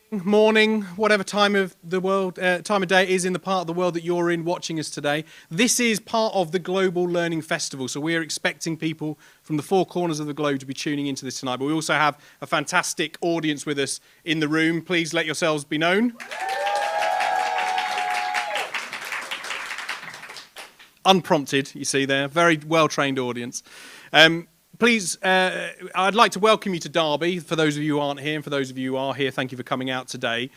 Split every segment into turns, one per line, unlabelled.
Morning, whatever time of the world, time of day it is in the part of the world that you're in watching us today. This is part of the Global Learning Festival, so we're expecting people from the four corners of the globe to be tuning into this tonight. But we also have a fantastic audience with us in the room. Please let yourselves be known. Unprompted, you see there, very well-trained audience. Please, I'd like to welcome you to Derby, for those of you who aren't here, and for those of you who are here, thank you for coming out today.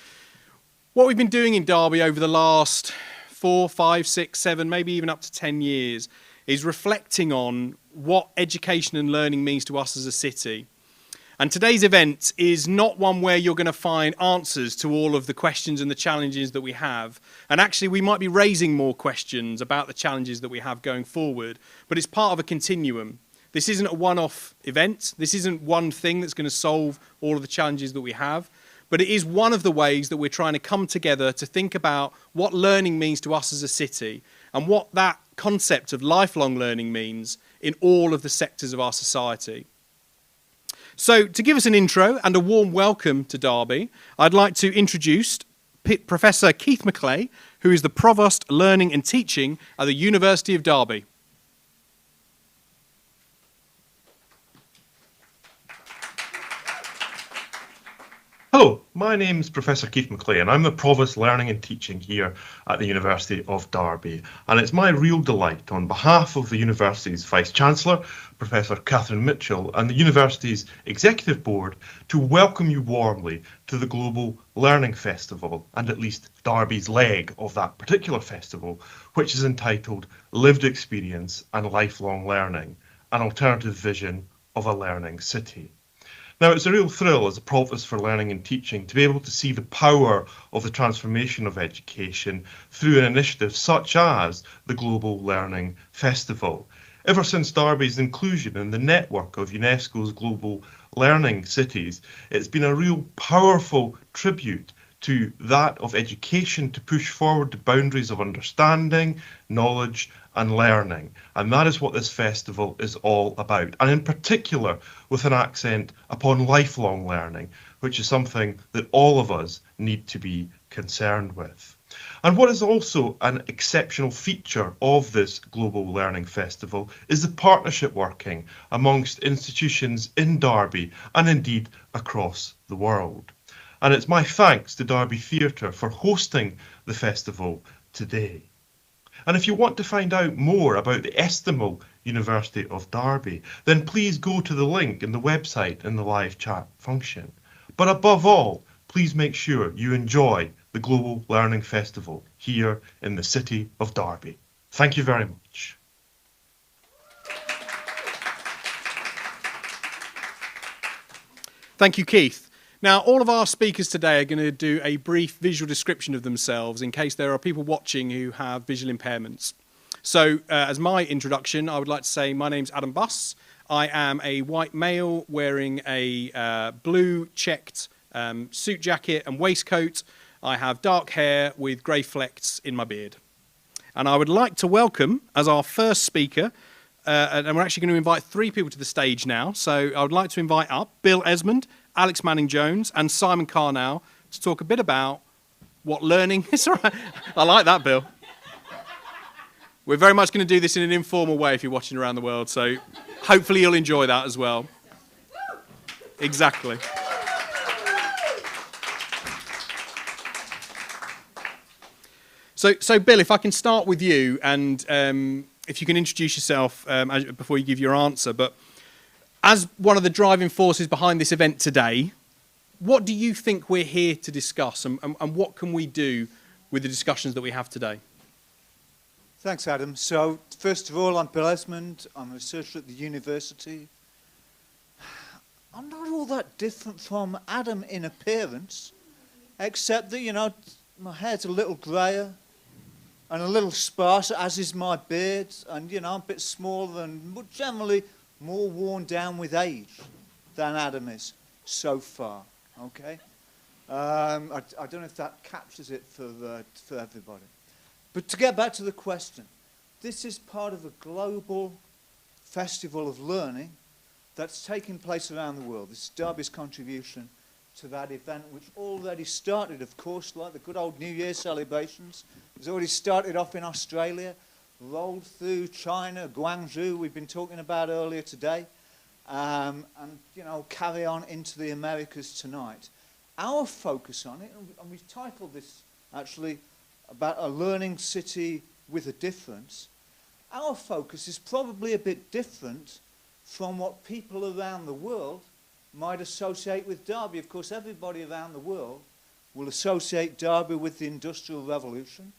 What we've been doing in Derby over the last 4, 5, 6, 7, maybe even up to 10 years, is reflecting on what education and learning means to us as a city. And today's event is not one where you're going to find answers to all of the questions and the challenges that we have. And actually, we might be raising more questions about the challenges that we have going forward, but it's part of a continuum. This isn't a one-off event. This isn't one thing that's going to solve all of the challenges that we have. But it is one of the ways that we're trying to come together to think about what learning means to us as a city and what that concept of lifelong learning means in all of the sectors of our society. So to give us an intro and a warm welcome to Derby, I'd like to introduce Professor Keith Macleay, who is the Provost Learning and Teaching at the University of Derby.
Hello, my name's Professor Keith Macleay and I'm the Provost Learning and Teaching here at the University of Derby. And it's my real delight on behalf of the University's Vice-Chancellor, Professor Catherine Mitchell, and the University's Executive Board to welcome you warmly to the Global Learning Festival, and at least Derby's leg of that particular festival, which is entitled Lived Experience and Lifelong Learning, an Alternative Vision of a Learning City. Now, it's a real thrill as a Provost for Learning and Teaching to be able to see the power of the transformation of education through an initiative such as the Global Learning Festival. Ever since Derby's inclusion in the network of UNESCO's Global Learning Cities, it's been a real powerful tribute to that of education to push forward the boundaries of understanding, knowledge and learning. And that is what this festival is all about. And in particular, with an accent upon lifelong learning, which is something that all of us need to be concerned with. And what is also an exceptional feature of this Global Learning Festival is the partnership working amongst institutions in Derby and indeed across the world. And it's my thanks to Derby Theatre for hosting the festival today. And if you want to find out more about the estimable University of Derby, then please go to the link in the website in the live chat function. But above all, please make sure you enjoy the Global Learning Festival here in the city of Derby. Thank you very much.
Thank you, Keith. Now, all of our speakers today are going to do a brief visual description of themselves in case there are people watching who have visual impairments. So, as my introduction, I would like to say my name's Adam Buss. I am a white male wearing a blue checked suit jacket and waistcoat. I have dark hair with grey flecks in my beard. And I would like to welcome, as our first speaker, and we're actually going to invite 3 people to the stage now. So I would like to invite up Bill Esmond, Alex Manning-Jones and Simon Carnow to talk a bit about what learning is. All right. I like that, Bill. We're very much going to do this in an informal way if you're watching around the world, so hopefully you'll enjoy that as well. Exactly. So Bill, if I can start with you, and if you can introduce yourself before you give your answer, but as one of the driving forces behind this event today, what do you think we're here to discuss, and what can we do with the discussions that we have today?
Thanks, Adam. So, first of all, I'm Bill Esmond. I'm a researcher at the university. I'm not all that different from Adam in appearance, except that, you know, my hair's a little greyer and a little sparser, as is my beard, and, you know, I'm a bit smaller and generally more worn down with age than Adam is so far, okay? I don't know if that captures it for everybody. But to get back to the question, this is part of a global festival of learning that's taking place around the world. This is Derby's contribution to that event, which already started, of course, like the good old New Year celebrations. It's already started off in Australia, rolled through China, Guangzhou, we've been talking about earlier today, and, you know, carry on into the Americas tonight. Our focus on it, and we've titled this, actually, about a learning city with a difference. Our focus is probably a bit different from what people around the world might associate with Derby. Of course, everybody around the world will associate Derby with the Industrial Revolution,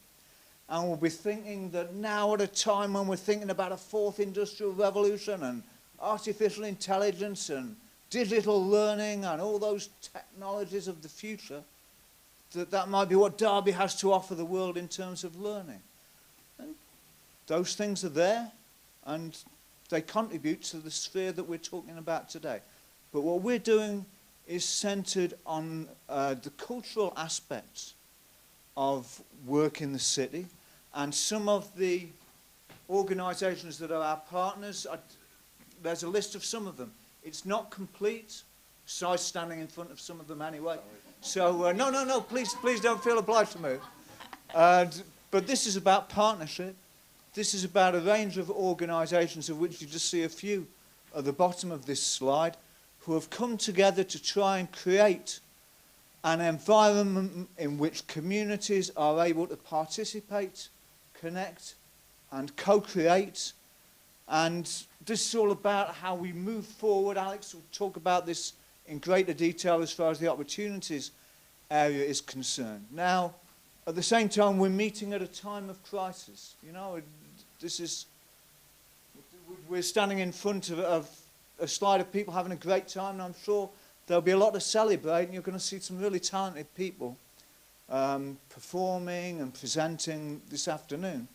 and we'll be thinking that now, at a time when we're thinking about a fourth Industrial Revolution and artificial intelligence and digital learning and all those technologies of the future, that might be what Derby has to offer the world in terms of learning. And those things are there, and they contribute to the sphere that we're talking about today. But what we're doing is centered on the cultural aspects of work in the city, and some of the organizations that are our partners, there's a list of some of them. It's not complete. Si's standing in front of some of them anyway. So, no, please don't feel obliged to move. But this is about partnership. This is about a range of organizations, of which you just see a few at the bottom of this slide, who have come together to try and create an environment in which communities are able to participate, connect, and co-create. And this is all about how we move forward. Alex will talk about this in greater detail as far as the opportunities area is concerned. Now, at the same time, we're meeting at a time of crisis. You know, we're standing in front of a slide of people having a great time, and I'm sure there'll be a lot to celebrate, and you're going to see some really talented people performing and presenting this afternoon.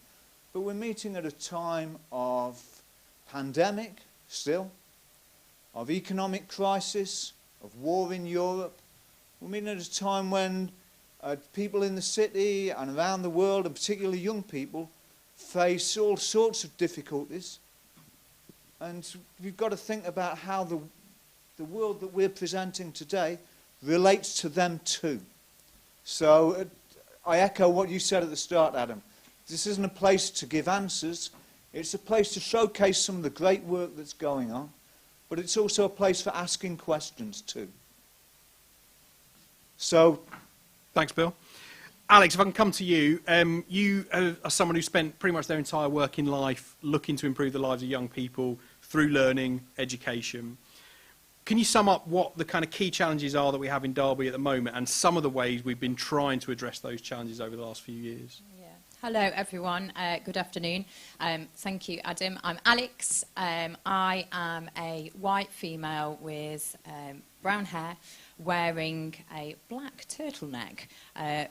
But we're meeting at a time of pandemic still, of economic crisis, of war in Europe. We're meeting at a time when people in the city and around the world, and particularly young people, face all sorts of difficulties. And we've got to think about how the world that we're presenting today relates to them too. So I echo what you said at the start, Adam. This isn't a place to give answers. It's a place to showcase some of the great work that's going on, but it's also a place for asking questions too. So,
thanks, Bill. Alex, if I can come to you, you are someone who spent pretty much their entire working life looking to improve the lives of young people through learning, education. Can you sum up what the kind of key challenges are that we have in Derby at the moment, and some of the ways we've been trying to address those challenges over the last few years?
Yeah. Hello, everyone. Good afternoon. Thank you, Adam. I'm Alex. I am a white female with brown hair, wearing a black turtleneck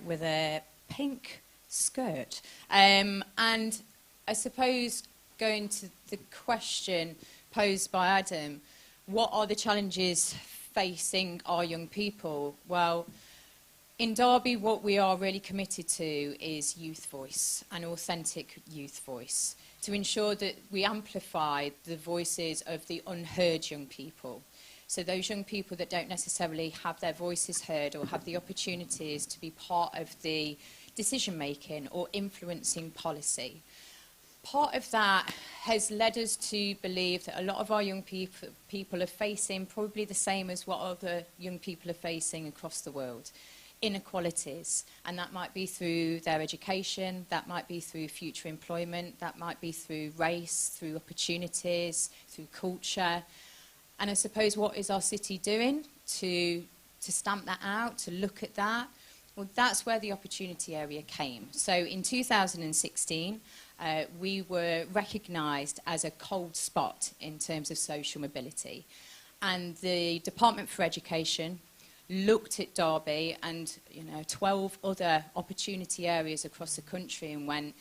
with a pink skirt. And I suppose, going to the question posed by Adam, what are the challenges facing our young people? Well, in Derby, what we are really committed to is youth voice, an authentic youth voice, to ensure that we amplify the voices of the unheard young people. So those young people that don't necessarily have their voices heard or have the opportunities to be part of the decision-making or influencing policy. Part of that has led us to believe that a lot of our young people are facing probably the same as what other young people are facing across the world. Inequalities, and that might be through their education, that might be through future employment, that might be through race, through opportunities, through culture. And I suppose, what is our city doing to stamp that out, to look at that? Well, that's where the opportunity area came. So in 2016, we were recognised as a cold spot in terms of social mobility. And the Department for Education looked at Derby and 12 other opportunity areas across the country and went,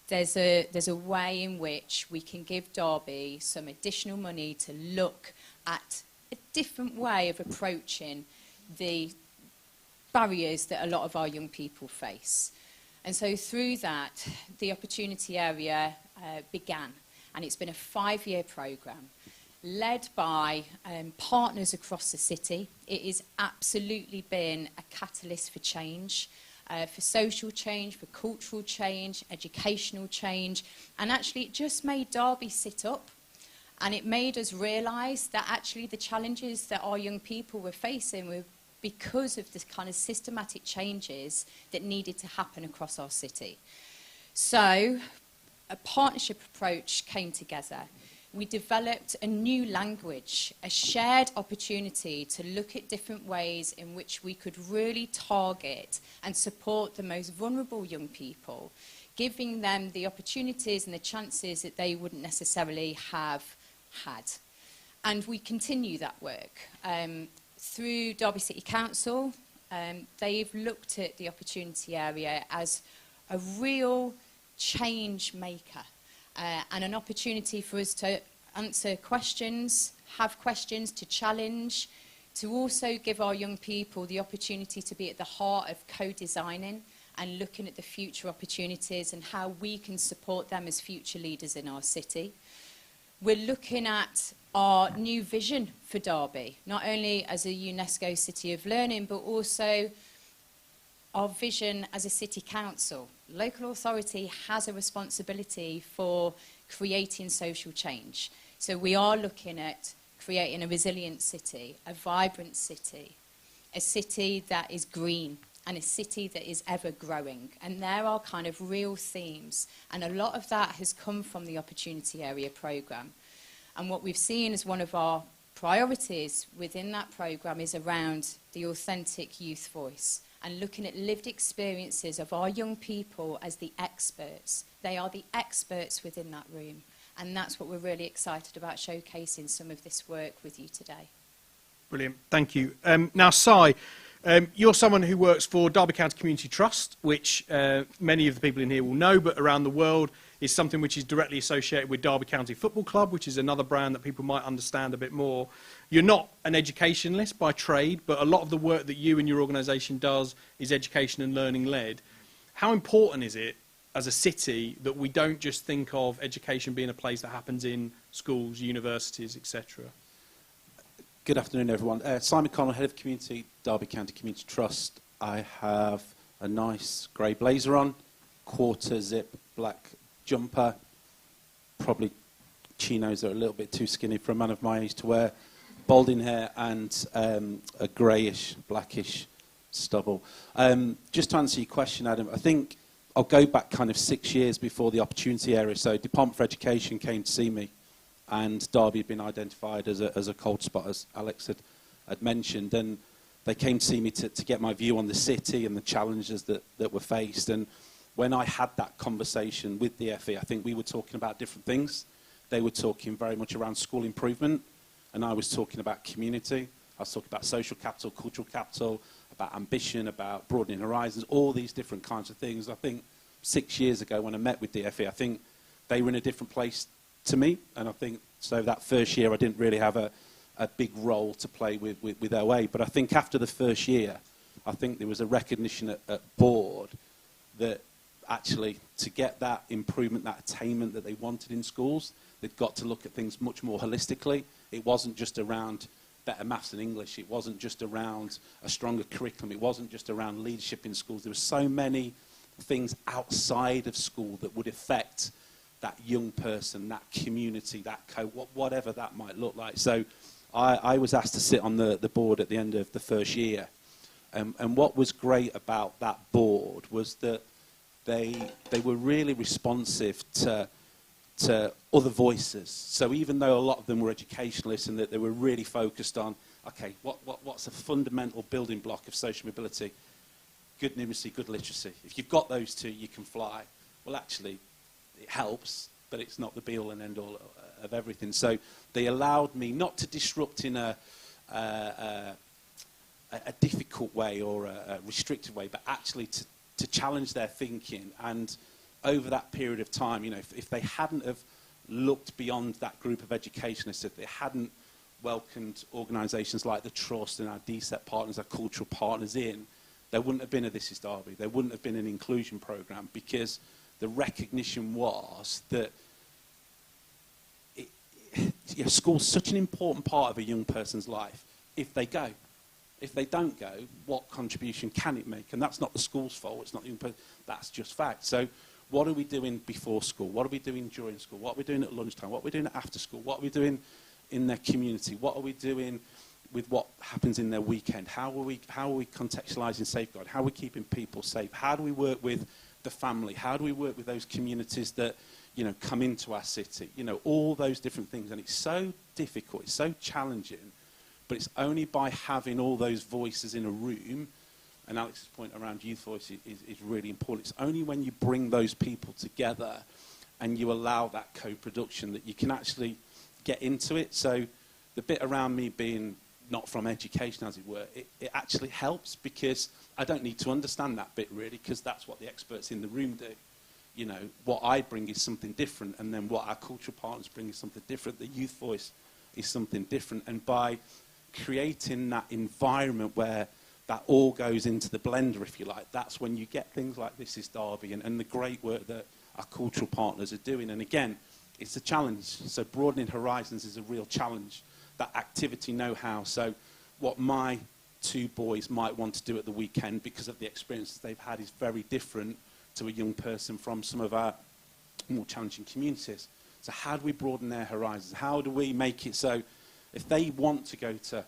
there's a way in which we can give Derby some additional money to look at a different way of approaching the barriers that a lot of our young people face. And so through that, the opportunity area began, and it's been a 5-year programme. led by partners across the city. It has absolutely been a catalyst for change, for social change, for cultural change, educational change, and actually it just made Derby sit up, and it made us realise that actually the challenges that our young people were facing were because of the kind of systematic changes that needed to happen across our city. So a partnership approach came together. We developed a new language, a shared opportunity to look at different ways in which we could really target and support the most vulnerable young people, giving them the opportunities and the chances that they wouldn't necessarily have had. And we continue that work. Through Derby City Council, they've looked at the opportunity area as a real change maker. And an opportunity for us to answer questions, have questions to challenge, to also give our young people the opportunity to be at the heart of co-designing and looking at the future opportunities and how we can support them as future leaders in our city. We're looking at our new vision for Derby, not only as a UNESCO City of Learning, but also our vision as a city council. Local authority has a responsibility for creating social change. So we are looking at creating a resilient city, a vibrant city, a city that is green, and a city that is ever growing. And there are kind of real themes. And a lot of that has come from the Opportunity Area programme. And what we've seen as one of our priorities within that programme is around the authentic youth voice, and looking at lived experiences of our young people as the experts. They are the experts within that room. And that's what we're really excited about, showcasing some of this work with you today.
Brilliant, thank you. Now, Si, you're someone who works for Derby County Community Trust, which many of the people in here will know, but around the world is something which is directly associated with Derby County Football Club, which is another brand that people might understand a bit more. You're not an educationalist by trade, but a lot of the work that you and your organisation does is education and learning led. How important is it as a city that we don't just think of education being a place that happens in schools, universities, etc.?
Good afternoon, everyone. Simon Connell, Head of Community, Derby County Community Trust. I have a nice grey blazer on, quarter zip black jumper, probably chinos are a little bit too skinny for a man of my age to wear, balding hair, and a greyish, blackish stubble. Just to answer your question, Adam, I think I'll go back kind of 6 years before the Opportunity Area. So Department for Education came to see me, and Derby had been identified as a cold spot, as Alex had mentioned, and they came to see me to get my view on the city and the challenges that were faced. And when I had that conversation with the FE, I think we were talking about different things. They were talking very much around school improvement, and I was talking about community. I was talking about social capital, cultural capital, about ambition, about broadening horizons, all these different kinds of things. I think 6 years ago when I met with DFE, I think they were in a different place to me, and I think so that first year I didn't really have a big role to play with OA. But I think after the first year, I think there was a recognition at board that actually to get that improvement, that attainment that they wanted in schools, they'd got to look at things much more holistically. It wasn't just around better maths and English. It wasn't just around a stronger curriculum. It wasn't just around leadership in schools. There were so many things outside of school that would affect that young person, that community, that whatever that might look like. So I was asked to sit on the board at the end of the first year. And what was great about that board was that they were really responsive to other voices. So even though a lot of them were educationalists and that they were really focused on, okay, what's a fundamental building block of social mobility? Good numeracy, good literacy. If you've got those two, you can fly. Well, actually, it helps, but it's not the be-all and end-all of everything. So they allowed me not to disrupt in a difficult way or a restrictive way, but actually to challenge their thinking. And over that period of time, you know, if they hadn't have looked beyond that group of educationists, if they hadn't welcomed organisations like the Trust and our DSET partners, our cultural partners in, there wouldn't have been a This Is Derby. There wouldn't have been an inclusion programme, because the recognition was that school's such an important part of a young person's life if they go. If they don't go, what contribution can it make? And that's not the school's fault. It's not the young person. That's just fact. So what are we doing before school? What are we doing during school? What are we doing at lunchtime? What are we doing after school? What are we doing in their community? What are we doing with what happens in their weekend? How are we contextualising safeguard? How are we keeping people safe? How do we work with the family? How do we work with those communities that, you know, come into our city? You know, all those different things. And it's so difficult, it's so challenging, but it's only by having all those voices in a room, and Alex's point around youth voice is really important. It's only when you bring those people together and you allow that co-production that you can actually get into it. So the bit around me being not from education, as it were, it actually helps, because I don't need to understand that bit really, because that's what the experts in the room do. You know, what I bring is something different, and then what our cultural partners bring is something different. The youth voice is something different, and by creating that environment where that all goes into the blender, if you like, that's when you get things like This Is Derby and the great work that our cultural partners are doing. And again, it's a challenge. So broadening horizons is a real challenge. That activity know-how. So what my two boys might want to do at the weekend because of the experiences they've had is very different to a young person from some of our more challenging communities. So how do we broaden their horizons? How do we make it so if they want to go to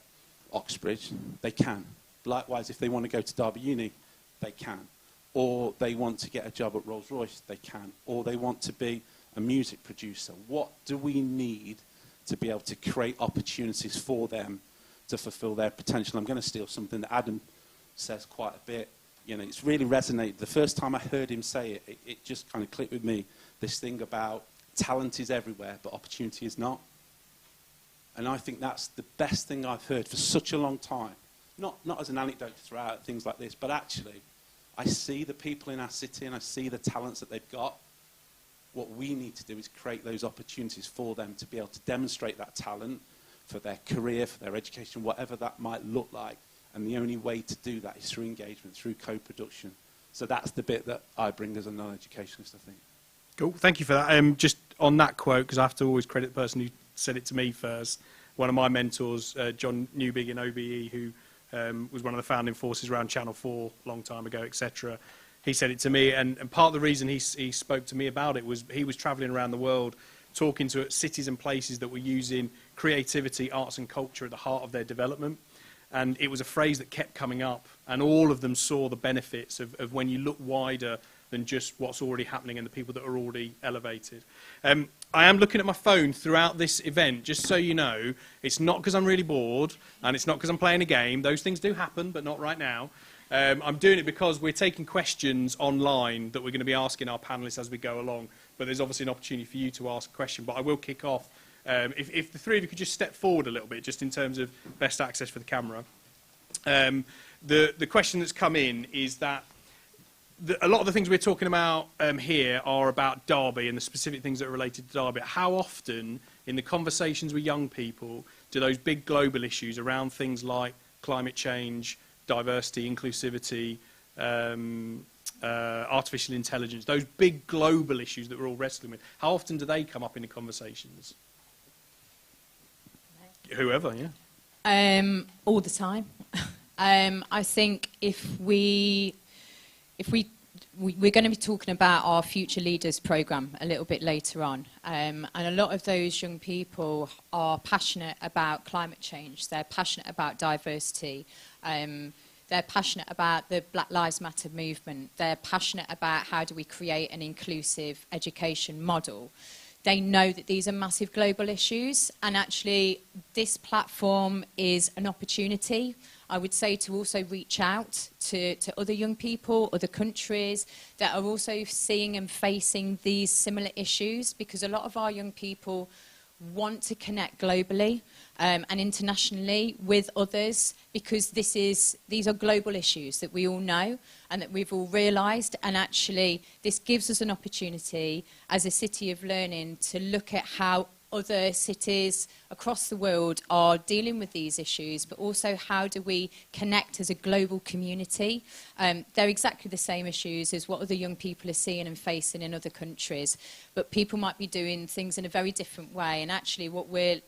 Oxbridge, they can. Likewise, if they want to go to Derby Uni, they can. Or they want to get a job at Rolls-Royce, they can. Or they want to be a music producer. What do we need to be able to create opportunities for them to fulfill their potential? I'm going to steal something that Adam says quite a bit. You know, it's really resonated. The first time I heard him say it, it just kind of clicked with me. This thing about talent is everywhere, but opportunity is not. And I think that's the best thing I've heard for such a long time. Not as an anecdote to throw out things like this, but actually, I see the people in our city and I see the talents that they've got. What we need to do is create those opportunities for them to be able to demonstrate that talent for their career, for their education, whatever that might look like. And the only way to do that is through engagement, through co-production. So that's the bit that I bring as a non-educationalist, I think. Cool,
thank you for that. Just on that quote, because I have to always credit the person who said it to me first, one of my mentors, John Newbig in OBE, who was one of the founding forces around Channel 4 a long time ago, etc. He said it to me, and part of the reason he spoke to me about it was he was travelling around the world talking to cities and places that were using creativity, arts and culture at the heart of their development. And it was a phrase that kept coming up, and all of them saw the benefits of when you look wider than just what's already happening and the people that are already elevated. I am looking at my phone throughout this event, just so you know. It's not because I'm really bored, and it's not because I'm playing a game. Those things do happen, but not right now. I'm doing it because we're taking questions online that we're going to be asking our panellists as we go along. But there's obviously an opportunity for you to ask a question. But I will kick off. If the three of you could just step forward a little bit, just in terms of best access for the camera. The question that's come in is that a lot of the things we're talking about here are about Derby and the specific things that are related to Derby. How often, in the conversations with young people, do those big global issues around things like climate change, diversity, inclusivity, artificial intelligence, those big global issues that we're all wrestling with, how often do they come up in the conversations? Whoever, yeah.
All the time. I think we're going to be talking about our Future Leaders programme a little bit later on. And a lot of those young people are passionate about climate change. They're passionate about diversity. They're passionate about the Black Lives Matter movement. They're passionate about how do we create an inclusive education model. They know that these are massive global issues, and actually this platform is an opportunity, I would say, to also reach out to other young people, other countries that are also seeing and facing these similar issues, because a lot of our young people want to connect globally and internationally with others, because these are global issues that we all know and that we've all realised, and actually this gives us an opportunity as a city of learning to look at how other cities across the world are dealing with these issues, but also how do we connect as a global community. They're exactly the same issues as what other young people are seeing and facing in other countries, but people might be doing things in a very different way. And actually what we're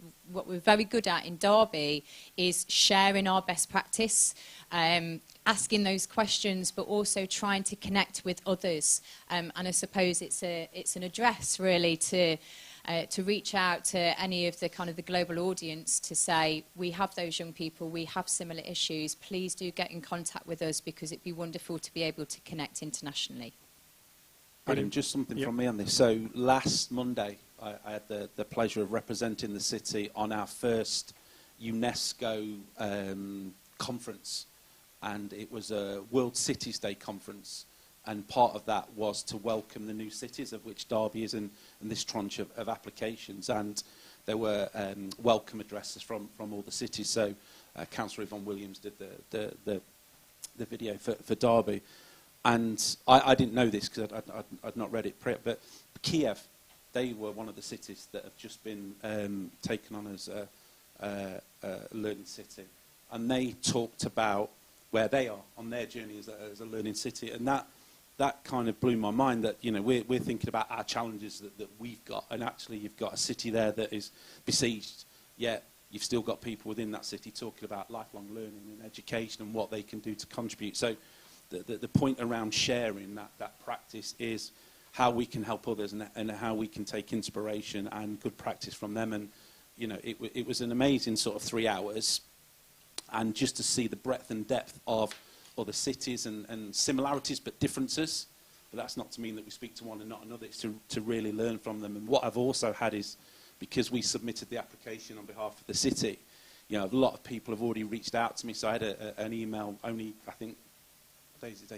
very good at in Derby is sharing our best practice, asking those questions, but also trying to connect with others. And I suppose it's an address really to reach out to any of the kind of the global audience to say, we have those young people, we have similar issues, please do get in contact with us, because it'd be wonderful to be able to connect internationally.
Adam, just something from me on this. So last Monday, I had the pleasure of representing the city on our first UNESCO conference, and it was a World Cities Day conference. And part of that was to welcome the new cities, of which Derby is in this tranche of applications. And there were welcome addresses from all the cities. So Councillor Yvonne Williams did the video for Derby. And I didn't know this because I'd not read it, but Kiev, they were one of the cities that have just been taken on as a learning city. And they talked about where they are on their journey as a learning city. And that kind of blew my mind, that, you know, we're thinking about our challenges that we've got, and actually you've got a city there that is besieged, yet you've still got people within that city talking about lifelong learning and education and what they can do to contribute. So the point around sharing that practice is how we can help others, and how we can take inspiration and good practice from them. And, you know, it was an amazing sort of 3 hours, and just to see the breadth and depth of other cities and similarities but differences. But that's not to mean that we speak to one and not another. It's to really learn from them. And what I've also had is, because we submitted the application on behalf of the city, you know, a lot of people have already reached out to me. So I had an email only, I think,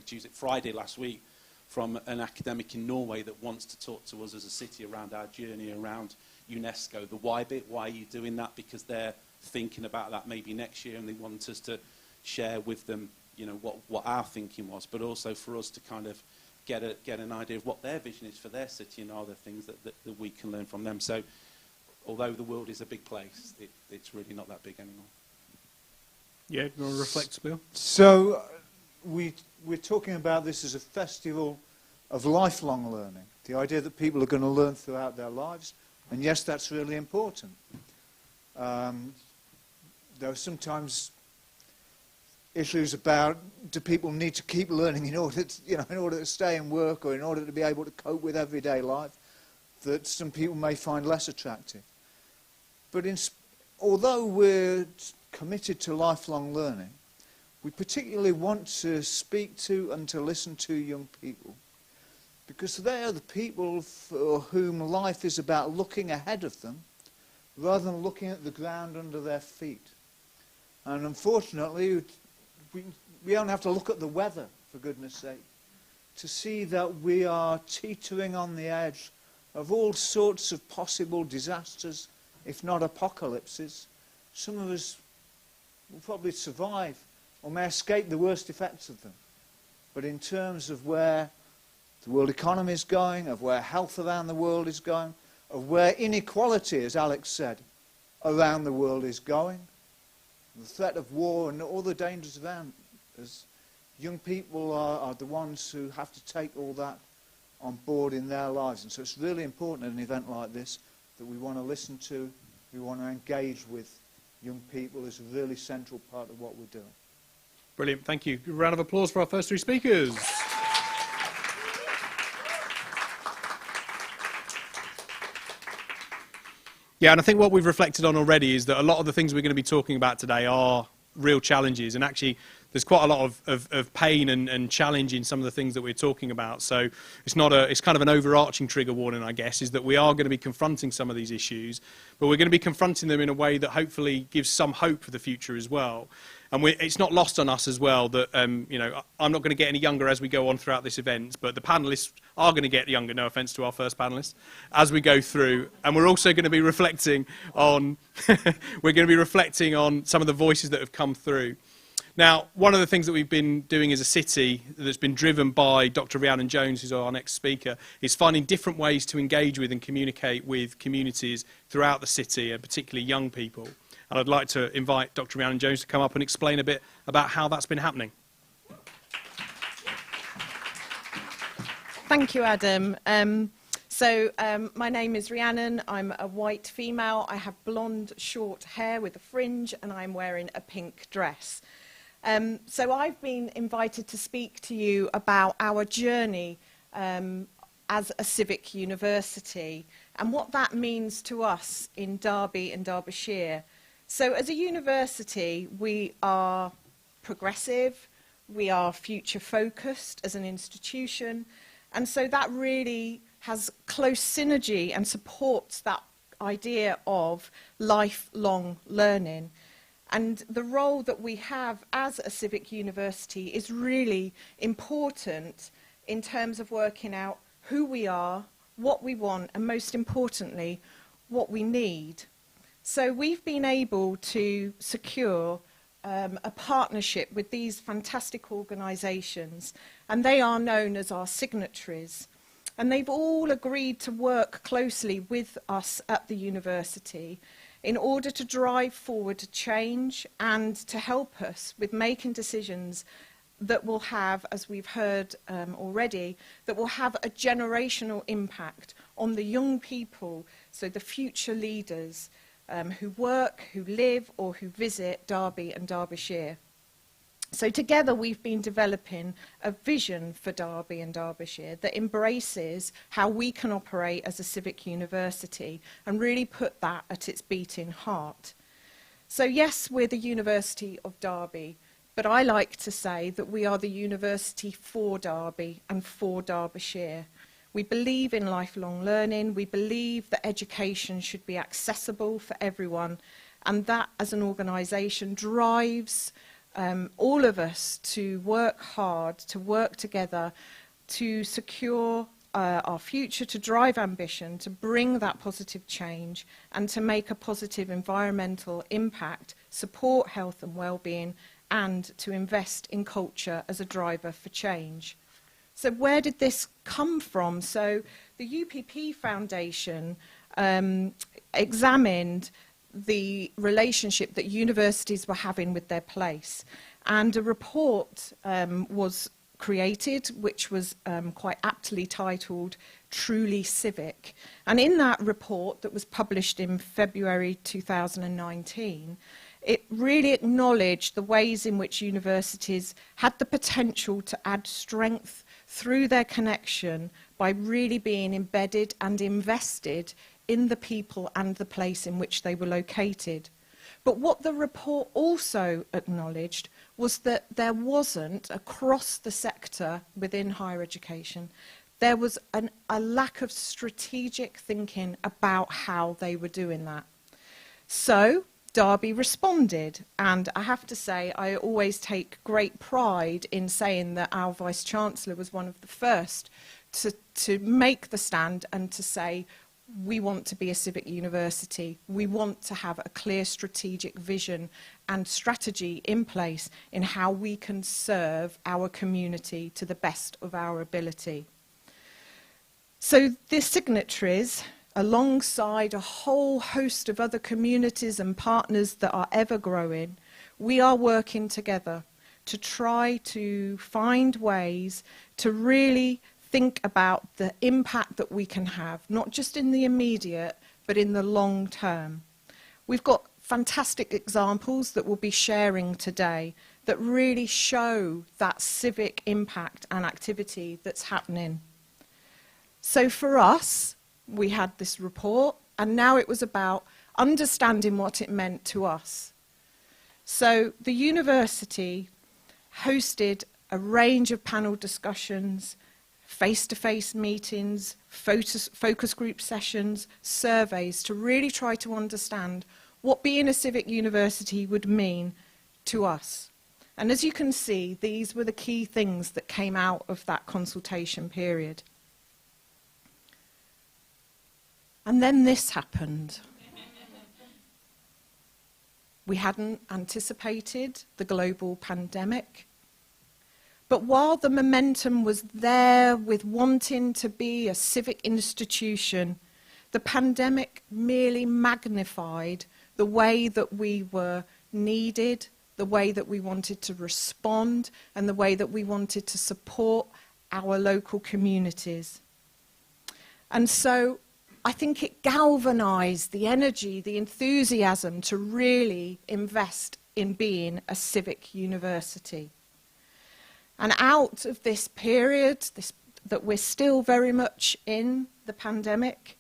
Tuesday, Friday last week, from an academic in Norway that wants to talk to us as a city around our journey around UNESCO, the why bit. Why are you doing that? Because they're thinking about that maybe next year, and they want us to share with them, you know, what our thinking was, but also for us to kind of get an idea of what their vision is for their city, and other things that we can learn from them. So although the world is a big place, it's really not that big anymore.
Yeah, you want to reflect, Bill?
So we're talking about this as a festival of lifelong learning, the idea that people are going to learn throughout their lives, and yes, that's really important. There are sometimes issues about, do people need to keep learning in order to stay in work, or in order to be able to cope with everyday life, that some people may find less attractive. But although we're committed to lifelong learning, we particularly want to speak to and to listen to young people, because they are the people for whom life is about looking ahead of them rather than looking at the ground under their feet. And unfortunately, we only have to look at the weather, for goodness sake, to see that we are teetering on the edge of all sorts of possible disasters, if not apocalypses. Some of us will probably survive or may escape the worst effects of them. But in terms of where the world economy is going, of where health around the world is going, of where inequality, as Alex said, around the world is going, the threat of war and all the dangers around us, young people are the ones who have to take all that on board in their lives. And so it's really important at an event like this that we want to listen to, we want to engage with young people as a really central part of what we're doing.
Brilliant, thank you. A round of applause for our first three speakers. Yeah, and I think what we've reflected on already is that a lot of the things we're going to be talking about today are real challenges, and actually there's quite a lot of pain and challenge in some of the things that we're talking about. So it's kind of an overarching trigger warning, I guess, is that we are going to be confronting some of these issues, but we're going to be confronting them in a way that hopefully gives some hope for the future as well. And it's not lost on us as well that, you know, I'm not going to get any younger as we go on throughout this event, but the panellists are going to get younger, no offence to our first panellist, as we go through. And we're also going to be reflecting on, we're going to be reflecting on some of the voices that have come through. Now, one of the things that we've been doing as a city that's been driven by Dr. Rhiannon Jones, who's our next speaker, is finding different ways to engage with and communicate with communities throughout the city, and particularly young people. And I'd like to invite Dr. Rhiannon Jones to come up and explain a bit about how that's been happening.
Thank you, Adam. My name is Rhiannon. I'm a white female. I have blonde, short hair with a fringe, and I'm wearing a pink dress. So I've been invited to speak to you about our journey as a civic university and what that means to us in Derby and Derbyshire. So as a university, we are progressive, we are future-focused as an institution, and so that really has close synergy and supports that idea of lifelong learning. And the role that we have as a civic university is really important in terms of working out who we are, what we want, and most importantly, what we need. So we've been able to secure a partnership with these fantastic organisations, and they are known as our signatories. And they've all agreed to work closely with us at the university in order to drive forward change and to help us with making decisions that will have, as we've heard already, that will have a generational impact on the young people, so the future leaders who work, who live, or who visit Derby and Derbyshire. So together we've been developing a vision for Derby and Derbyshire that embraces how we can operate as a civic university and really put that at its beating heart. So yes, we're the University of Derby, but I like to say that we are the university for Derby and for Derbyshire. We believe in lifelong learning, we believe that education should be accessible for everyone, and that as an organisation drives all of us to work hard, to work together, to secure our future, to drive ambition, to bring that positive change, and to make a positive environmental impact, support health and well-being, and to invest in culture as a driver for change. So where did this come from? So the UPP Foundation examined the relationship that universities were having with their place. And a report was created, which was quite aptly titled Truly Civic. And in that report that was published in February 2019, it really acknowledged the ways in which universities had the potential to add strength through their connection by really being embedded and invested in the people and the place in which they were located. But what the report also acknowledged was that there wasn't, across the sector within higher education, there was a lack of strategic thinking about how they were doing that. So Derby responded, and I have to say I always take great pride in saying that our Vice-Chancellor was one of the first to make the stand and to say, we want to be a civic university. We want to have a clear strategic vision and strategy in place in how we can serve our community to the best of our ability. So the signatories, alongside a whole host of other communities and partners that are ever growing, we are working together to try to find ways to really think about the impact that we can have, not just in the immediate, but in the long term. We've got fantastic examples that we'll be sharing today that really show that civic impact and activity that's happening. So for us, we had this report, and now it was about understanding what it meant to us. So the university hosted a range of panel discussions, face-to-face meetings, focus group sessions, surveys to really try to understand what being a civic university would mean to us. And as you can see, these were the key things that came out of that consultation period. And then this happened. We hadn't anticipated the global pandemic. But while the momentum was there with wanting to be a civic institution, the pandemic merely magnified the way that we were needed, the way that we wanted to respond, and the way that we wanted to support our local communities. And so I think it galvanized the energy, the enthusiasm to really invest in being a civic university. And out of this period, that we're still very much in, the pandemic,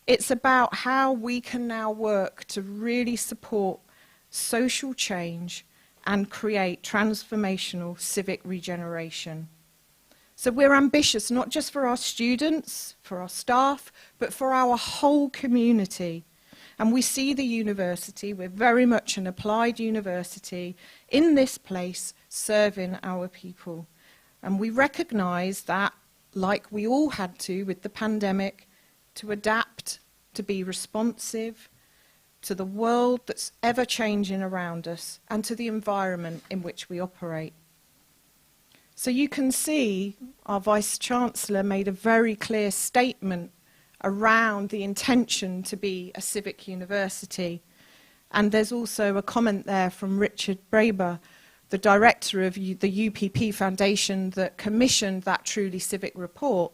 it's about how we can now work to really support social change and create transformational civic regeneration. So we're ambitious, not just for our students, for our staff, but for our whole community. And we see the university, we're very much an applied university, in this place serving our people. And we recognise that, like we all had to with the pandemic, to adapt, to be responsive to the world that's ever changing around us and to the environment in which we operate. So you can see our Vice-Chancellor made a very clear statement around the intention to be a civic university. And there's also a comment there from Richard Braber, the director of the UPP Foundation that commissioned that Truly Civic report,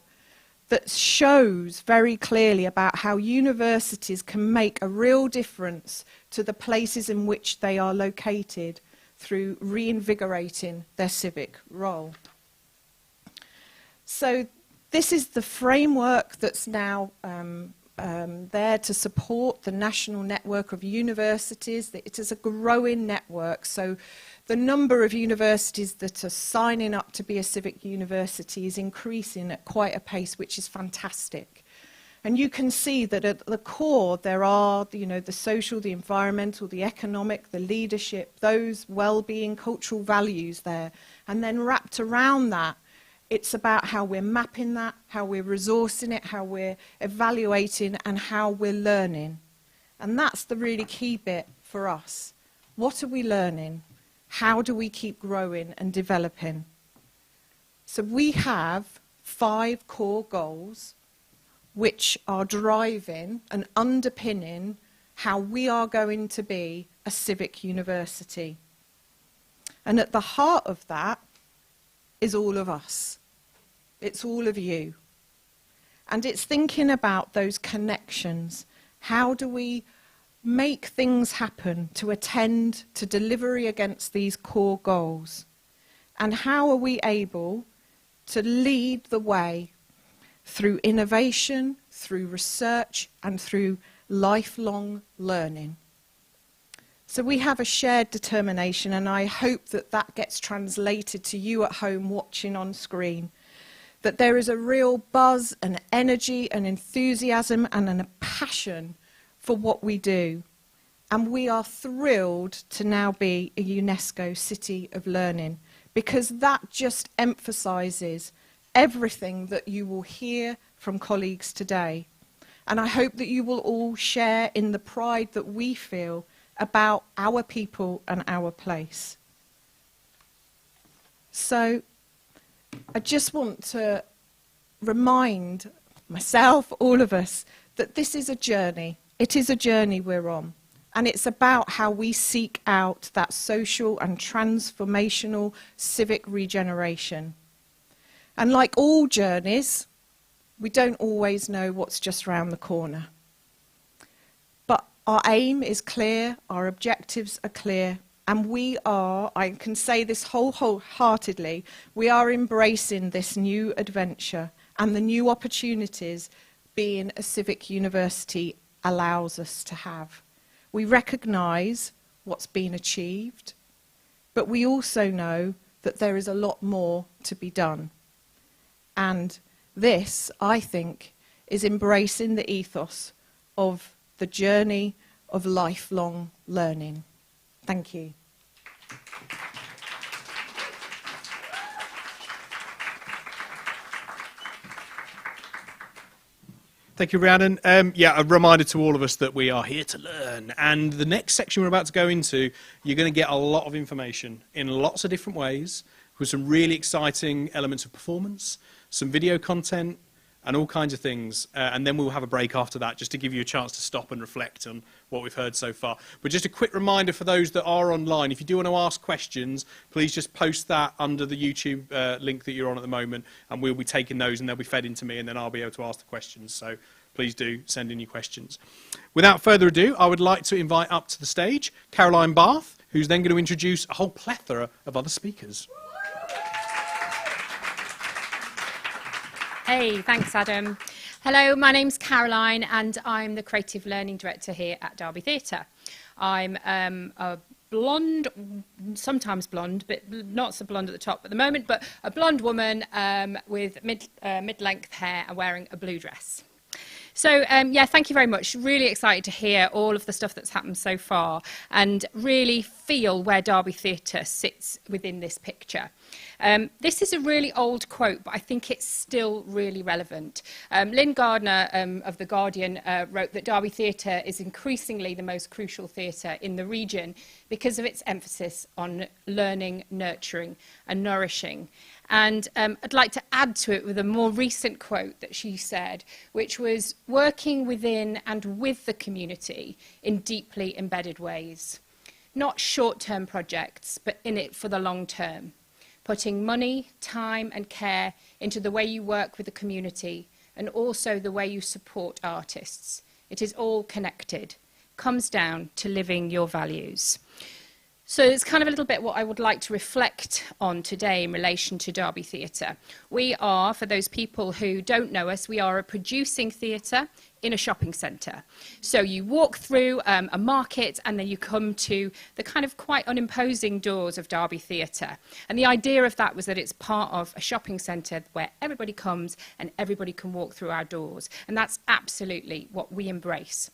that shows very clearly about how universities can make a real difference to the places in which they are located through reinvigorating their civic role. So this is the framework that's now there to support the national network of universities. It is a growing network, so the number of universities that are signing up to be a civic university is increasing at quite a pace, which is fantastic. And you can see that at the core there are, the social, the environmental, the economic, the leadership, those well-being cultural values there. And then wrapped around that, it's about how we're mapping that, how we're resourcing it, how we're evaluating, and how we're learning. And that's the really key bit for us. What are we learning? How do we keep growing and developing? So we have 5 core goals which are driving and underpinning how we are going to be a civic university. And at the heart of that is all of us. It's all of you. And it's thinking about those connections. How do we make things happen to attend to delivery against these core goals? And how are we able to lead the way through innovation, through research, and through lifelong learning? So we have a shared determination, and I hope that that gets translated to you at home watching on screen, that there is a real buzz and energy and enthusiasm and a passion for what we do. And we are thrilled to now be a UNESCO City of Learning, because that just emphasises everything that you will hear from colleagues today. And I hope that you will all share in the pride that we feel about our people and our place. So I just want to remind myself, all of us, that this is a journey. It is a journey we're on. And it's about how we seek out that social and transformational civic regeneration. And like all journeys, we don't always know what's just around the corner. But our aim is clear, our objectives are clear, and we are, I can say this wholeheartedly, we are embracing this new adventure and the new opportunities being a civic university allows us to have. We recognise what's been achieved, but we also know that there is a lot more to be done. And this, I think, is embracing the ethos of the journey of lifelong learning. Thank you.
Thank you, Rhiannon. Yeah, a reminder to all of us that we are here to learn. And the next section we're about to go into, you're going to get a lot of information in lots of different ways, with some really exciting elements of performance, some video content, and all kinds of things. And then we'll have a break after that, just to give you a chance to stop and reflect on what we've heard so far. But just a quick reminder for those that are online, if you do want to ask questions, please just post that under the YouTube link that you're on at the moment, and we'll be taking those, and they'll be fed into me, and then I'll be able to ask the questions. So please do send in your questions. Without further ado, I would like to invite up to the stage Caroline Barth, who's then going to introduce a whole plethora of other speakers.
Hey, thanks, Adam. Hello, my name's Caroline, and I'm the Creative Learning Director here at Derby Theatre. I'm a blonde, sometimes blonde, but not so blonde at the top at the moment, but a blonde woman with mid-length hair and wearing a blue dress. So, yeah, thank you very much. Really excited to hear all of the stuff that's happened so far and really feel where Derby Theatre sits within this picture. This is a really old quote, but I think it's still really relevant. Lynn Gardner of The Guardian wrote that Derby Theatre is increasingly the most crucial theatre in the region because of its emphasis on learning, nurturing and nourishing. And I'd like to add to it with a more recent quote that she said, which was working within and with the community in deeply embedded ways. Not short-term projects, but in it for the long term. Putting money, time and care into the way you work with the community and also the way you support artists. It is all connected. Comes down to living your values. So it's kind of a little bit what I would like to reflect on today in relation to Derby Theatre. We are, for those people who don't know us, we are a producing theatre in a shopping centre. So you walk through a market and then you come to the kind of quite unimposing doors of Derby Theatre. And the idea of that was that it's part of a shopping centre where everybody comes and everybody can walk through our doors. And that's absolutely what we embrace.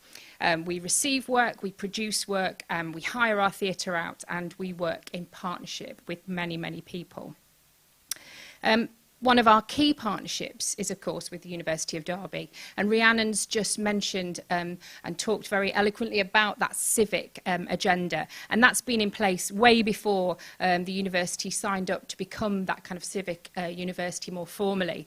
We receive work, we produce work, we hire our theatre out, and we work in partnership with many, many people. One of our key partnerships is, of course, with the University of Derby. And Rhiannon's just mentioned and talked very eloquently about that civic agenda. And that's been in place way before the university signed up to become that kind of civic university more formally,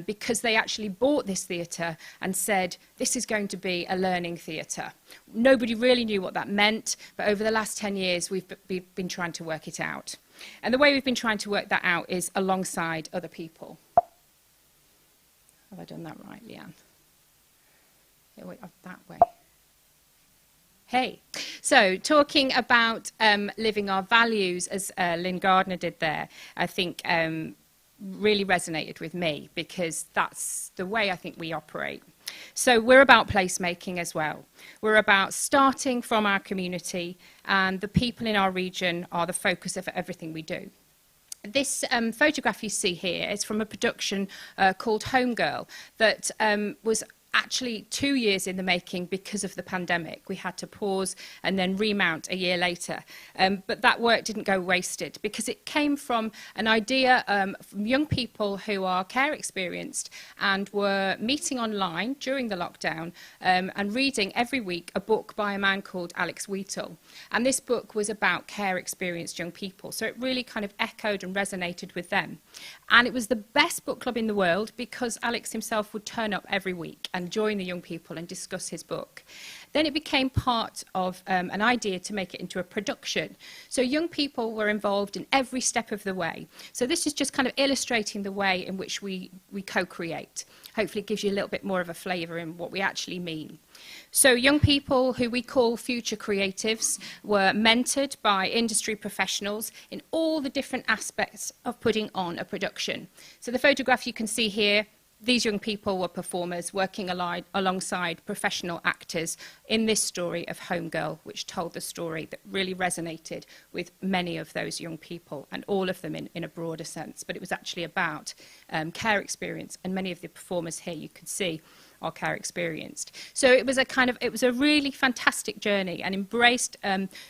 because they actually bought this theatre and said, this is going to be a learning theatre. Nobody really knew what that meant, but over the last 10 years, we've been trying to work it out. And the way we've been trying to work that out is alongside other people. Have I done that right, Leanne? Yeah, wait, that way. Hey, so talking about living our values, as Lynn Gardner did there, I think really resonated with me because that's the way I think we operate. So we're about placemaking as well. We're about starting from our community, and the people in our region are the focus of everything we do. This photograph you see here is from a production called Homegirl that was actually 2 years in the making because of the pandemic. We had to pause and then remount a year later. But that work didn't go wasted because it came from an idea from young people who are care experienced and were meeting online during the lockdown and reading every week a book by a man called Alex Wheatle. And this book was about care experienced young people. So it really kind of echoed and resonated with them. And it was the best book club in the world because Alex himself would turn up every week and join the young people and discuss his book. Then it became part of an idea to make it into a production. So young people were involved in every step of the way. So this is just kind of illustrating the way in which we co-create. Hopefully it gives you a little bit more of a flavour in what we actually mean. So young people who we call future creatives were mentored by industry professionals in all the different aspects of putting on a production. So the photograph you can see here, these young people were performers working alongside professional actors in this story of Homegirl, which told the story that really resonated with many of those young people, and all of them in a broader sense. But it was actually about care experience, and many of the performers here you can see are care experienced. So it was a really fantastic journey and embraced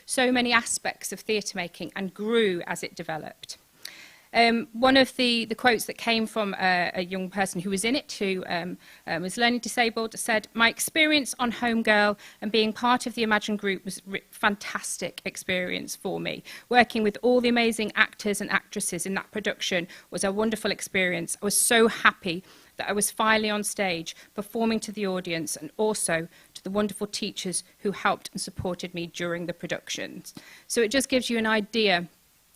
so many aspects of theatre making and grew as it developed. One of the quotes that came from a young person who was in it, who was learning disabled, said, "My experience on Homegirl and being part of the Imagine group was a fantastic experience for me. Working with all the amazing actors and actresses in that production was a wonderful experience. I was so happy that I was finally on stage performing to the audience and also to the wonderful teachers who helped and supported me during the productions." So it just gives you an idea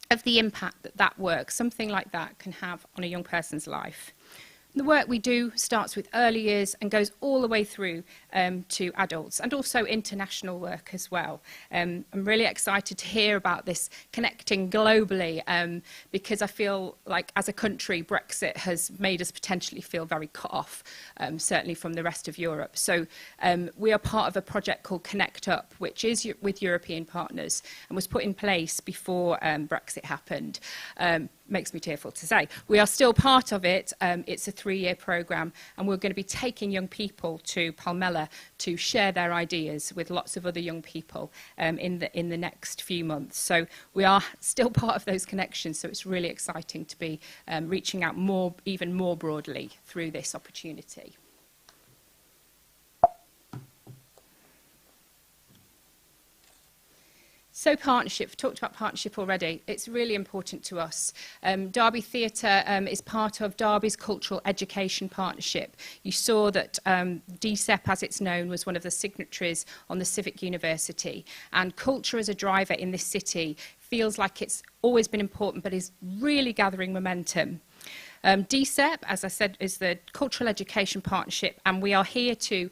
of the impact that that work, something like that, can have on a young person's life. The work we do starts with early years and goes all the way through to adults, and also international work as well. I'm really excited to hear about this connecting globally, because I feel like as a country, Brexit has made us potentially feel very cut off, certainly from the rest of Europe. So we are part of a project called Connect Up, which is with European partners and was put in place before Brexit happened. Makes me tearful to say. We are still part of it. It's a 3-year programme, and we're going to be taking young people to Palmella to share their ideas with lots of other young people in the next few months. So we are still part of those connections, so it's really exciting to be reaching out even more broadly through this opportunity. So partnership, we've talked about partnership already. It's really important to us. Derby Theatre is part of Derby's Cultural Education Partnership. You saw that DCEP, as it's known, was one of the signatories on the Civic University. And culture as a driver in this city feels like it's always been important, but is really gathering momentum. DCEP, as I said, is the Cultural Education Partnership, and we are here to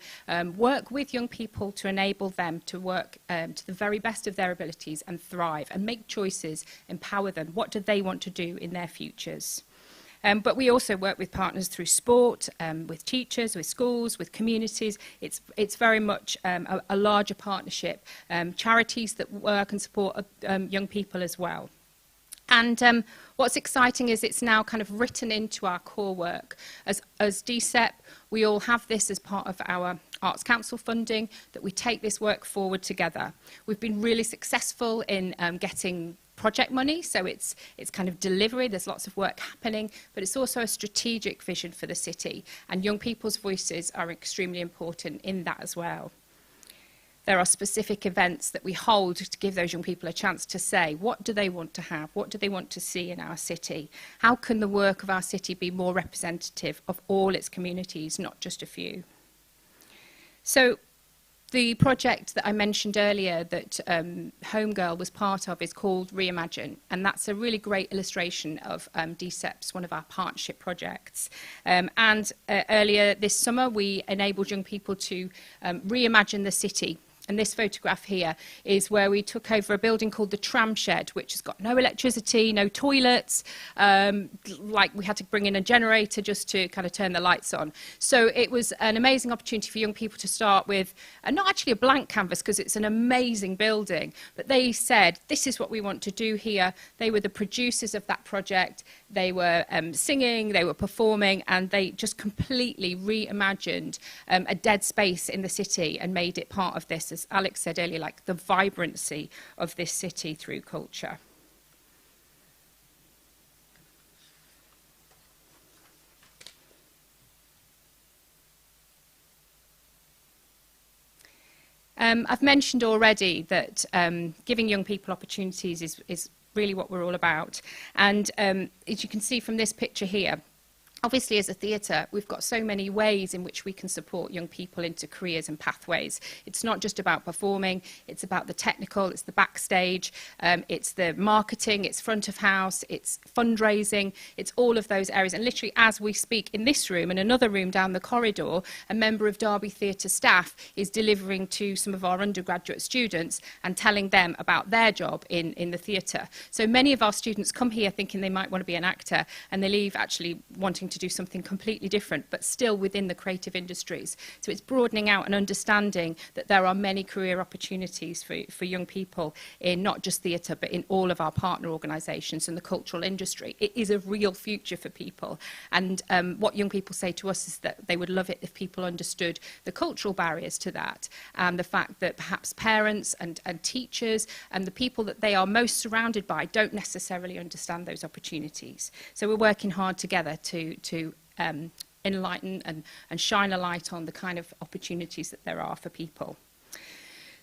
work with young people to enable them to work to the very best of their abilities and thrive and make choices, empower them. What do they want to do in their futures? But we also work with partners through sport, with teachers, with schools, with communities. It's very much a larger partnership. Charities that work and support young people as well. And what's exciting is it's now kind of written into our core work. As DCEP, we all have this as part of our Arts Council funding, that we take this work forward together. We've been really successful in getting project money, so it's kind of delivery, there's lots of work happening, but it's also a strategic vision for the city, and young people's voices are extremely important in that as well. There are specific events that we hold to give those young people a chance to say, what do they want to have? What do they want to see in our city? How can the work of our city be more representative of all its communities, not just a few? So the project that I mentioned earlier that Homegirl was part of is called Reimagine, and that's a really great illustration of DCEP's, one of our partnership projects. Earlier this summer, we enabled young people to reimagine the city. And this photograph here is where we took over a building called the Tram Shed, which has got no electricity, no toilets, like we had to bring in a generator just to kind of turn the lights on. So it was an amazing opportunity for young people to start with, not actually a blank canvas because it's an amazing building, but they said, this is what we want to do here. They were the producers of that project. They were singing, they were performing, and they just completely reimagined a dead space in the city and made it part of this, as Alex said earlier, like the vibrancy of this city through culture. I've mentioned already that giving young people opportunities is really what we're all about. And as you can see from this picture here, obviously, as a theatre, we've got so many ways in which we can support young people into careers and pathways. It's not just about performing, it's about the technical, it's the backstage, it's the marketing, it's front of house, it's fundraising, it's all of those areas. And literally, as we speak in this room and another room down the corridor, a member of Derby Theatre staff is delivering to some of our undergraduate students and telling them about their job in the theatre. So many of our students come here thinking they might want to be an actor, and they leave actually wanting to do something completely different, but still within the creative industries. So it's broadening out and understanding that there are many career opportunities for young people in not just theatre, but in all of our partner organisations and the cultural industry. It is a real future for people. And what young people say to us is that they would love it if people understood the cultural barriers to that, and the fact that perhaps parents and teachers and the people that they are most surrounded by don't necessarily understand those opportunities. So we're working hard together to enlighten and shine a light on the kind of opportunities that there are for people.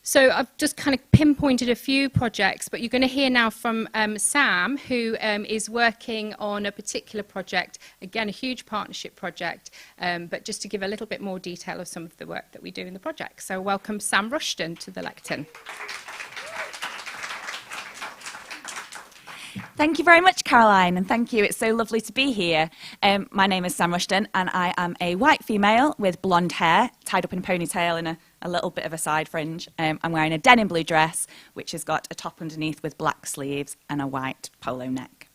So I've just kind of pinpointed a few projects, but you're going to hear now from Sam, who is working on a particular project, again, a huge partnership project, but just to give a little bit more detail of some of the work that we do in the project. So welcome Sam Rushton to the lectern.
Thank you very much, Caroline, and thank you. It's so lovely to be here. My name is Sam Rushton, and I am a white female with blonde hair, tied up in a ponytail and a little bit of a side fringe. I'm wearing a denim blue dress, which has got a top underneath with black sleeves and a white polo neck.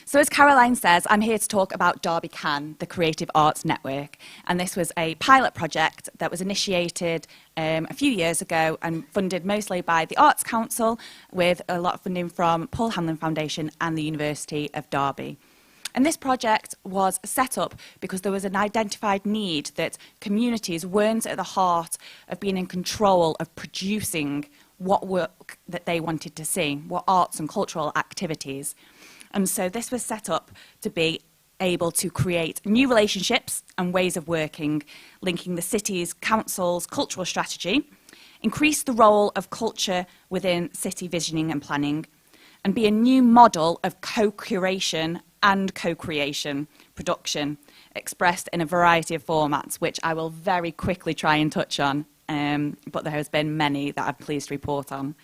So as Caroline says, I'm here to talk about Derby Can, the Creative Arts Network. And this was a pilot project that was initiated a few years ago and funded mostly by the Arts Council, with a lot of funding from Paul Hanlon Foundation and the University of Derby. And this project was set up because there was an identified need that communities weren't at the heart of being in control of producing what work that they wanted to see, what arts and cultural activities. And so this was set up to be able to create new relationships and ways of working, linking the city's council's cultural strategy, increase the role of culture within city visioning and planning, and be a new model of co-curation and co-creation production, expressed in a variety of formats, which I will very quickly try and touch on, but there has been many that I'm pleased to report on.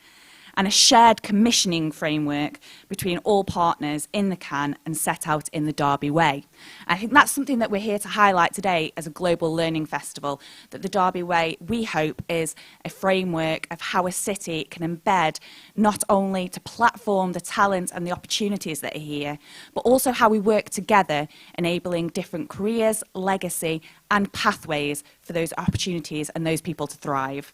And a shared commissioning framework between all partners in the Can and set out in the Derby Way. I think that's something that we're here to highlight today as a global learning festival, that the Derby Way, we hope, is a framework of how a city can embed not only to platform the talent and the opportunities that are here, but also how we work together, enabling different careers, legacy, and pathways for those opportunities and those people to thrive.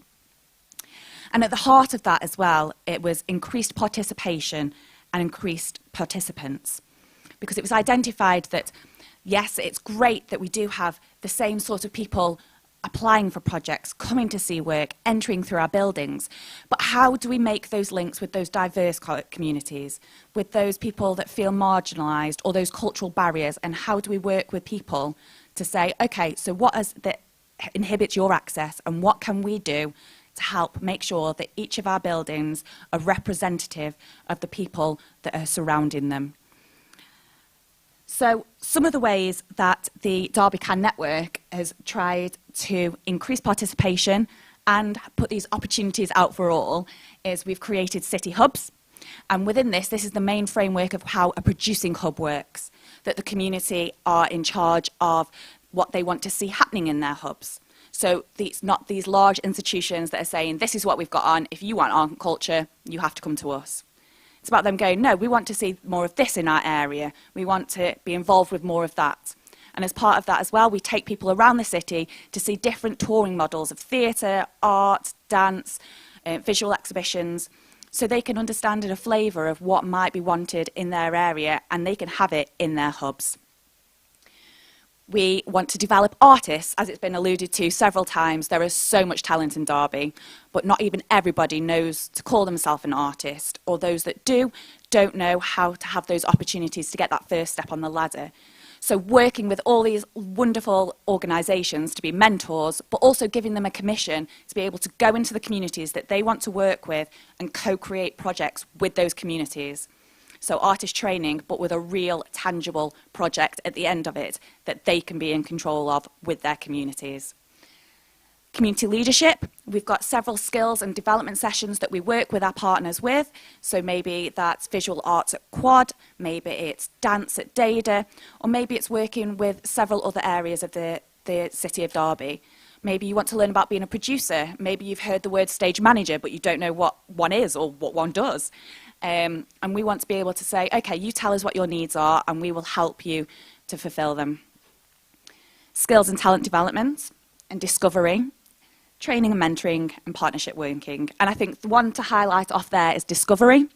And at the heart of that as well, it was increased participation and increased participants. Because it was identified that, yes, it's great that we do have the same sort of people applying for projects, coming to see work, entering through our buildings. But how do we make those links with those diverse communities, with those people that feel marginalised or those cultural barriers? And how do we work with people to say, OK, so what is that inhibits your access and what can we do to help make sure that each of our buildings are representative of the people that are surrounding them. So some of the ways that the Derby Can Network has tried to increase participation and put these opportunities out for all is we've created city hubs. And within this is the main framework of how a producing hub works, that the community are in charge of what they want to see happening in their hubs. So it's not these large institutions that are saying, this is what we've got on. If you want art and culture, you have to come to us. It's about them going, no, we want to see more of this in our area. We want to be involved with more of that. And as part of that as well, we take people around the city to see different touring models of theatre, art, dance, visual exhibitions, so they can understand a flavour of what might be wanted in their area and they can have it in their hubs. We want to develop artists, as it's been alluded to several times. There is so much talent in Derby, but not even everybody knows to call themselves an artist, or those that do don't know how to have those opportunities to get that first step on the ladder. So working with all these wonderful organisations to be mentors, but also giving them a commission to be able to go into the communities that they want to work with and co-create projects with those communities. So artist training, but with a real tangible project at the end of it that they can be in control of with their communities. Community leadership, we've got several skills and development sessions that we work with our partners with. So maybe that's visual arts at Quad, maybe it's dance at Dada, or maybe it's working with several other areas of the city of Derby. Maybe you want to learn about being a producer. Maybe you've heard the word stage manager, but you don't know what one is or what one does. And we want to be able to say, OK, you tell us what your needs are, and we will help you to fulfil them. skills and talent development and discovery, training and mentoring, and partnership working. And I think the one to highlight off there is discovery.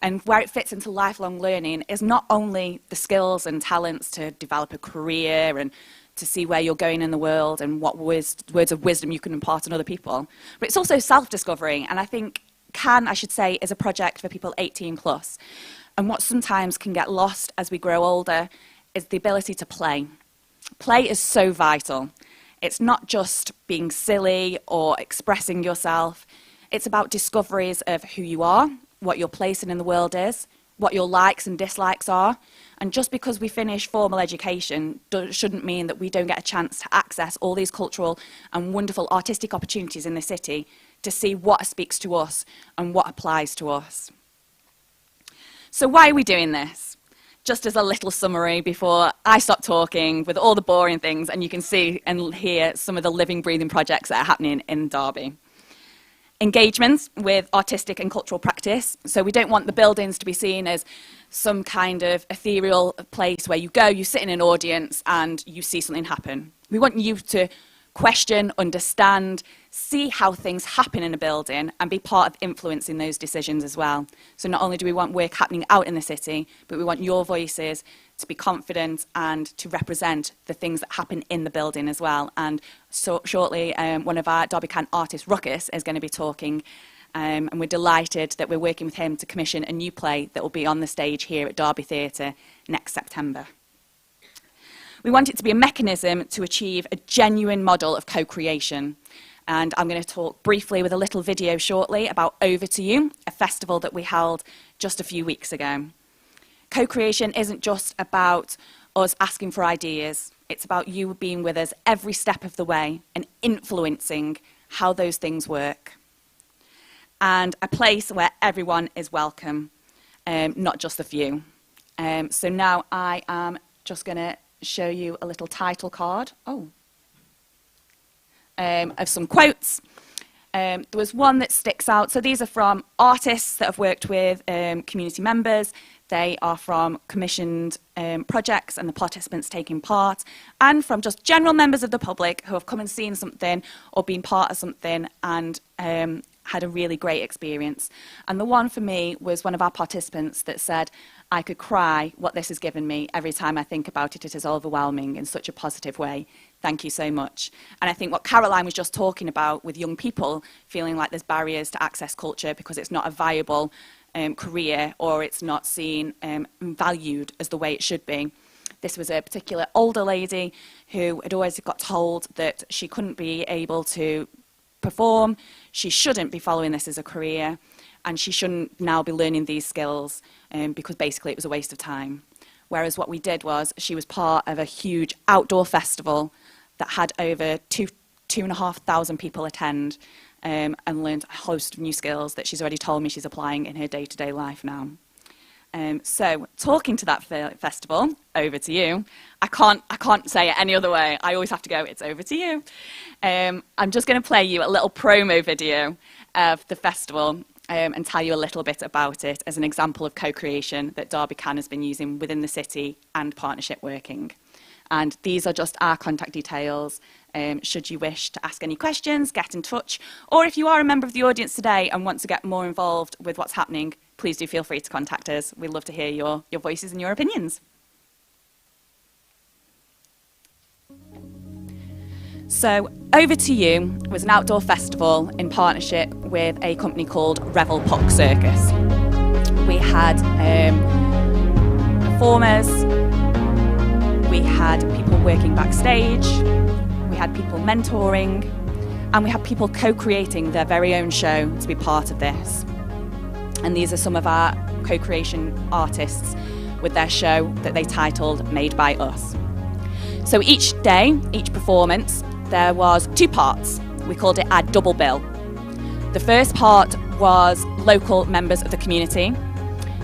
And where it fits into lifelong learning is not only the skills and talents to develop a career and to see where you're going in the world and what words of wisdom you can impart on other people, but it's also self-discovery. And I think CAN, I should say, is a project for people 18 plus. And what sometimes can get lost as we grow older is the ability to play. Play is so vital. It's not just being silly or expressing yourself. It's about discoveries of who you are, what your place in the world is, what your likes and dislikes are. And just because we finish formal education shouldn't mean that we don't get a chance to access all these cultural and wonderful artistic opportunities in the city to see what speaks to us and what applies to us. So why are we doing this? Just as a little summary before I stop talking with all the boring things and you can see and hear some of the living, breathing projects that are happening in Derby. Engagements with artistic and cultural practice. So we don't want the buildings to be seen as some kind of ethereal place where you go, you sit in an audience and you see something happen. We want you to question, understand, see how things happen in a building and be part of influencing those decisions as well. So not only do we want work happening out in the city, but we want your voices to be confident and to represent the things that happen in the building as well. And so shortly, one of our Derby Can artists, Ruckus, is going to be talking, and we're delighted that we're working with him to commission a new play that will be on the stage here at Derby Theatre next September. We want it to be a mechanism to achieve a genuine model of co-creation. And I'm going to talk briefly with a little video shortly about Over to You, a festival that we held just a few weeks ago. Co-creation isn't just about us asking for ideas. It's about you being with us every step of the way and influencing how those things work. And a place where everyone is welcome, not just a few. So now I am just going to show you a little title card of some quotes. There was one that sticks out. So these are from artists that have worked with community members. They are from commissioned projects and the participants taking part, and from just general members of the public who have come and seen something or been part of something and had a really great experience. And the one for me was one of our participants that said, I could cry what this has given me. Every time I think about it, it is overwhelming in such a positive way. Thank you so much. And I think what Caroline was just talking about with young people feeling like there's barriers to access culture because it's not a viable career or it's not seen and valued as the way it should be. This was a particular older lady who had always got told that she couldn't be able to perform, she shouldn't be following this as a career, and she shouldn't now be learning these skills because basically it was a waste of time. Whereas what we did was she was part of a huge outdoor festival that had over 2,500 people attend and learned a host of new skills that she's already told me she's applying in her day-to-day life now. So talking to that festival, over to you. I can't say it any other way. I always have to go, it's over to you. I'm just going to play you a little promo video of the festival and tell you a little bit about it as an example of co-creation that Derby Can has been using within the city and partnership working. And these are just our contact details. Should you wish to ask any questions, get in touch. Or if you are a member of the audience today and want to get more involved with what's happening, please do feel free to contact us. We'd love to hear your voices and your opinions. So Over to You was an outdoor festival in partnership with a company called Revel Puck Circus. We had performers, we had people working backstage, we had people mentoring, and we had people co-creating their very own show to be part of this. And these are some of our co-creation artists with their show that they titled Made by Us. So each day, each performance, there was 2 parts. We called it our double bill. The first part was local members of the community.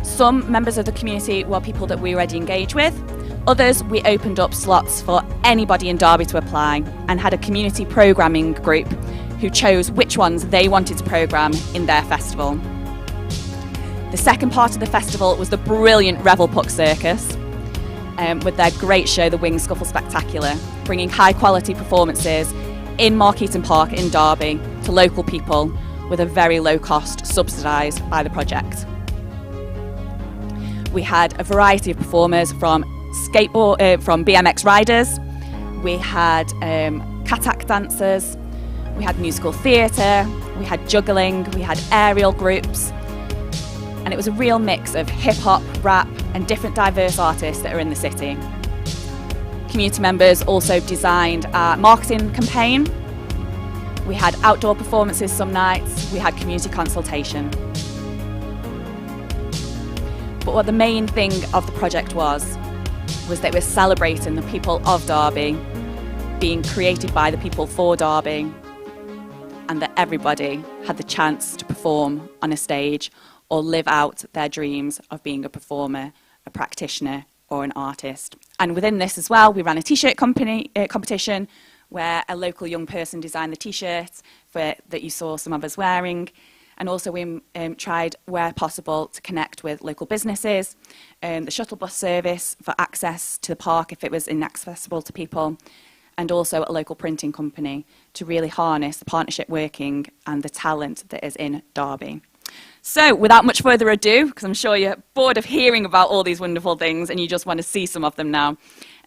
Some members of the community were people that we already engaged with. Others, we opened up slots for anybody in Derby to apply and had a community programming group who chose which ones they wanted to programme in their festival. The second part of the festival was the brilliant Revel Puck Circus. with their great show, The Wing Scuffle Spectacular, bringing high-quality performances in Markeaton Park in Derby to local people with a very low cost, subsidised by the project. We had a variety of performers from from BMX riders, we had katak dancers, we had musical theatre, we had juggling, we had aerial groups, and it was a real mix of hip-hop, rap and different diverse artists that are in the city. Community members also designed our marketing campaign. We had outdoor performances some nights, we had community consultation. But what the main thing of the project was that we're celebrating the people of Derby, being created by the people for Derby, and that everybody had the chance to perform on a stage or live out their dreams of being a performer, a practitioner or an artist. And within this as well, we ran a t-shirt competition where a local young person designed the t-shirts that you saw some of us wearing. And also we tried, where possible, to connect with local businesses, the shuttle bus service for access to the park if it was inaccessible to people, and also a local printing company to really harness the partnership working and the talent that is in Derby. So without much further ado, because I'm sure you're bored of hearing about all these wonderful things and you just want to see some of them now,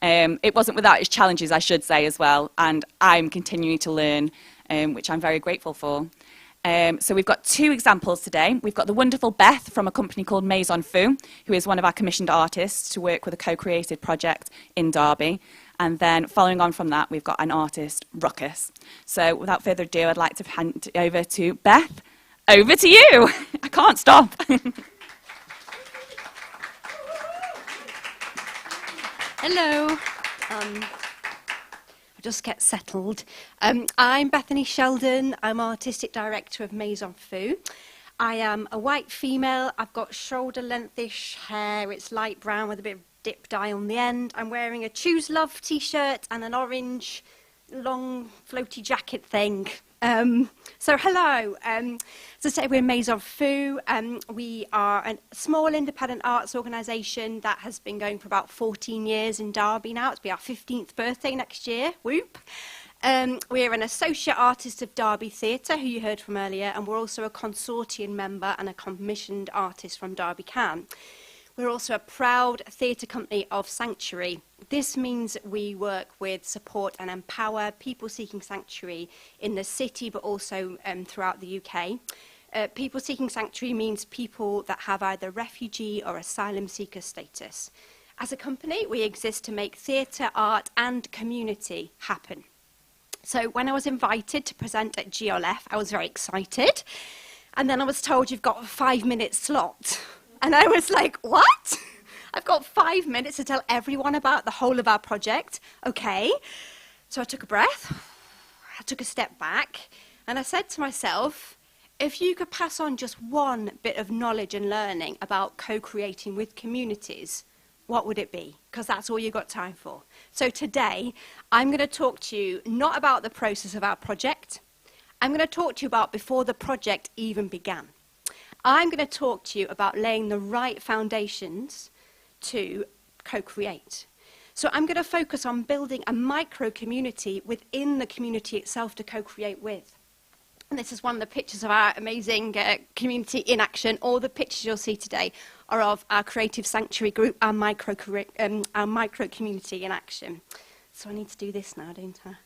it wasn't without its challenges, I should say, as well, and I'm continuing to learn, which I'm very grateful for. So we've got two examples today. We've got the wonderful Beth from a company called Maison Fou, who is one of our commissioned artists to work with a co-created project in Derby. And then following on from that, we've got an artist, Ruckus. So without further ado, I'd like to hand it over to Beth. Over to you. I can't stop.
Hello. Just get settled. I'm Bethany Sheldon. I'm Artistic Director of Maison Fou. I am a white female. I've got shoulder-lengthish hair. It's light brown with a bit of dip dye on the end. I'm wearing a Choose Love t-shirt and an orange long floaty jacket thing. So hello, as I say, we're Maison Fou. We are a small independent arts organisation that has been going for about 14 years in Derby now. It'll be our 15th birthday next year, whoop. We're an associate artist of Derby Theatre, who you heard from earlier, and we're also a consortium member and a commissioned artist from Derby Can. We're also a proud theatre company of Sanctuary. This means we work with, support and empower people seeking sanctuary in the city, but also throughout the UK. People seeking sanctuary means people that have either refugee or asylum seeker status. As a company, we exist to make theatre, art and community happen. So when I was invited to present at GLF, I was very excited. And then I was told you've got a 5-minute slot. And I was like, what? I've got 5 minutes to tell everyone about the whole of our project. Okay. So I took a breath. I took a step back. And I said to myself, if you could pass on just one bit of knowledge and learning about co-creating with communities, what would it be? Because that's all you've got time for. So today, I'm going to talk to you not about the process of our project. I'm going to talk to you about before the project even began. I'm going to talk to you about laying the right foundations to co-create. So I'm going to focus on building a micro-community within the community itself to co-create with. And this is one of the pictures of our amazing community in action. All the pictures you'll see today are of our Creative Sanctuary group, our micro-community in action. So I need to do this now, don't I?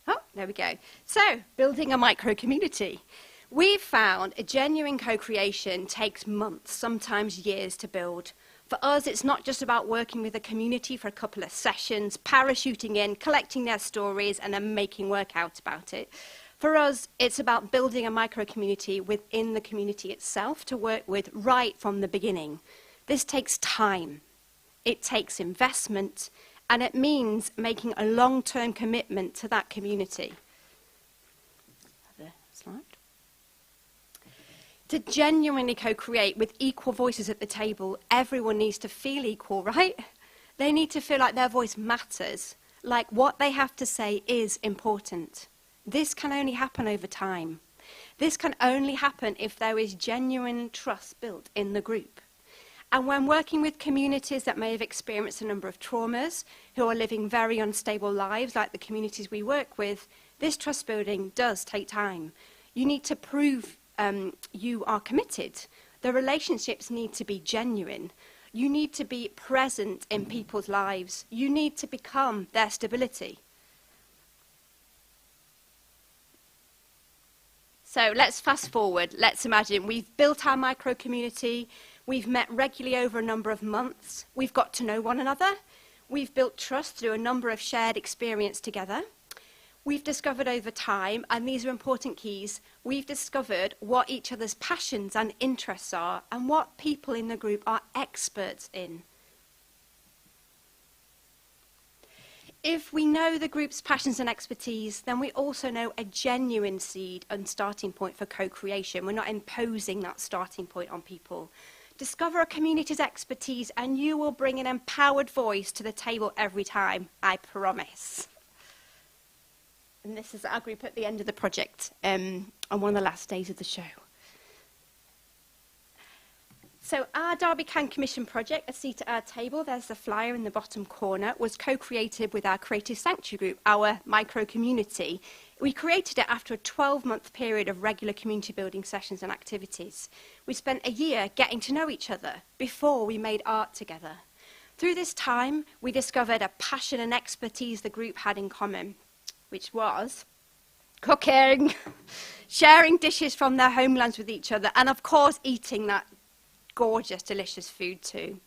Oh, there we go. So, building a micro-community. We've found a genuine co-creation takes months, sometimes years to build. For us, it's not just about working with a community for a couple of sessions, parachuting in, collecting their stories, and then making work out about it. For us, it's about building a micro-community within the community itself to work with right from the beginning. This takes time, it takes investment, and it means making a long-term commitment to that community. The slide. To genuinely co-create with equal voices at the table, everyone needs to feel equal, right? They need to feel like their voice matters, like what they have to say is important. This can only happen over time. This can only happen if there is genuine trust built in the group. And when working with communities that may have experienced a number of traumas, who are living very unstable lives, like the communities we work with, this trust building does take time. You need to prove you are committed. The relationships need to be genuine. You need to be present in people's lives. You need to become their stability. So let's fast forward. Let's imagine we've built our micro community. We've met regularly over a number of months. We've got to know one another. We've built trust through a number of shared experience together. We've discovered over time, and these are important keys, we've discovered what each other's passions and interests are and what people in the group are experts in. If we know the group's passions and expertise, then we also know a genuine seed and starting point for co-creation. We're not imposing that starting point on people. Discover a community's expertise and you will bring an empowered voice to the table every time, I promise. And this is our group at the end of the project, on one of the last days of the show. So our Derby Can Commission project, A Seat at Our Table, there's the flyer in the bottom corner, was co-created with our Creative Sanctuary group, our micro-community. We created it after a 12-month period of regular community building sessions and activities. We spent a year getting to know each other before we made art together. Through this time, we discovered a passion and expertise the group had in common, which was cooking, sharing dishes from their homelands with each other, and of course eating that gorgeous, delicious food too.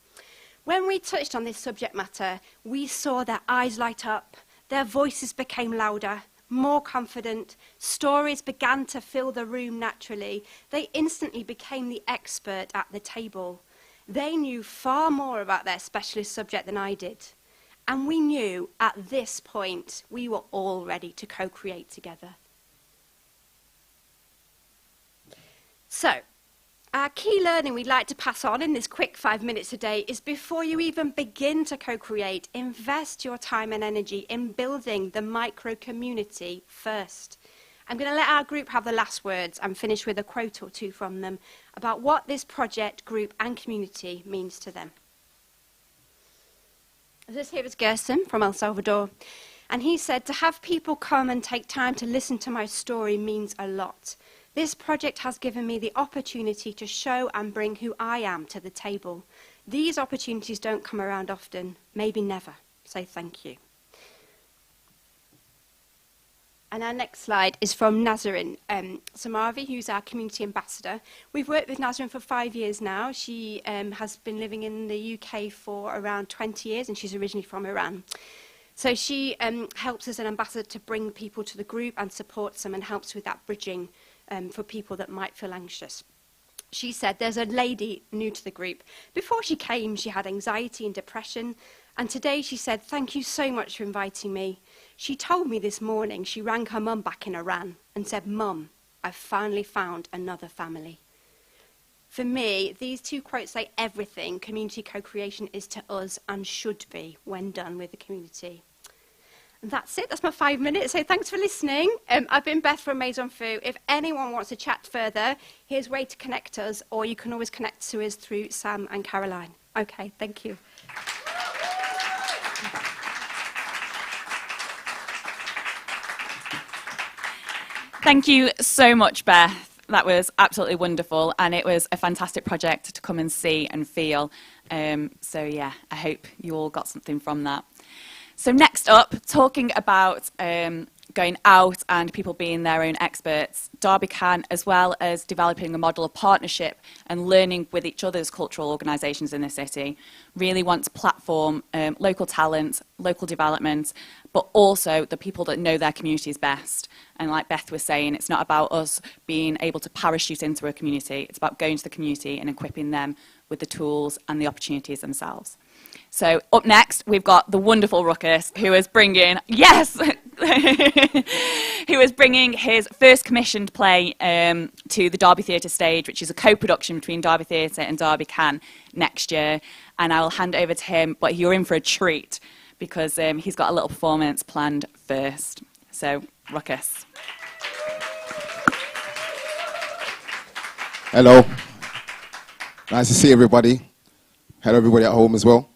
When we touched on this subject matter, we saw their eyes light up, their voices became louder, more confident, stories began to fill the room naturally. They instantly became the expert at the table. They knew far more about their specialist subject than I did. And we knew at this point we were all ready to co-create together. So, our key learning we'd like to pass on in this quick 5 minutes a day is before you even begin to co-create, invest your time and energy in building the micro-community first. I'm going to let our group have the last words and finish with a quote or two from them about what this project, group and community means to them. This here is Gerson from El Salvador, and he said, "To have people come and take time to listen to my story means a lot. This project has given me the opportunity to show and bring who I am to the table. These opportunities don't come around often, maybe never, so thank you." And our next slide is from Nazarene Samavi, who's our community ambassador. We've worked with Nazarene for 5 years now. She has been living in the UK for around 20 years, and she's originally from Iran. So she helps as an ambassador to bring people to the group and supports them and helps with that bridging for people that might feel anxious. She said there's a lady new to the group. Before she came, she had anxiety and depression. And today she said, "Thank you so much for inviting me." She told me this morning she rang her mum back in Iran and said, "Mum, I've finally found another family." For me, these two quotes say everything community co-creation is to us and should be when done with the community. And that's it. That's my 5 minutes. So thanks for listening. I've been Beth from Maison Fou. If anyone wants to chat further, here's a way to connect us, or you can always connect to us through Sam and Caroline. Okay, thank you.
Thank you so much, Beth. That was absolutely wonderful, and it was a fantastic project to come and see and feel. So yeah, I hope you all got something from that. So next up, talking about going out and people being their own experts, Derby Can, as well as developing a model of partnership and learning with each other's cultural organisations in the city, really want to platform local talent, local development, but also the people that know their communities best. And like Beth was saying, it's not about us being able to parachute into a community, it's about going to the community and equipping them with the tools and the opportunities themselves. So up next, we've got the wonderful Ruckus, who is bringing, yes, who is bringing his first commissioned play to the Derby Theatre stage, which is a co-production between Derby Theatre and Derby Can next year. And I will hand over to him, but you're in for a treat because he's got a little performance planned first. So, Ruckus.
Hello. Nice to see everybody. Hello, everybody at home as well.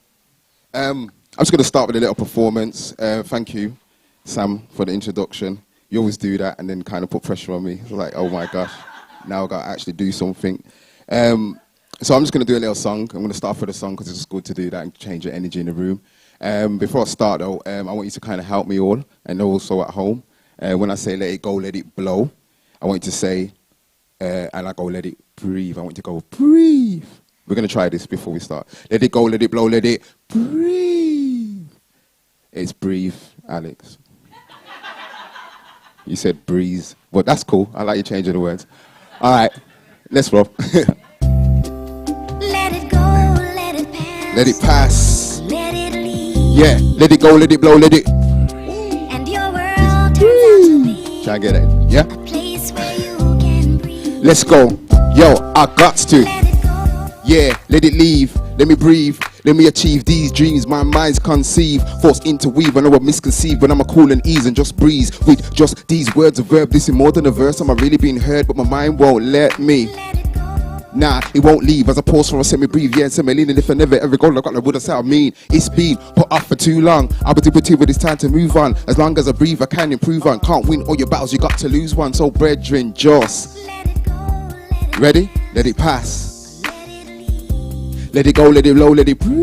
I'm just going to start with a little performance. Thank you, Sam, for the introduction. You always do that and then kind of put pressure on me. It's like, oh my gosh, now I've got to actually do something. So I'm just going to do a little song. I'm going to start with a song because it's just good to do that and change the energy in the room. Before I start, though, I want you to kind of help me all, and also at home. When I say let it go, let it blow, I want you to say, and I go, let it breathe. I want you to go, breathe. We're going to try this before we start. Let it go, let it blow, let it breathe. It's breathe, Alex. You said breeze. Well, that's cool. I like you changing the words. All right, let's roll.
Let it go, let it pass.
Let it pass.
Let it leave.
Yeah, let it go, let it blow, let it.
And your world turns out to be
Try and get it. Yeah?
a place where you can breathe.
Let's go. Yo, I got to.
Let it go.
Yeah, let it leave. Let me breathe. Let me achieve these dreams my mind's conceive. Forced interweave, I know I'm misconceived when I'm a cool and ease and just breeze. With just these words of verb, this is more than a verse. I'm really being heard, but my mind won't let me.
Let it go.
Nah, it won't leave as I pause for a semi-breathe, yeah, and semi-lean. And if I never ever go, I got the wood, that's how I mean. It's been put off for too long. I'll be too, but it's time to move on. As long as I breathe, I can improve on. Can't win all your battles, you got to lose one. So brethren, just
Let it go. Let it
ready? Let it pass.
Let it leave.
Let it go, let it blow, let it breathe.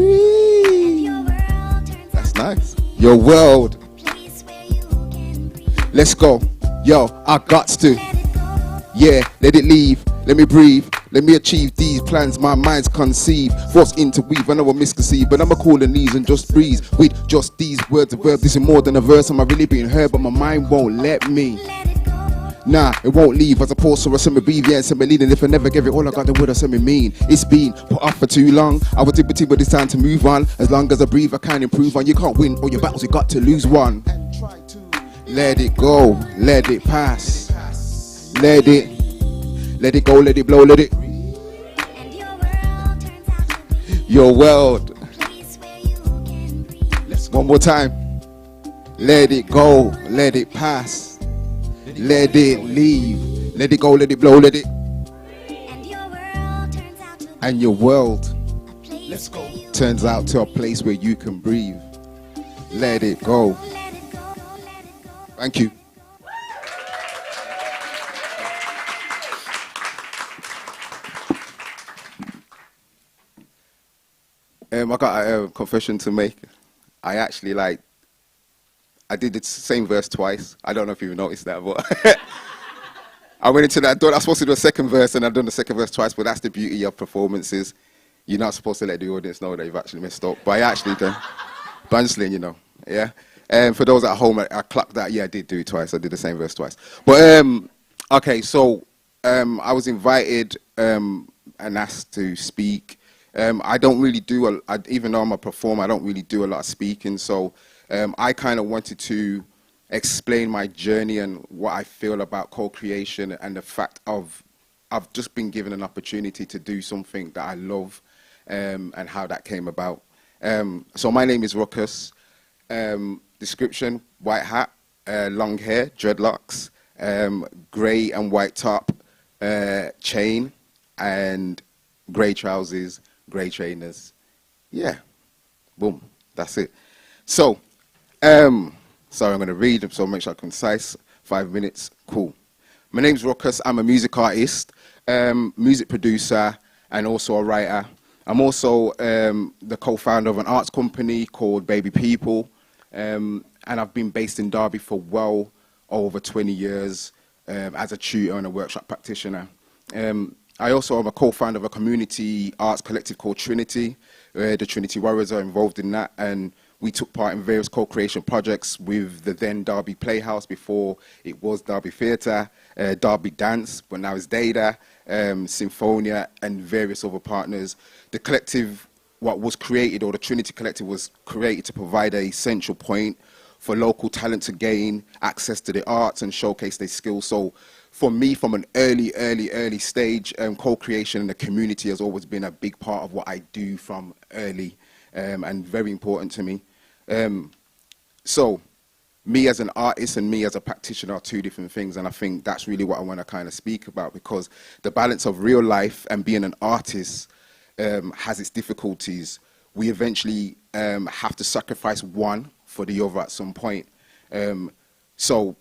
Your world turns
That's
out
nice. Your world.
to be a place where you can breathe.
Let's go. Yo, I got to.
Let it go.
Yeah, let it leave. Let me breathe. Let me achieve these plans my mind's conceive. Forced interweave, I know I'm misconceived, but I'm a cool and knees and just breeze. With just these words of verb, this is more than a verse. I'm really being heard, but my mind won't let me.
Let it go.
Nah, it won't leave as I pause for a semi-breathe, yeah, and semi-lean. And if I never give it all, I got the word I semi-mean. It's been put off for too long. I was too, but it's time to move on. As long as I breathe, I can improve on. You can't win all your battles, you got to lose one. Let it go, let it pass. Let it go, let it blow, let it.
And your world turns out to be
Your world.
a place where you can breathe.
One more time. Let it go, let it pass. Let it leave. Let it go, let it blow, let it.
And your world turns out to be
And your world
a place where you
turns out to a place where you can breathe. Let it go.
let it go. Let it go.
Thank you. I got a confession to make. I actually I did the same verse twice. I don't know if you've noticed that, but I went into that. I was supposed to do a second verse, and I've done the second verse twice. But that's the beauty of performances. You're not supposed to let the audience know that you've actually messed up, but I actually done. But I'm just letting you know, yeah. And for those at home, I clocked that. Yeah, I did do it twice. I did the same verse twice. But okay, so I was invited and asked to speak. I don't really do, even though I'm a performer, I don't really do a lot of speaking. So I kind of wanted to explain my journey and what I feel about co-creation and the fact of I've just been given an opportunity to do something that I love and how that came about. So my name is Ruckus. Description, white hat, long hair, dreadlocks, grey and white top, chain, and grey trousers, grey trainers. Yeah, boom, that's it. So, sorry, I'm going to read, so make sure I'm concise. 5 minutes, cool. My name's Ruckus. I'm a music artist, music producer, and also a writer. I'm also the co-founder of an arts company called Baby People, and I've been based in Derby for well over 20 years as a tutor and a workshop practitioner. I also am a co-founder of a community arts collective called Trinity. The Trinity Warriors are involved in that, and we took part in various co-creation projects with the then Derby Playhouse, before it was Derby Theatre, Derby Dance, but now it's Dada, Symphonia, and various other partners. The collective, what was created, or the Trinity Collective was created to provide a central point for local talent to gain access to the arts and showcase their skills. So for me, from an early stage, co-creation in the community has always been a big part of what I do from early, and very important to me. So me as an artist and me as a practitioner are two different things, and I think that's really what I want to kind of speak about, because the balance of real life and being an artist has its difficulties, we eventually have to sacrifice one for the other at some point. So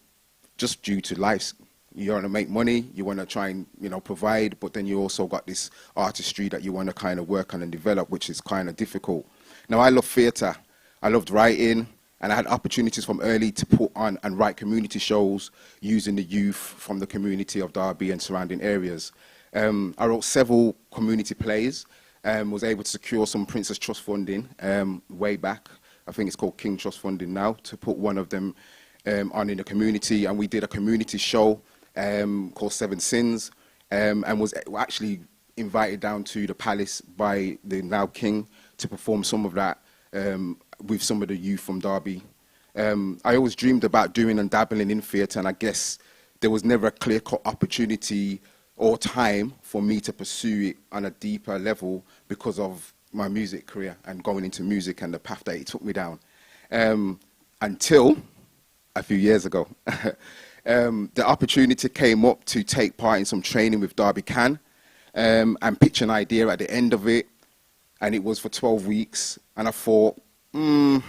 just due to life, you want to make money, you want to try and, you know, provide, but then you also got this artistry that you want to kind of work on and develop, which is kind of difficult. Now, I love theatre. I loved writing, and I had opportunities from early to put on and write community shows using the youth from the community of Derby and surrounding areas. I wrote several community plays, was able to secure some Princess Trust funding way back. I think it's called King Trust funding now, to put one of them on in the community. And we did a community show called Seven Sins, and was actually invited down to the palace by the now King to perform some of that with some of the youth from Derby. I always dreamed about doing and dabbling in theatre, and I guess there was never a clear-cut opportunity or time for me to pursue it on a deeper level because of my music career and going into music and the path that it took me down. Until a few years ago. The opportunity came up to take part in some training with Derby Can and pitch an idea at the end of it, and it was for 12 weeks, and I thought, do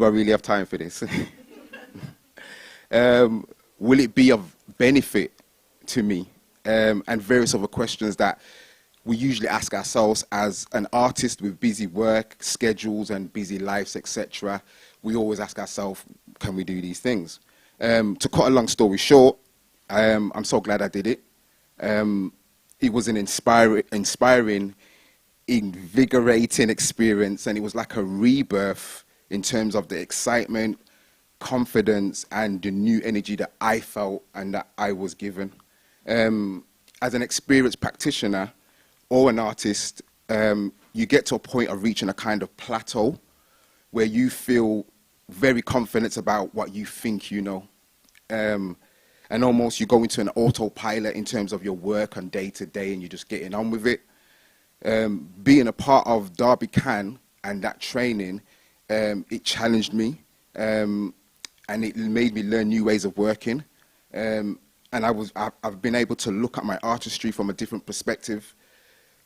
I really have time for this? Will it be of benefit to me? And various other questions that we usually ask ourselves as an artist with busy work, schedules and busy lives, etc. We always ask ourselves, can we do these things? To cut a long story short, I'm so glad I did it. It was an inspiring, invigorating experience, and it was like a rebirth in terms of the excitement, confidence, and the new energy that I felt and that I was given. As an experienced practitioner or an artist, you get to a point of reaching a kind of plateau where you feel very confident about what you think you know. And almost you go into an autopilot in terms of your work on day to day, and you're just getting on with it. Being a part of Derby Can and that training, it challenged me, and it made me learn new ways of working. And I've been able to look at my artistry from a different perspective.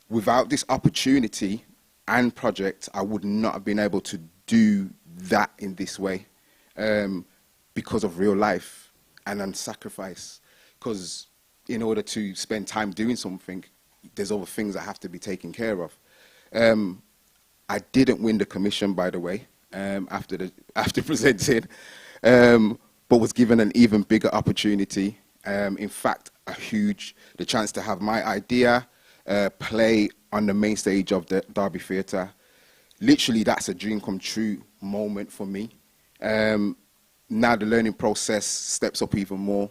Without this opportunity and project, I would not have been able to do that in this way, because of real life and on sacrifice. Because in order to spend time doing something, there's other things that have to be taken care of. I didn't win the commission, by the way, after presenting, but was given an even bigger opportunity. In fact, the chance to have my idea play on the main stage of the Derby Theatre. Literally, that's a dream come true moment for me. Now the learning process steps up even more.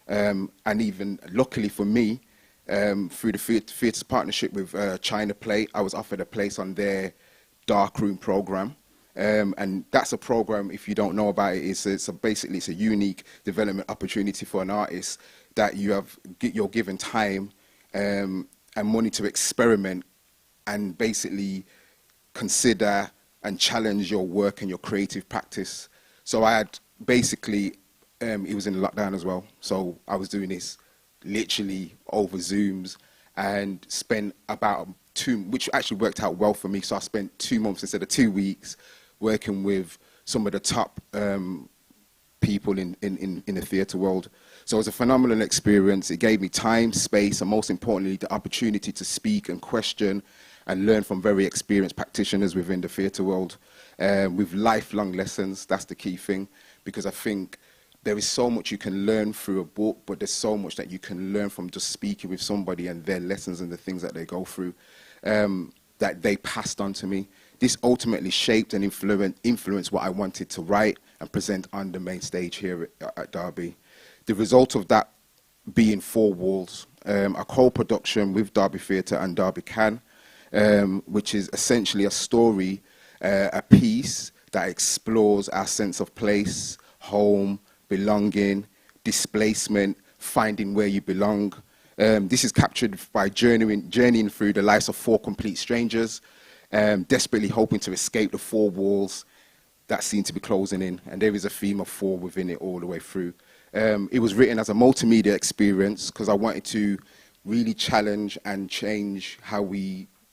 And even luckily for me, through the theatre's partnership with China Play, I was offered a place on their dark room program. And that's a program, if you don't know about it, basically it's a unique development opportunity for an artist that you're given time and money to experiment and basically consider and challenge your work and your creative practice. So I had basically, it was in lockdown as well, so I was doing this literally over Zooms and spent about which actually worked out well for me, so I spent 2 months instead of 2 weeks working with some of the top people in the theatre world. So it was a phenomenal experience. It gave me time, space, and most importantly, the opportunity to speak and question and learn from very experienced practitioners within the theatre world, with lifelong lessons. That's the key thing, because I think there is so much you can learn through a book, but there's so much that you can learn from just speaking with somebody and their lessons and the things that they go through, that they passed on to me. This ultimately shaped and influenced what I wanted to write and present on the main stage here at Derby. The result of that being Four Walls, a co-production with Derby Theatre and Derby Can, which is essentially a story, a piece that explores our sense of place, home, belonging, displacement, finding where you belong. This is captured by journeying through the lives of four complete strangers, desperately hoping to escape the four walls that seem to be closing in. And there is a theme of four within it all the way through. It was written as a multimedia experience because I wanted to really challenge and change how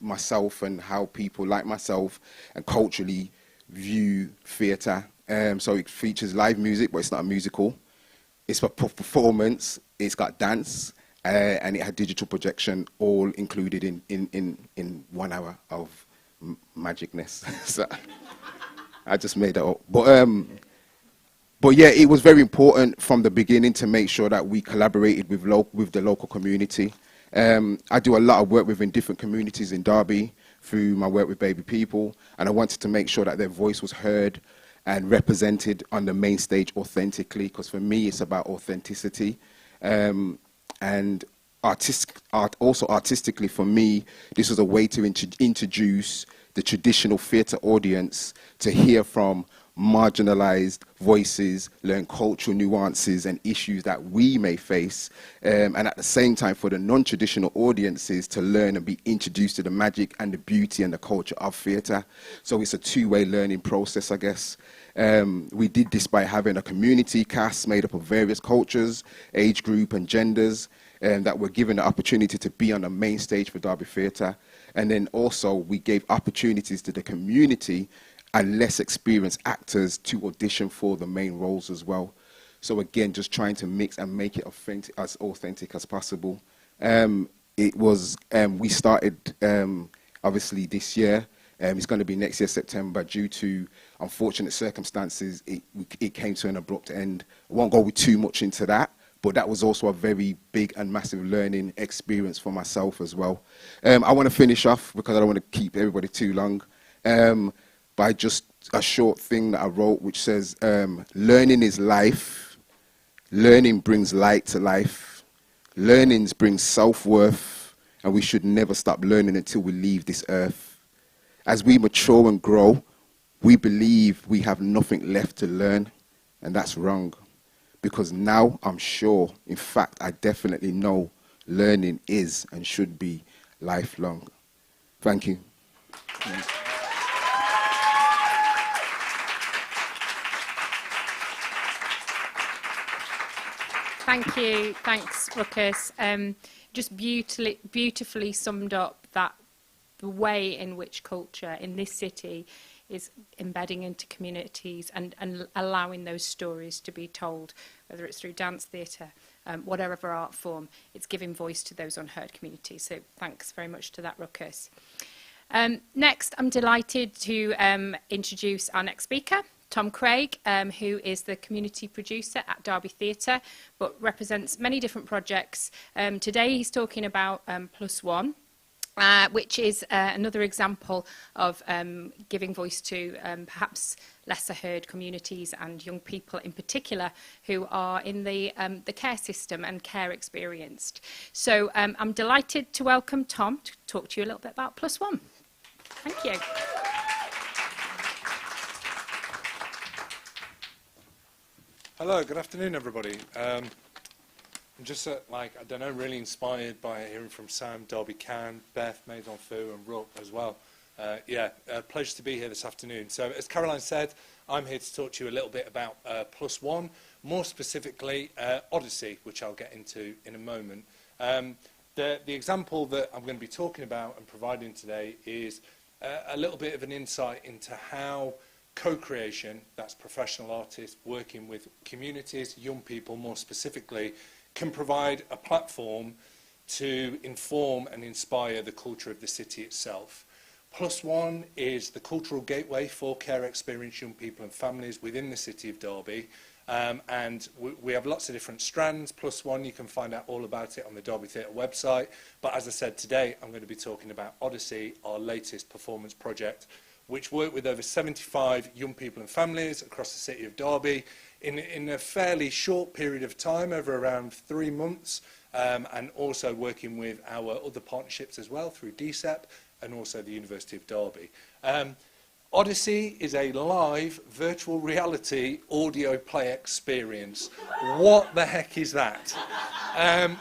myself and how people like myself and culturally view theatre. So it features live music, but it's not a musical. It's a performance, it's got dance, and it had digital projection, all included in 1 hour of magicness. So I just made that up. But yeah, it was very important from the beginning to make sure that we collaborated with the local community. I do a lot of work within different communities in Derby through my work with Baby People, and I wanted to make sure that their voice was heard and represented on the main stage authentically, because for me it's about authenticity. And also artistically for me, this was a way to introduce the traditional theatre audience to hear from marginalized voices, learn cultural nuances and issues that we may face, and at the same time for the non-traditional audiences to learn and be introduced to the magic and the beauty and the culture of theatre. So it's a two-way learning process, I guess. We did this by having a community cast made up of various cultures, age group and genders, that were given the opportunity to be on the main stage for Derby Theatre. And then also we gave opportunities to the community and less experienced actors to audition for the main roles as well. So again, just trying to mix and make it authentic as possible. We started obviously this year. It's going to be next year, September. Due to unfortunate circumstances, it came to an abrupt end. I won't go too much into that, but that was also a very big and massive learning experience for myself as well. I want to finish off, because I don't want to keep everybody too long, by just a short thing that I wrote, which says, learning is life, learning brings light to life, learning brings self-worth, and we should never stop learning until we leave this earth. As we mature and grow, we believe we have nothing left to learn, and that's wrong. Because now I'm sure, in fact, I definitely know learning is and should be lifelong. Thank you.
Thank you. Thanks, Ruckus. Just beautifully summed up the way in which culture in this city is embedding into communities and allowing those stories to be told, whether it's through dance, theatre, whatever art form. It's giving voice to those unheard communities. So thanks very much to that, Ruckus. Next, I'm delighted to introduce our next speaker, Tom Craig, who is the community producer at Derby Theatre, but represents many different projects. Today he's talking about Plus One, which is another example of giving voice to perhaps lesser heard communities and young people in particular who are in the care system and care experienced. So I'm delighted to welcome Tom to talk to you a little bit about Plus One. Thank you.
Hello, good afternoon, everybody. I'm just, I don't know, really inspired by hearing from Sam, Derby Can, Beth, Maison Fu, and Rook as well. A pleasure to be here this afternoon. So, as Caroline said, I'm here to talk to you a little bit about Plus One, more specifically Odyssey, which I'll get into in a moment. The example that I'm going to be talking about and providing today is a little bit of an insight into how co-creation, that's professional artists working with communities, young people more specifically, can provide a platform to inform and inspire the culture of the city itself. Plus One is the cultural gateway for care experienced young people and families within the city of Derby. And we have lots of different strands. Plus One, you can find out all about it on the Derby Theatre website. But as I said, today I'm going to be talking about Odyssey, our latest performance project, which worked with over 75 young people and families across the city of Derby in a fairly short period of time, over around 3 months, and also working with our other partnerships as well through DCEP and also the University of Derby. Odyssey is a live virtual reality audio play experience. What the heck is that?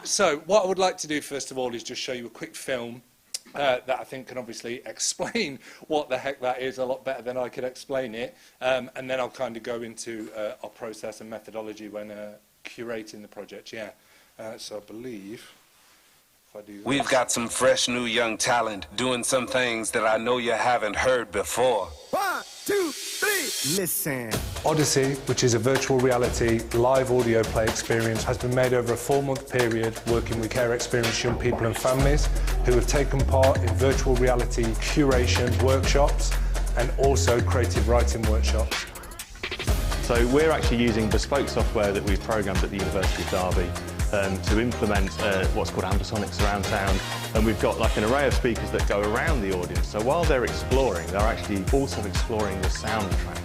So what I would like to do first of all is just show you a quick film that I think can obviously explain what the heck that is a lot better than I could explain it. And then I'll kind of go into our process and methodology when curating the project. So I believe, if I do this.
We've got some fresh new young talent doing some things that I know you haven't heard before.
1, 2, 3, listen.
Odyssey, which is a virtual reality live audio play experience, has been made over a 4-month period working with care experienced young people and families who have taken part in virtual reality curation workshops and also creative writing workshops.
So we're actually using bespoke software that we've programmed at the University of Derby to implement what's called ambisonic surround sound, and we've got like an array of speakers that go around the audience, so while they're exploring, they're actually also exploring the soundtrack.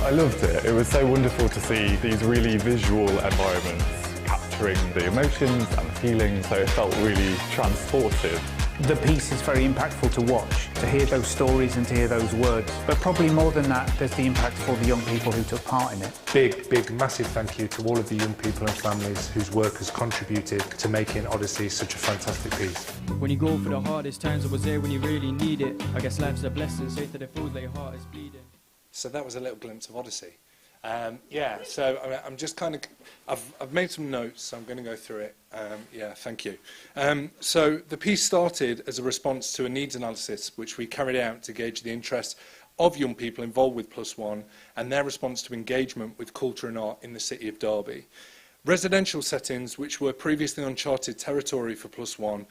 I loved it. It was so wonderful to see these really visual environments capturing the emotions and the feelings, so it felt really transportive.
The piece is very impactful to watch, to hear those stories and to hear those words. But probably more than that, there's the impact for the young people who took part in it.
Big, massive thank you to all of the young people and families whose work has contributed to making Odyssey such a fantastic piece.
When you go for the hardest times, I was there when you really need it. I guess life's a blessing, say to the fools their heart is bleeding.
So that was a little glimpse of Odyssey. Yeah, so I mean, I'm just kind of, I've made some notes, so I'm going to go through it. Yeah, thank you. So the piece started as a response to a needs analysis, which we carried out to gauge the interest of young people involved with +1 and their response to engagement with culture and art in the city of Derby. Residential settings, which were previously uncharted territory for +1,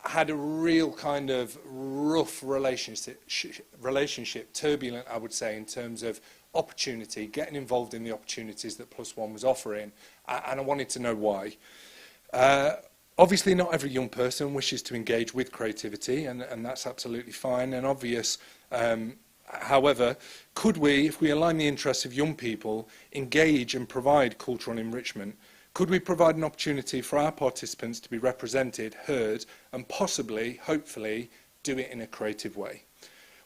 had a real kind of rough relationship, turbulent, I would say, in terms of opportunity, getting involved in the opportunities that +1 was offering, and I wanted to know why. Obviously, not every young person wishes to engage with creativity, and that's absolutely fine and obvious. However, could we, if we align the interests of young people, engage and provide cultural enrichment? Could we provide an opportunity for our participants to be represented, heard, and possibly, hopefully, do it in a creative way?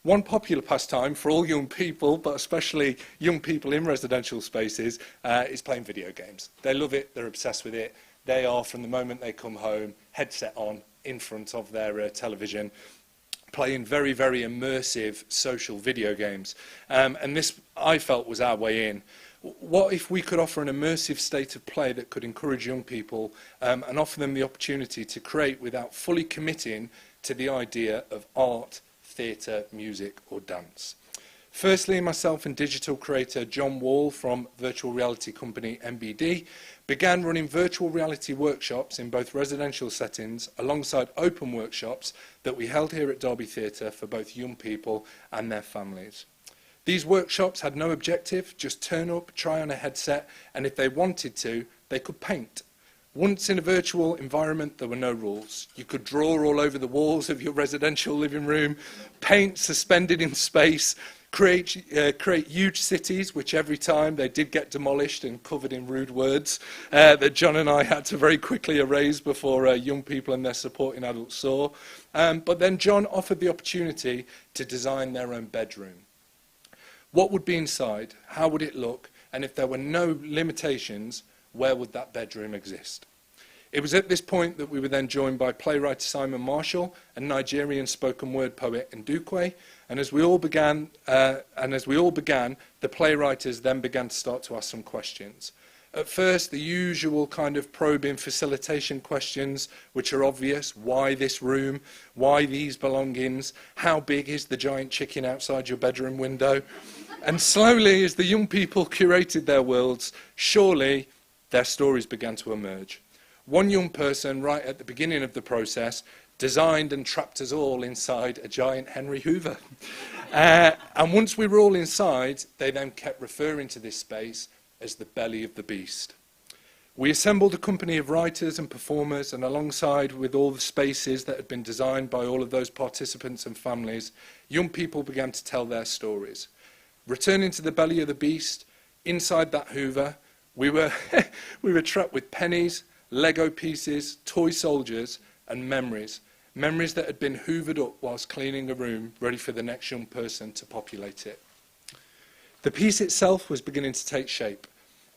One popular pastime for all young people, but especially young people in residential spaces, is playing video games. They love it, they're obsessed with it. They are, from the moment they come home, headset on, in front of their television, playing very, very immersive social video games. And this, I felt, was our way in. What if we could offer an immersive state of play that could encourage young people and offer them the opportunity to create without fully committing to the idea of art, theatre, music or dance? Firstly, myself and digital creator John Wall from virtual reality company MBD began running virtual reality workshops in both residential settings alongside open workshops that we held here at Derby Theatre for both young people and their families. These workshops had no objective, just turn up, try on a headset, and if they wanted to, they could paint. Once in a virtual environment, there were no rules. You could draw all over the walls of your residential living room, paint suspended in space, create huge cities, which every time they did get demolished and covered in rude words that John and I had to very quickly erase before young people and their supporting adults saw. But then John offered the opportunity to design their own bedroom. What would be inside? How would it look? And if there were no limitations, where would that bedroom exist? It was at this point that we were then joined by playwright Simon Marshall and Nigerian spoken word poet Ndukwe. And as we all began, the playwriters then began to start to ask some questions. At first, the usual kind of probing facilitation questions, which are obvious. Why this room? Why these belongings? How big is the giant chicken outside your bedroom window? And slowly, as the young people curated their worlds, surely their stories began to emerge. One young person, right at the beginning of the process, designed and trapped us all inside a giant Henry Hoover. And once we were all inside, they then kept referring to this space as the belly of the beast. We assembled a company of writers and performers, and alongside with all the spaces that had been designed by all of those participants and families, young people began to tell their stories. Returning to the belly of the beast, inside that Hoover, we were trapped with pennies, Lego pieces, toy soldiers, and memories that had been hoovered up whilst cleaning a room, ready for the next young person to populate it. The piece itself was beginning to take shape.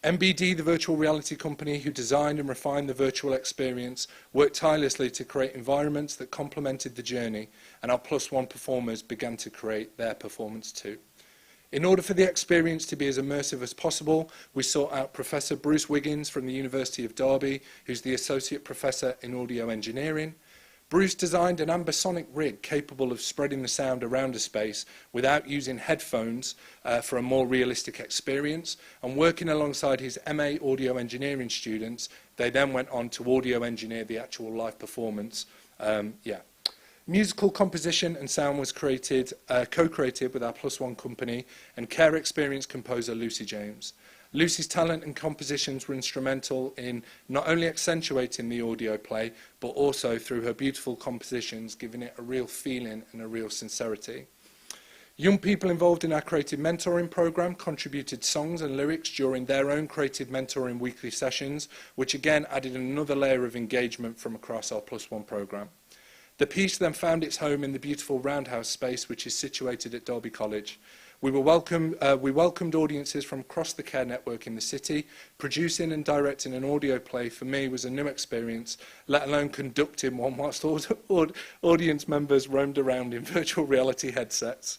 MBD, the virtual reality company who designed and refined the virtual experience, worked tirelessly to create environments that complemented the journey, and our +1 performers began to create their performance too. In order for the experience to be as immersive as possible, we sought out Professor Bruce Wiggins from the University of Derby, who's the Associate Professor in Audio Engineering. Bruce designed an ambisonic rig capable of spreading the sound around a space without using headphones for a more realistic experience. And working alongside his MA Audio Engineering students, they then went on to audio engineer the actual live performance. Musical composition and sound was co-created with our Plus One company and care experience composer Lucy James. Lucy's talent and compositions were instrumental in not only accentuating the audio play, but also through her beautiful compositions, giving it a real feeling and a real sincerity. Young people involved in our creative mentoring programme contributed songs and lyrics during their own creative mentoring weekly sessions, which again added another layer of engagement from across our Plus One programme. The piece then found its home in the beautiful Roundhouse space, which is situated at Derby College. We welcomed audiences from across the care network in the city. Producing and directing an audio play for me was a new experience, let alone conducting one whilst audience members roamed around in virtual reality headsets.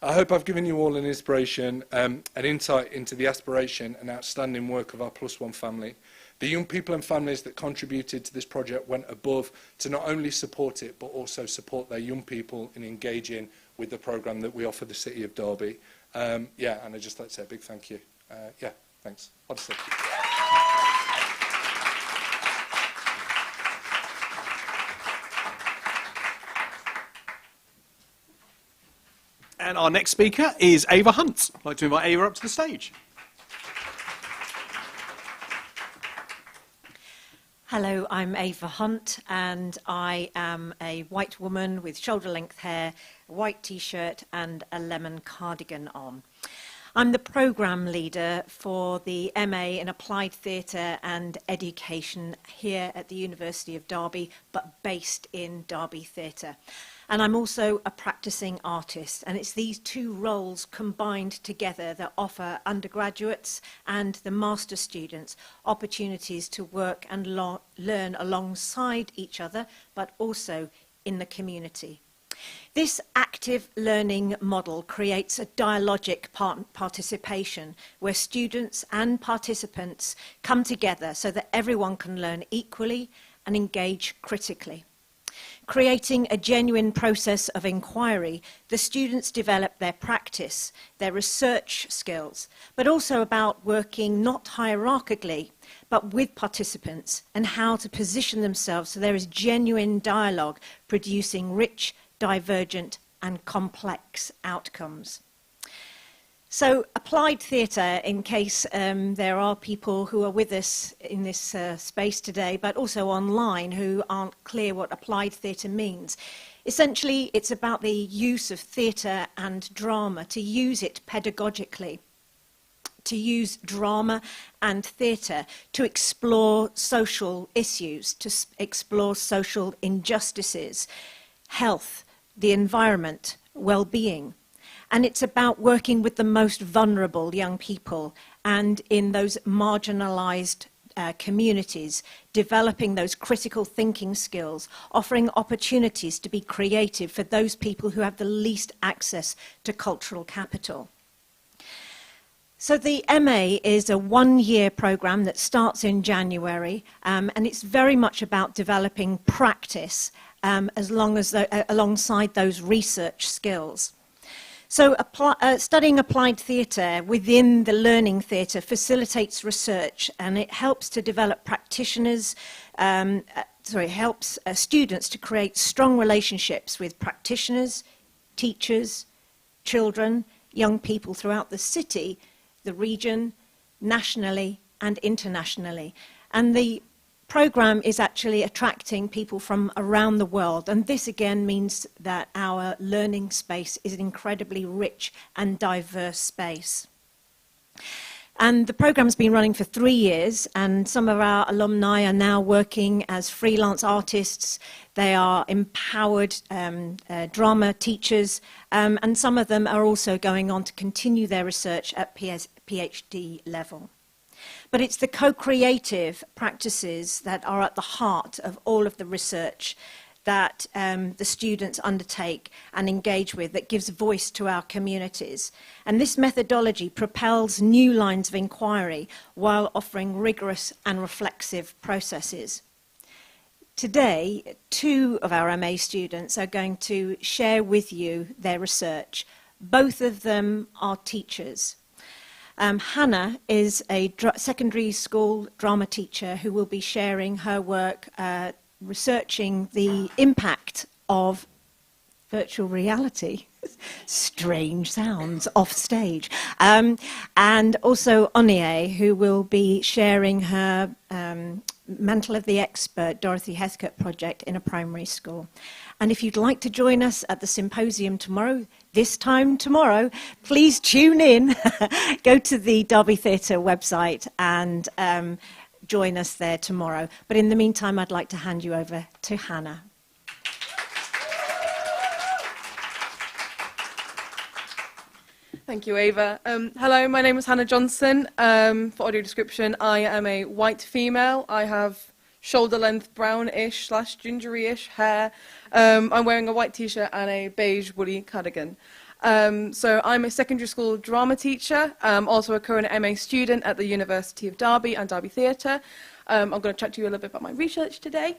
I hope I've given you all an inspiration, an insight into the aspiration and outstanding work of our Plus One family. The young people and families that contributed to this project went above to not only support it, but also support their young people in engaging with the programme that we offer the City of Derby. And I'd just like to say a big thank you. Thanks. Odyssey.
And our next speaker is Ava Hunt. I'd like to invite Ava up to the stage.
Hello, I'm Ava Hunt, and I am a white woman with shoulder-length hair, a white T-shirt and a lemon cardigan on. I'm the programme leader for the MA in Applied Theatre and Education here at the University of Derby, but based in Derby Theatre. And I'm also a practising artist, and it's these two roles combined together that offer undergraduates and the master students opportunities to work and learn alongside each other, but also in the community. This active learning model creates a dialogic participation where students and participants come together so that everyone can learn equally and engage critically. Creating a genuine process of inquiry, the students develop their practice, their research skills, but also about working not hierarchically, but with participants and how to position themselves so there is genuine dialogue producing rich, divergent and complex outcomes. So applied theatre, in case there are people who are with us in this space today, but also online who aren't clear what applied theatre means. Essentially, it's about the use of theatre and drama, to use it pedagogically, to use drama and theatre to explore social issues, to explore social injustices, health, the environment, well-being. And it's about working with the most vulnerable young people and in those marginalised communities, developing those critical thinking skills, offering opportunities to be creative for those people who have the least access to cultural capital. So the MA is a one-year programme that starts in January, and it's very much about developing practice alongside those research skills. So studying applied theatre within the learning theatre facilitates research, and it helps to develop practitioners, helps students to create strong relationships with practitioners, teachers, children, young people throughout the city, the region, nationally and internationally. And the programme is actually attracting people from around the world, and this again means that our learning space is an incredibly rich and diverse space. And the programme's been running for 3 years, and some of our alumni are now working as freelance artists. They are empowered drama teachers, and some of them are also going on to continue their research at PhD level. But it's the co-creative practices that are at the heart of all of the research that the students undertake and engage with that gives voice to our communities. And this methodology propels new lines of inquiry while offering rigorous and reflexive processes. Today, 2 of our MA students are going to share with you their research. Both of them are teachers. Hannah is a secondary school drama teacher who will be sharing her work researching the impact of virtual reality, strange sounds off stage, and also Onie, who will be sharing her Mantle of the Expert Dorothy Heathcote project in a primary school. And if you'd like to join us at the symposium tomorrow, this time tomorrow, please tune in, go to the Derby Theatre website and join us there tomorrow. But in the meantime, I'd like to hand you over to Hannah.
Thank you, Ava. Hello, my name is Hannah Johnson. For audio description, I am a white female. I have shoulder-length brownish / gingery-ish hair. I'm wearing a white t-shirt and a beige woolly cardigan. So I'm a secondary school drama teacher, also a current MA student at the University of Derby and Derby Theatre. I'm going to chat to you a little bit about my research today.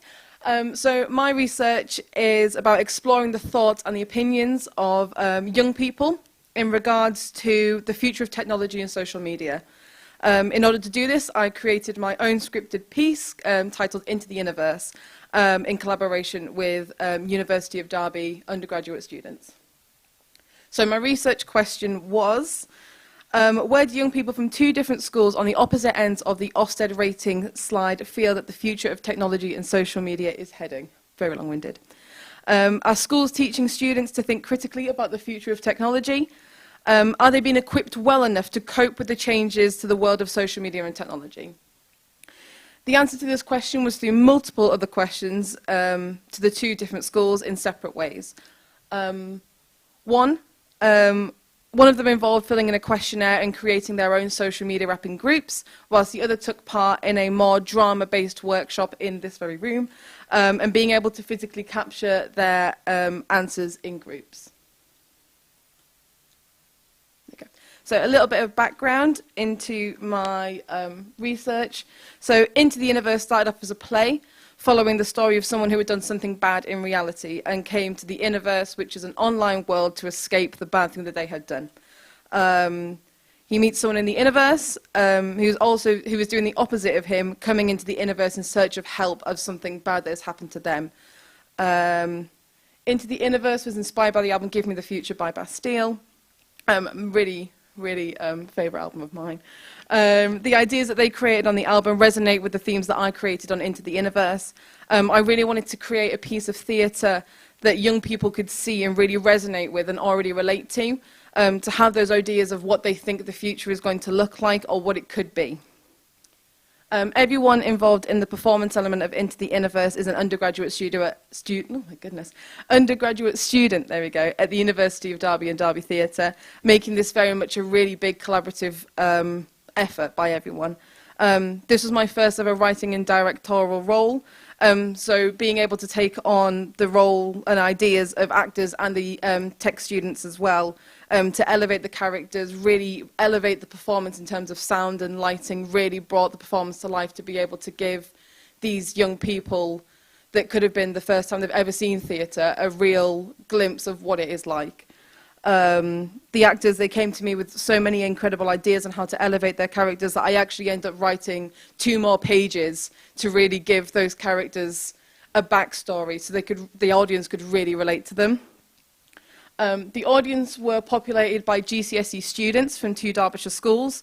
So my research is about exploring the thoughts and the opinions of young people in regards to the future of technology and social media. In order to do this, I created my own scripted piece titled Into the Universe in collaboration with University of Derby undergraduate students. So my research question was, where do young people from 2 different schools on the opposite ends of the Ofsted rating slide feel that the future of technology and social media is heading? Very long-winded. Are schools teaching students to think critically about the future of technology? Are they being equipped well enough to cope with the changes to the world of social media and technology? The answer to this question was through multiple other questions to the 2 different schools in separate ways. One of them involved filling in a questionnaire and creating their own social media app in groups, whilst the other took part in a more drama-based workshop in this very room, and being able to physically capture their answers in groups. Okay. So a little bit of background into my research. So Into the Universe started off as a play, following the story of someone who had done something bad in reality and came to the Innerverse, which is an online world, to escape the bad thing that they had done. He meets someone in the Innerverse who was doing the opposite of him, coming into the Innerverse in search of help of something bad that has happened to them. Into the Innerverse was inspired by the album Give Me the Future by Bastille. Really favourite album of mine. The ideas that they created on the album resonate with the themes that I created on Into the Innerverse. I really wanted to create a piece of theatre that young people could see and really resonate with and already relate to have those ideas of what they think the future is going to look like or what it could be. Everyone involved in the performance element of Into the Innerverse is an undergraduate student, there we go, at the University of Derby and Derby Theatre, making this very much a really big collaborative effort by everyone. This was my first ever writing and directorial role, so being able to take on the role and ideas of actors and the tech students as well, to elevate the characters, really elevate the performance in terms of sound and lighting, really brought the performance to life to be able to give these young people that could have been the first time they've ever seen theatre a real glimpse of what it is like. The actors, they came to me with so many incredible ideas on how to elevate their characters that I actually ended up writing 2 more pages to really give those characters a backstory so the audience could really relate to them. The audience were populated by GCSE students from 2 Derbyshire schools,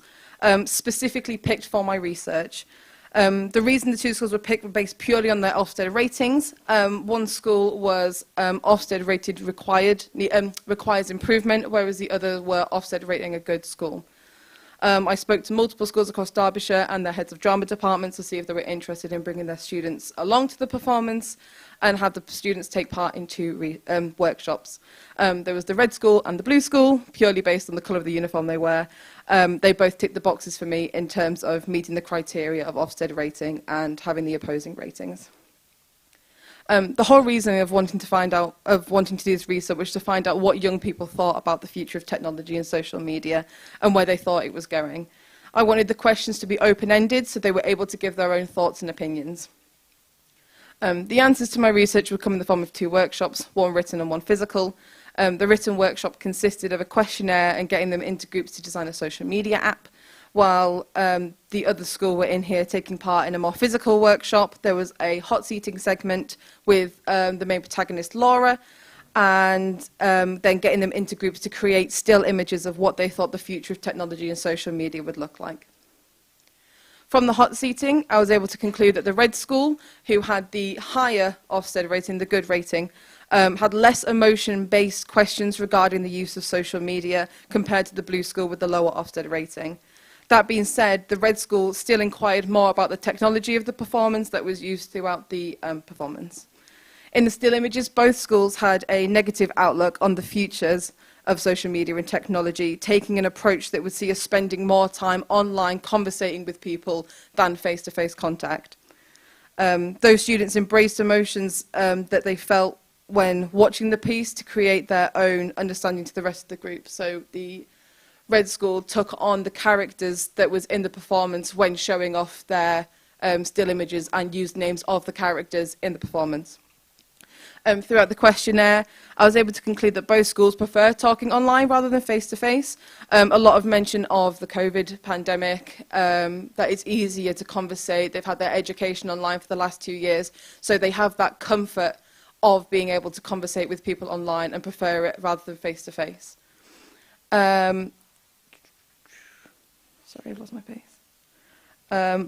specifically picked for my research. The reason the 2 schools were picked were based purely on their Ofsted ratings. One school was Ofsted rated requires improvement, whereas the other were Ofsted rating a good school. I spoke to multiple schools across Derbyshire and their heads of drama departments to see if they were interested in bringing their students along to the performance and had the students take part in 2 workshops. There was the red school and the blue school, purely based on the colour of the uniform they wear. They both ticked the boxes for me in terms of meeting the criteria of Ofsted rating and having the opposing ratings. The whole reason of wanting to do this research was to find out what young people thought about the future of technology and social media and where they thought it was going. I wanted the questions to be open-ended so they were able to give their own thoughts and opinions. The answers to my research would come in the form of 2 workshops, one written and one physical. The written workshop consisted of a questionnaire and getting them into groups to design a social media app, while the other school were in here taking part in a more physical workshop. There was a hot seating segment with the main protagonist, Laura, and then getting them into groups to create still images of what they thought the future of technology and social media would look like. From the hot seating, I was able to conclude that the red school, who had the higher Ofsted rating, the good rating, had less emotion-based questions regarding the use of social media compared to the blue school with the lower Ofsted rating. That being said, the red school still inquired more about the technology of the performance that was used throughout the performance. In the still images, both schools had a negative outlook on the futures of social media and technology, taking an approach that would see us spending more time online conversating with people than face-to-face contact. Those students embraced emotions that they felt when watching the piece to create their own understanding to the rest of the group. So the red school took on the characters that was in the performance when showing off their still images and used names of the characters in the performance. Throughout the questionnaire, I was able to conclude that both schools prefer talking online rather than face-to-face. A lot of mention of the COVID pandemic, that it's easier to conversate. They've had their education online for the last 2 years, so they have that comfort of being able to conversate with people online and prefer it rather than face-to-face. Sorry, I lost my pace.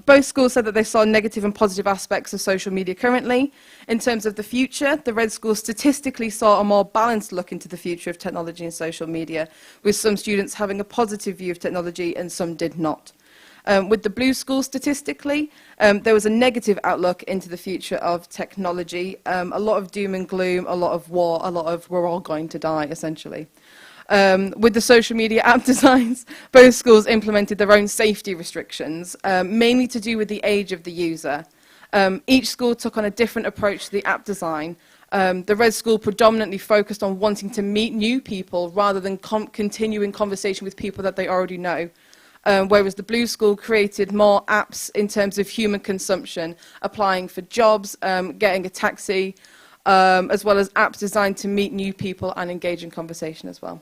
Both schools said that they saw negative and positive aspects of social media currently. In terms of the future, the red school statistically saw a more balanced look into the future of technology and social media, with some students having a positive view of technology and some did not. With the blue school, statistically, there was a negative outlook into the future of technology, a lot of doom and gloom, a lot of war, a lot of we're all going to die, essentially. With the social media app designs, both schools implemented their own safety restrictions, mainly to do with the age of the user. Each school took on a different approach to the app design. The red school predominantly focused on wanting to meet new people rather than continuing conversation with people that they already know. Whereas the blue school created more apps in terms of human consumption, applying for jobs, getting a taxi, as well as apps designed to meet new people and engage in conversation as well.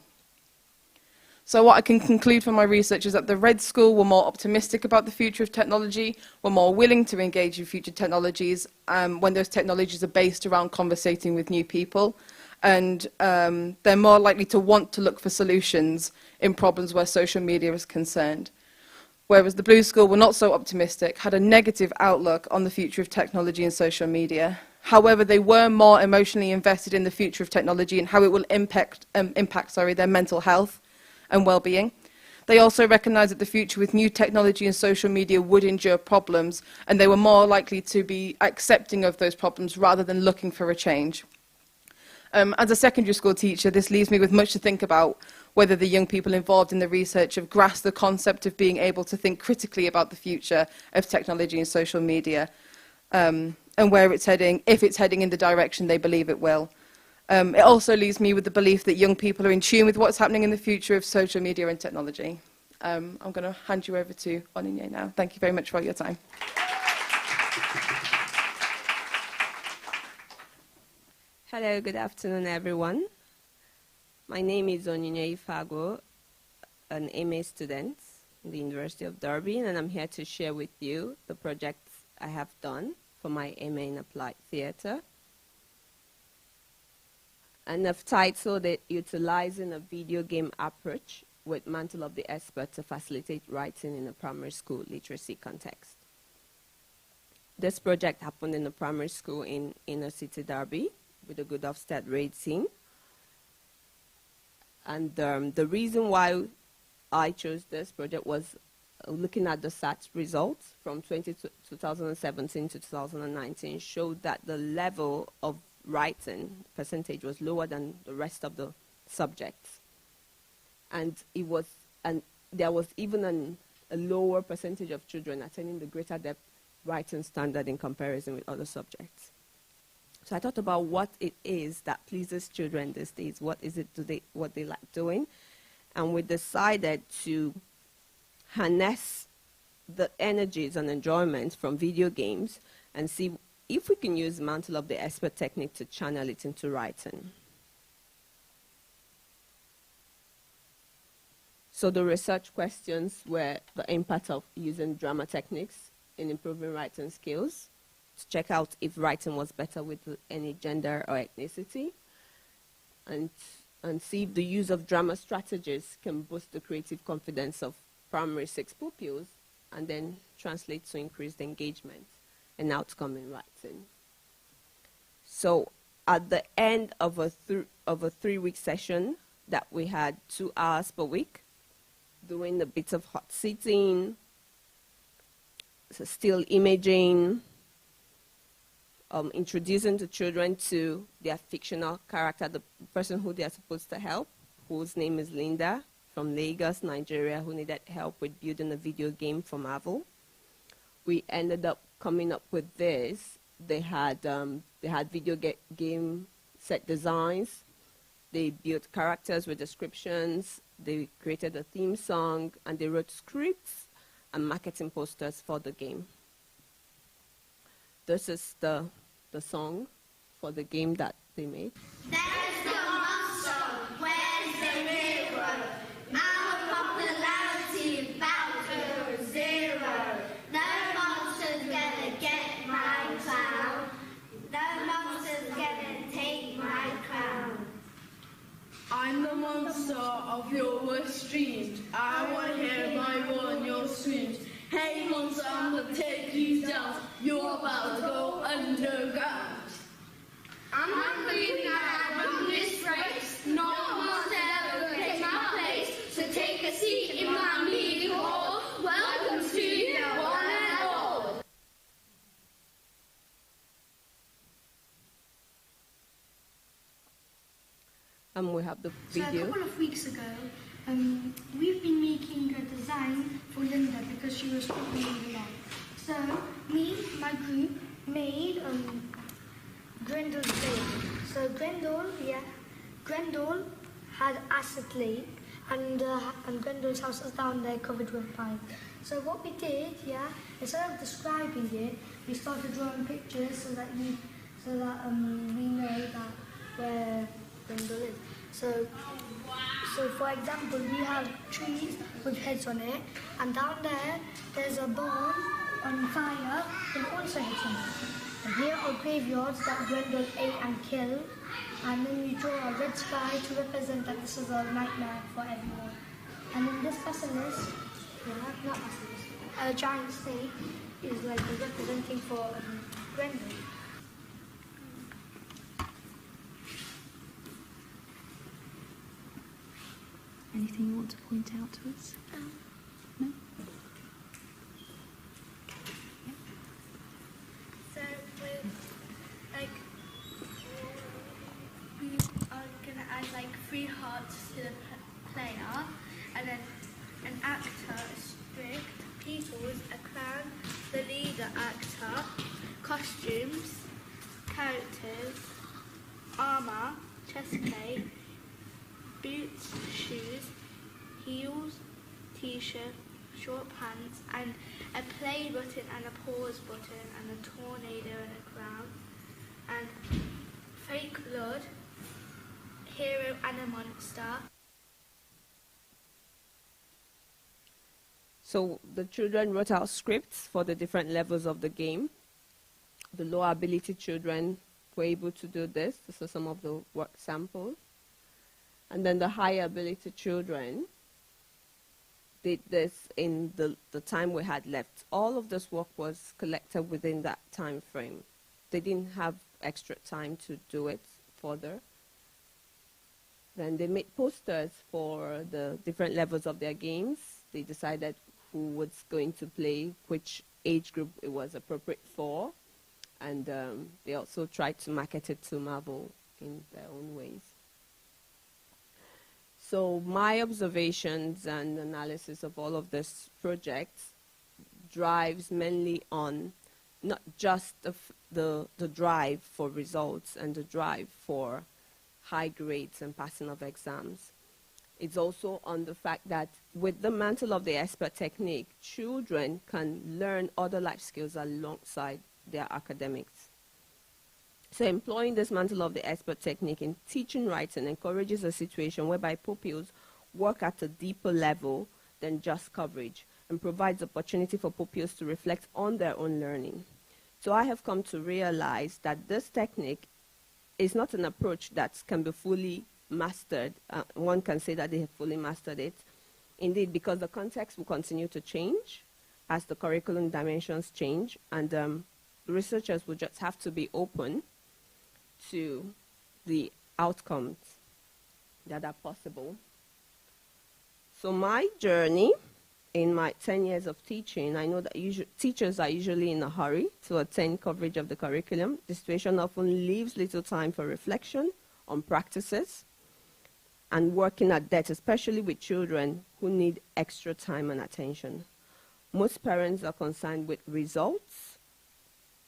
So what I can conclude from my research is that the red school were more optimistic about the future of technology, were more willing to engage in future technologies when those technologies are based around conversating with new people. And they're more likely to want to look for solutions in problems where social media is concerned. Whereas the blue school were not so optimistic, had a negative outlook on the future of technology and social media. However, they were more emotionally invested in the future of technology and how it will impact their mental health and well-being. They also recognised that the future with new technology and social media would endure problems, and they were more likely to be accepting of those problems rather than looking for a change. As a secondary school teacher, this leaves me with much to think about whether the young people involved in the research have grasped the concept of being able to think critically about the future of technology and social media, and where it's heading, if it's heading in the direction they believe it will. It also leaves me with the belief that young people are in tune with what's happening in the future of social media and technology. I'm going to hand you over to Onyinye now. Thank you very much for your time.
Hello, good afternoon, everyone. My name is Onyinye Ifago, an MA student in the University of Derby, and I'm here to share with you the projects I have done for my MA in Applied Theatre. And I've titled it Utilizing a Video Game Approach with Mantle of the Expert to Facilitate Writing in a Primary School Literacy Context. This project happened in a primary school in inner city Derby with a good Ofsted rating. And the reason why I chose this project was looking at the SAT results from 2017 to 2019 showed that the level of writing percentage was lower than the rest of the subjects, and there was even a lower percentage of children attaining the greater depth writing standard in comparison with other subjects. So I thought about what it is that pleases children these days. What is it what they like doing? And we decided to harness the energies and enjoyment from video games and see if we can use Mantle of the Expert technique to channel it into writing. So the research questions were the impact of using drama techniques in improving writing skills, to check out if writing was better with any gender or ethnicity, and see if the use of drama strategies can boost the creative confidence of primary 6 pupils and then translate to increased engagement and outcome in writing. So at the end of a 3-week session that we had 2 hours per week, doing a bit of hot seating, so still imaging, introducing the children to their fictional character, the person who they are supposed to help, whose name is Linda, from Lagos, Nigeria, who needed help with building a video game for Marvel. We ended up coming up with this. They had video game set designs. They built characters with descriptions. They created a theme song, and they wrote scripts and marketing posters for the game. This is the song for the game that they made.
There's the monster, where's the mirror? Our popularity about to 0. No monster's gonna get my clown. No monster's gonna take my crown.
I'm the monster of your worst dreams. I want to hear my one, your screams. Hey monster, I'm gonna take you down. You're about to go underground.
I'm hungry now, I won this race. No monster ever take my place. So take a seat in my meeting hall. Welcome to you, one and all.
And we have the video.
So a couple of weeks ago, we've been making a design for Linda because she was struggling a lot. So my group made Grendel's lake. So Grendel had acid lake, and Grendel's house is down there covered with pine. So what we did, instead of describing it, we started drawing pictures so that we know that where Grendel is. So for example, we have trees with heads on it, and down there's a barn on fire with also heads on it. And here are graveyards that Grendel ate and killed, and then we draw a red sky to represent that this is a nightmare for everyone. And then this basilisk, not basilisk, a giant snake is like representing for Grendel.
Anything you want to point out to us? No?
So we are going to add 3 hearts to the player, and then an actor, a strict, peoples, a clown, the leader actor, costumes, characters, armour, chest plate, boots, shoes, heels, t-shirt, short pants, and a play button and a pause button and a tornado and a crown, and fake blood, hero and a monster.
So the children wrote out scripts for the different levels of the game. The low ability children were able to do this. This is some of the work samples. And then the higher ability children did this in the time we had left. All of this work was collected within that time frame. They didn't have extra time to do it further. Then they made posters for the different levels of their games. They decided who was going to play, which age group it was appropriate for. And they also tried to market it to Marvel in their own ways. So my observations and analysis of all of this project drives mainly on not just the drive for results and the drive for high grades and passing of exams. It's also on the fact that with the mantle of the expert technique, children can learn other life skills alongside their academics. So employing this mantle of the expert technique in teaching writing encourages a situation whereby pupils work at a deeper level than just coverage and provides opportunity for pupils to reflect on their own learning. So I have come to realize that this technique is not an approach that can be fully mastered. One can say that they have fully mastered it. Indeed, because the context will continue to change as the curriculum dimensions change, and researchers will just have to be open to the outcomes that are possible. So my journey in my 10 years of teaching, I know that teachers are usually in a hurry to attain coverage of the curriculum. The situation often leaves little time for reflection on practices and working at that, especially with children who need extra time and attention. Most parents are concerned with results,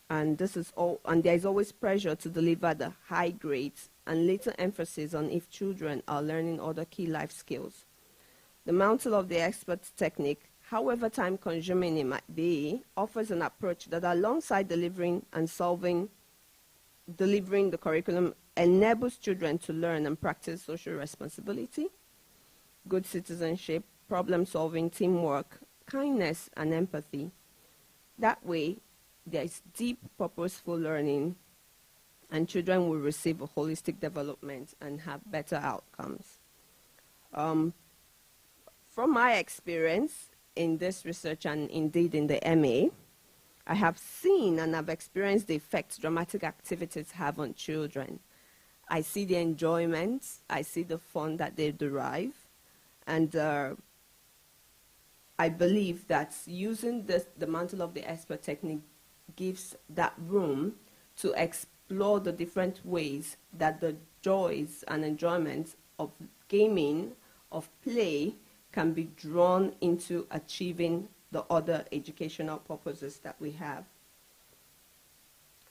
and there is always pressure to deliver the high grades and little emphasis on if children are learning other key life skills. The mantle of the expert technique, however time-consuming it might be, offers an approach that alongside delivering the curriculum enables children to learn and practice social responsibility, good citizenship, problem-solving, teamwork, kindness, and empathy. That way, there is deep, purposeful learning, and children will receive a holistic development and have better outcomes. From my experience in this research and indeed in the MA, I have seen and I've experienced the effects dramatic activities have on children. I see the enjoyment, I see the fun that they derive, and I believe that using the mantle of the expert technique gives that room to explore the different ways that the joys and enjoyments of gaming, of play, can be drawn into achieving the other educational purposes that we have.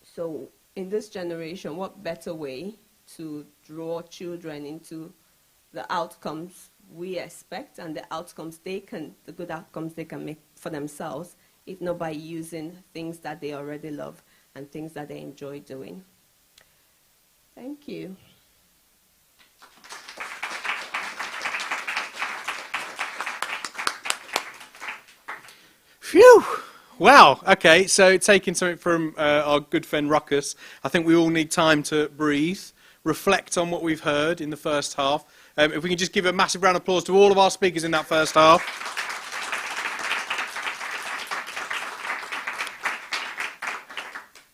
So in this generation, what better way to draw children into the outcomes we expect and the good outcomes they can make for themselves, if not by using things that they already love and things that they enjoy doing. Thank you.
Phew! Wow, okay, so taking something from our good friend Ruckus, I think we all need time to breathe, reflect on what we've heard in the first half. If we can just give a massive round of applause to all of our speakers in that first half.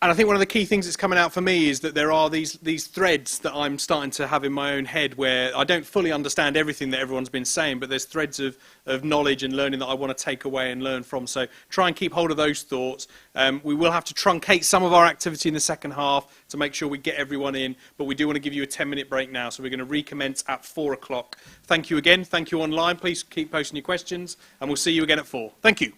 And I think one of the key things that's coming out for me is that there are these threads that I'm starting to have in my own head where I don't fully understand everything that everyone's been saying, but there's threads of knowledge and learning that I want to take away and learn from. So try and keep hold of those thoughts. We will have to truncate some of our activity in the second half to make sure we get everyone in, but we do want to give you a 10-minute break now, so we're going to recommence at 4 o'clock. Thank you again. Thank you online. Please keep posting your questions, and we'll see you again at 4. Thank you.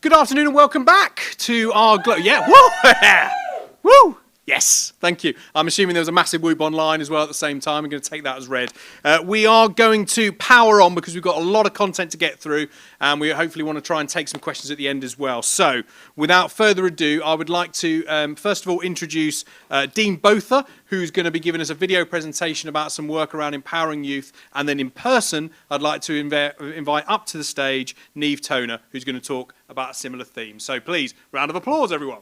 Good afternoon and welcome back to our... Yeah, woo! Woo! Yes, thank you. I'm assuming there was a massive whoop online as well at the same time. I'm going to take that as read. We are going to power on because we've got a lot of content to get through, and we hopefully want to try and take some questions at the end as well. So, without further ado, I would like to first of all introduce Dean Botha, who's going to be giving us a video presentation about some work around empowering youth, and then in person, I'd like to invite up to the stage Niamh Toner, who's going to talk about a similar theme. So please, round of applause, everyone.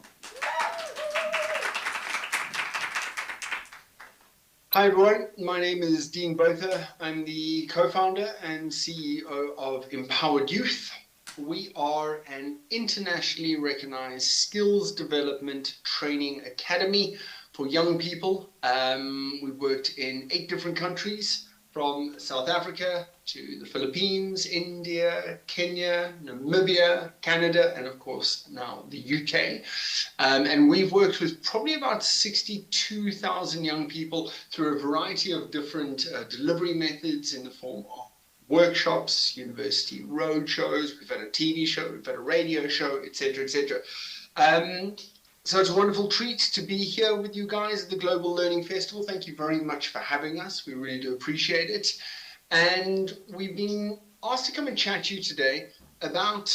Hi everyone, my name is Dean Botha. I'm the co-founder and CEO of Empowered Youth. We are an internationally recognized skills development training academy for young people. We've worked in 8 different countries, from South Africa to the Philippines, India, Kenya, Namibia, Canada, and of course now the UK. And we've worked with probably about 62,000 young people through a variety of different delivery methods in the form of workshops, university roadshows, we've had a TV show, we've had a radio show, etc., etc. So it's a wonderful treat to be here with you guys at the Global Learning Festival. Thank you very much for having us. We really do appreciate it. And we've been asked to come and chat to you today about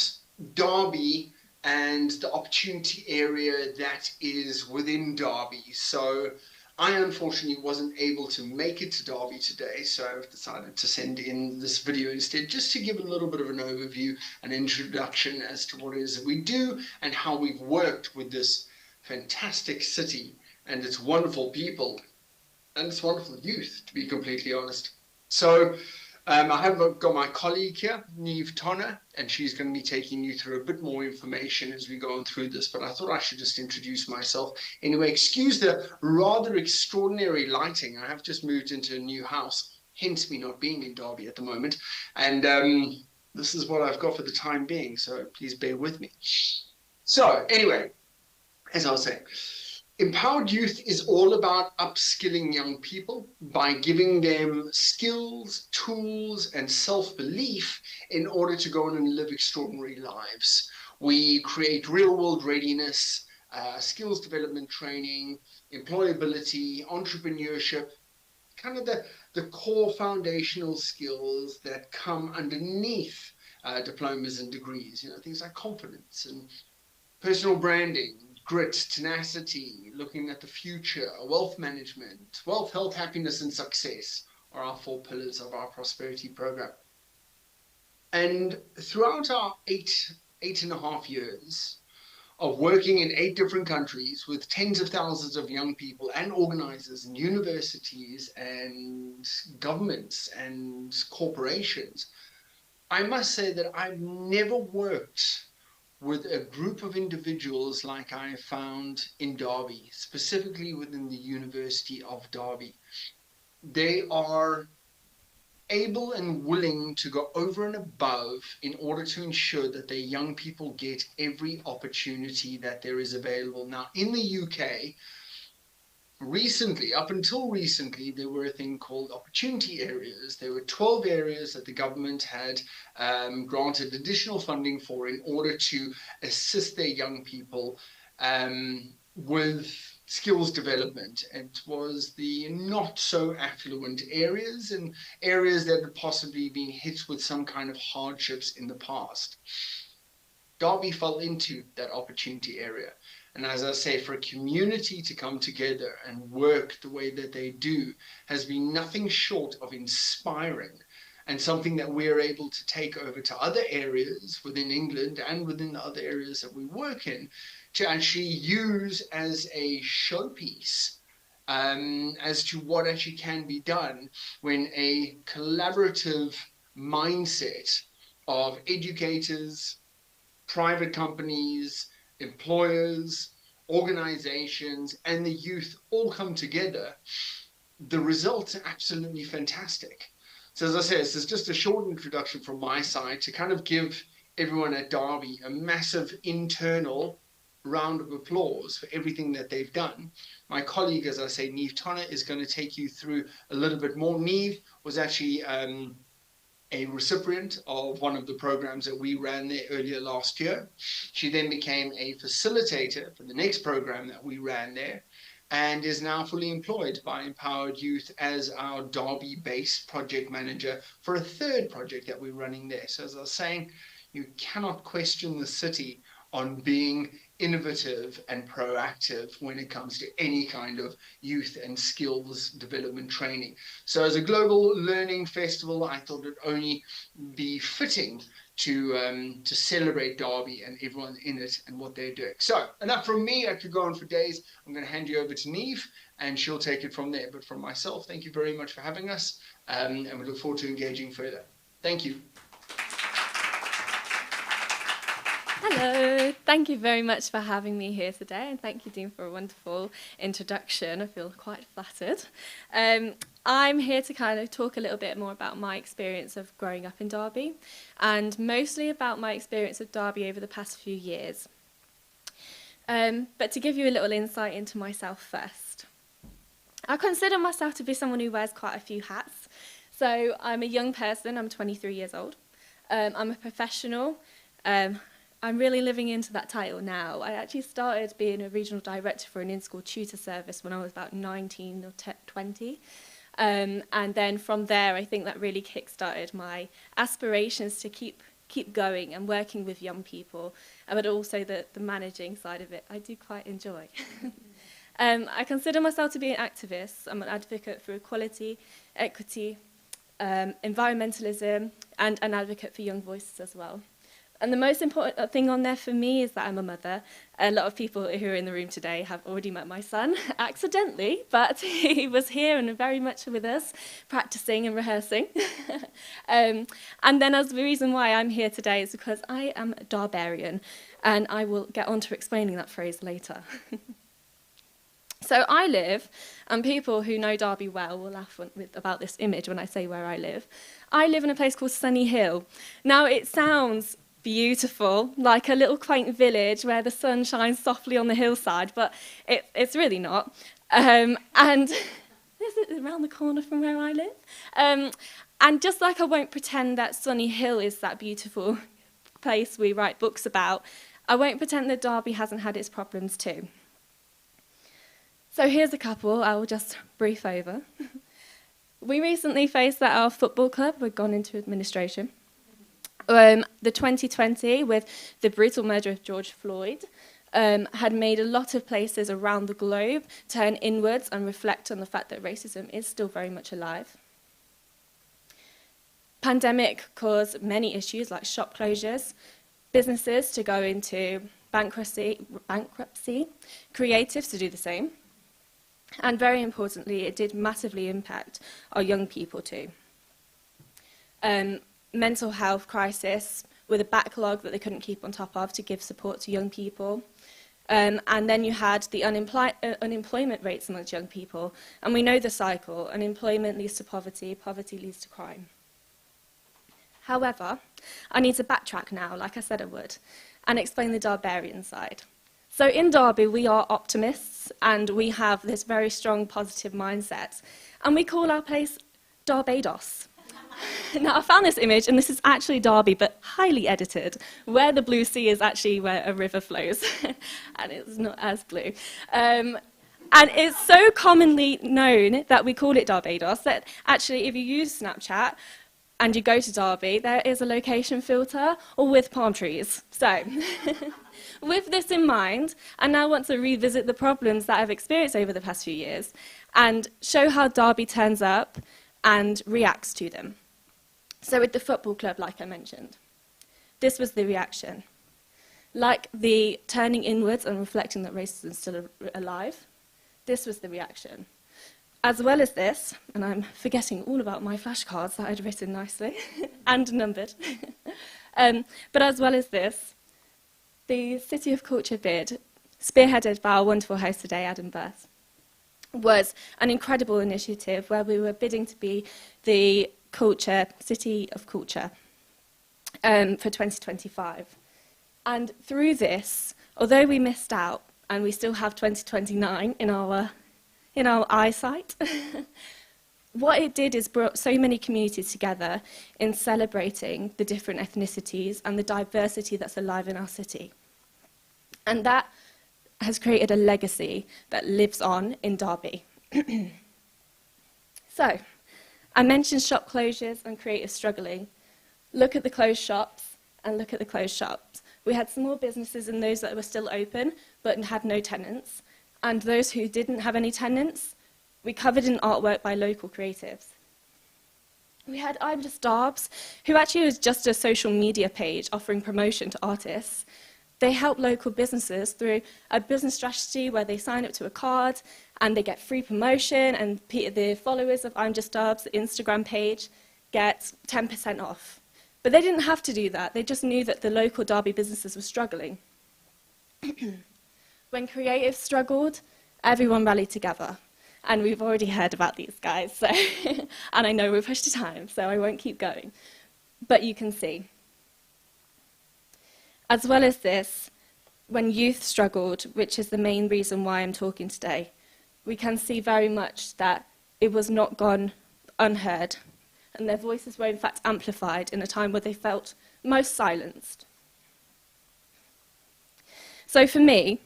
Derby and the opportunity area that is within Derby. So I unfortunately wasn't able to make it to Derby today, so I've decided to send in this video instead, just to give a little bit of an overview, an introduction as to what it is that we do and how we've worked with this fantastic city and its wonderful people and its wonderful youth, to be completely honest. So I have got my colleague here, Niamh Toner, and she's going to be taking you through a bit more information as we go on through this, but I thought I should just introduce myself. Anyway, excuse the rather extraordinary lighting. I have just moved into a new house, hence me not being in Derby at the moment, and this is what I've got for the time being, so please bear with me. So anyway, as I was saying, Empowered Youth is all about upskilling young people by giving them skills, tools, and self-belief in order to go on and live extraordinary lives. We create real-world readiness, skills development training, employability, entrepreneurship, kind of the core foundational skills that come underneath diplomas and degrees, things like confidence and personal branding, grit, tenacity, looking at the future, wealth management, wealth, health, happiness, and success are our 4 pillars of our prosperity program. And throughout our 8.5 years of working in 8 different countries with tens of thousands of young people and organizers and universities and governments and corporations, I must say that I've never worked with a group of individuals like I found in Derby, specifically within the University of Derby. They are able and willing to go over and above in order to ensure that their young people get every opportunity that there is available. Now, in the UK, recently, up until recently, there were a thing called opportunity areas. There were 12 areas that the government had granted additional funding for in order to assist their young people with skills development. It was the not so affluent areas and areas that had possibly been hit with some kind of hardships in the past. Derby fell into that opportunity area. And as I say, for a community to come together and work the way that they do has been nothing short of inspiring, and something that we're able to take over to other areas within England and within the other areas that we work in to actually use as a showpiece as to what actually can be done when a collaborative mindset of educators, private companies, employers, organizations, and the youth all come together. The results are absolutely fantastic. So as I say, this is just a short introduction from my side to kind of give everyone at Derby a massive internal round of applause for everything that they've done. My colleague, as I say, Niamh Toner, is going to take you through a little bit more. Niamh was actually a recipient of one of the programs that we ran there earlier last year. She then became a facilitator for the next program that we ran there, and is now fully employed by Empowered Youth as our Derby-based project manager for a third project that we're running there. So as I was saying, you cannot question the city on being innovative and proactive when it comes to any kind of youth and skills development training. So as a global learning festival, I thought it'd only be fitting to celebrate Derby and everyone in it and what they're doing. So enough from me. I could go on for days. I'm going to hand you over to Neve and she'll take it from there. But from myself, thank you very much for having us, and we look forward to engaging further. Thank you.
Hello, thank you very much for having me here today, and thank you, Dean, for a wonderful introduction. I feel quite flattered. I'm here to kind of talk a little bit more about my experience of growing up in Derby, and mostly about my experience of Derby over the past few years. But to give you a little insight into myself first. I consider myself to be someone who wears quite a few hats. So I'm a young person, I'm 23 years old. I'm a professional. I'm really living into that title now. I actually started being a regional director for an in-school tutor service when I was about 19 or 20. And then from there, I think that really kick-started my aspirations to keep going and working with young people, but also the managing side of it I do quite enjoy. I consider myself to be an activist. I'm an advocate for equality, equity, environmentalism, and an advocate for young voices as well. And the most important thing on there for me is that I'm a mother. A lot of people who are in the room today have already met my son, accidentally, but he was here and very much with us, practicing and rehearsing. And then as the reason why I'm here today is because I am a Darbarian, and I will get on to explaining that phrase later. So I live, and people who know Derby well will laugh about this image when I say where I live. I live in a place called Sunny Hill. Now it sounds beautiful, like a little quaint village where the sun shines softly on the hillside, but it's really not. And this is around the corner from where I live. And just like I won't pretend that Sunny Hill is that beautiful place we write books about, I won't pretend that Derby hasn't had its problems too. So here's a couple I will just brief over. We recently faced that our football club had gone into administration. The 2020, with the brutal murder of George Floyd, had made a lot of places around the globe turn inwards and reflect on the fact that racism is still very much alive. Pandemic caused many issues like shop closures, businesses to go into bankruptcy, creatives to do the same, and very importantly, it did massively impact our young people too. Mental health crisis with a backlog that they couldn't keep on top of to give support to young people. And then you had the unemployment rates amongst young people. And we know the cycle. Unemployment leads to poverty, poverty leads to crime. However, I need to backtrack now, like I said I would, and explain the Darbarian side. So in Derby, we are optimists, and we have this very strong positive mindset. And we call our place Darbados. Now, I found this image, and this is actually Derby, but highly edited, where the blue sea is actually where a river flows, and it's not as blue. And it's so commonly known that we call it Darbados that actually, if you use Snapchat and you go to Derby, there is a location filter, or with palm trees. So, with this in mind, I now want to revisit the problems that I've experienced over the past few years and show how Derby turns up and reacts to them. So with the football club, like I mentioned, this was the reaction. Like the turning inwards and reflecting that racism is still alive, this was the reaction. As well as this, and I'm forgetting all about my flashcards that I'd written nicely and numbered, but as well as this, the City of Culture bid, spearheaded by our wonderful host today, Adam Burth, was an incredible initiative where we were bidding to be the City of Culture for 2025. And through this, although we missed out, and we still have 2029 in our eyesight, what it did is brought so many communities together in celebrating the different ethnicities and the diversity that's alive in our city. And that has created a legacy that lives on in Derby. So, I mentioned shop closures and creators struggling. Look at the closed shops and look at the closed shops. We had small businesses and those that were still open but had no tenants. And those who didn't have any tenants, we covered in artwork by local creatives. We had I'm Just Darbs, who actually was just a social media page offering promotion to artists. They help local businesses through a business strategy where they sign up to a card and they get free promotion, and the followers of I'm Just Darbs, the Instagram page, get 10% off. But they didn't have to do that. They just knew that the local Derby businesses were struggling. When creatives struggled, everyone rallied together. And we've already heard about these guys, so and I know we're pushed to time, so I won't keep going. But you can see. As well as this, when youth struggled, which is the main reason why I'm talking today, we can see very much that it was not gone unheard, and their voices were in fact amplified in a time where they felt most silenced. So for me,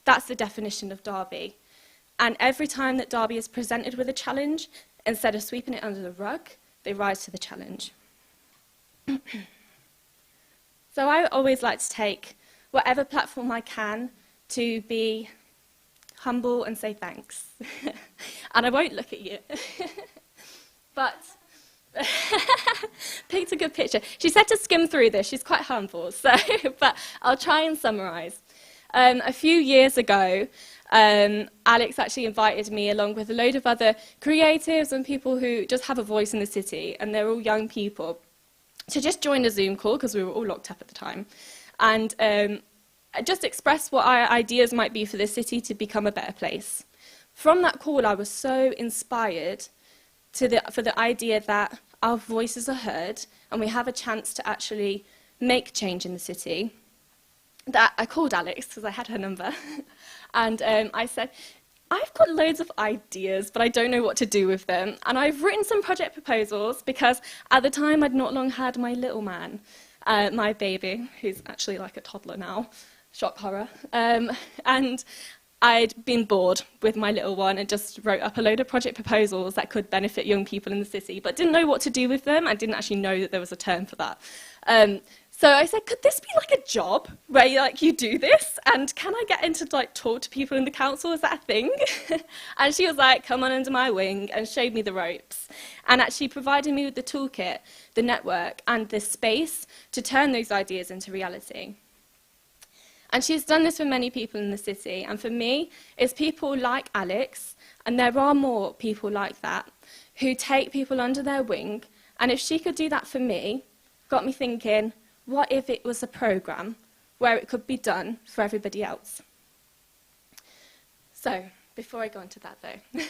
that's the definition of Derby. And every time that Derby is presented with a challenge, instead of sweeping it under the rug, they rise to the challenge. So I always like to take whatever platform I can to be humble and say thanks. And I won't look at you. But picked a good picture. She said to skim through this. She's quite humble, so but I'll try and summarise. A few years ago, Alex actually invited me along with a load of other creatives and people who just have a voice in the city, and they're all young people, to just join a Zoom call, because we were all locked up at the time, and just express what our ideas might be for the city to become a better place. From that call, I was so inspired for the idea that our voices are heard and we have a chance to actually make change in the city, that I called Alex, because I had her number, and I said, I've got loads of ideas, but I don't know what to do with them. And I've written some project proposals, because at the time I'd not long had my little man, my baby, who's actually like a toddler now, shock horror, and I'd been bored with my little one and just wrote up a load of project proposals that could benefit young people in the city, but didn't know what to do with them. I didn't actually know that there was a term for that. So I said, could this be like a job where you do this? And can I get into talk to people in the council? Is that a thing? And she was like, come on under my wing, and showed me the ropes. And actually provided me with the toolkit, the network, and the space to turn those ideas into reality. And she's done this for many people in the city. And for me, it's people like Alex, and there are more people like that, who take people under their wing. And if she could do that for me, got me thinking, what if it was a programme where it could be done for everybody else? So, before I go into that though,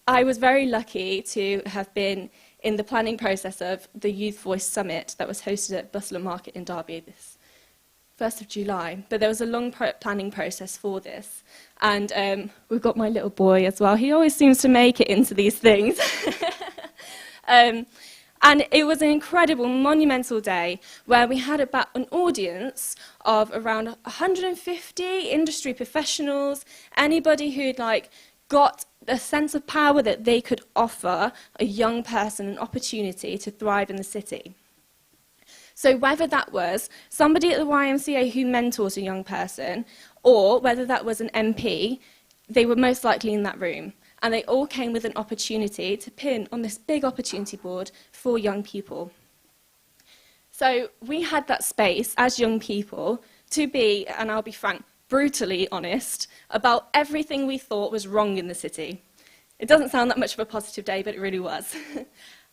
I was very lucky to have been in the planning process of the Youth Voice Summit that was hosted at Bustler Market in Derby this 1st of July. But there was a long planning process for this. And we've got my little boy as well. He always seems to make it into these things. And it was an incredible, monumental day where we had about an audience of around 150 industry professionals, anybody who'd got a sense of power that they could offer a young person an opportunity to thrive in the city. So whether that was somebody at the YMCA who mentors a young person, or whether that was an MP, they were most likely in that room. And they all came with an opportunity to pin on this big opportunity board for young people. So we had that space as young people to be, and I'll be frank, brutally honest about everything we thought was wrong in the city. It doesn't sound that much of a positive day, but it really was.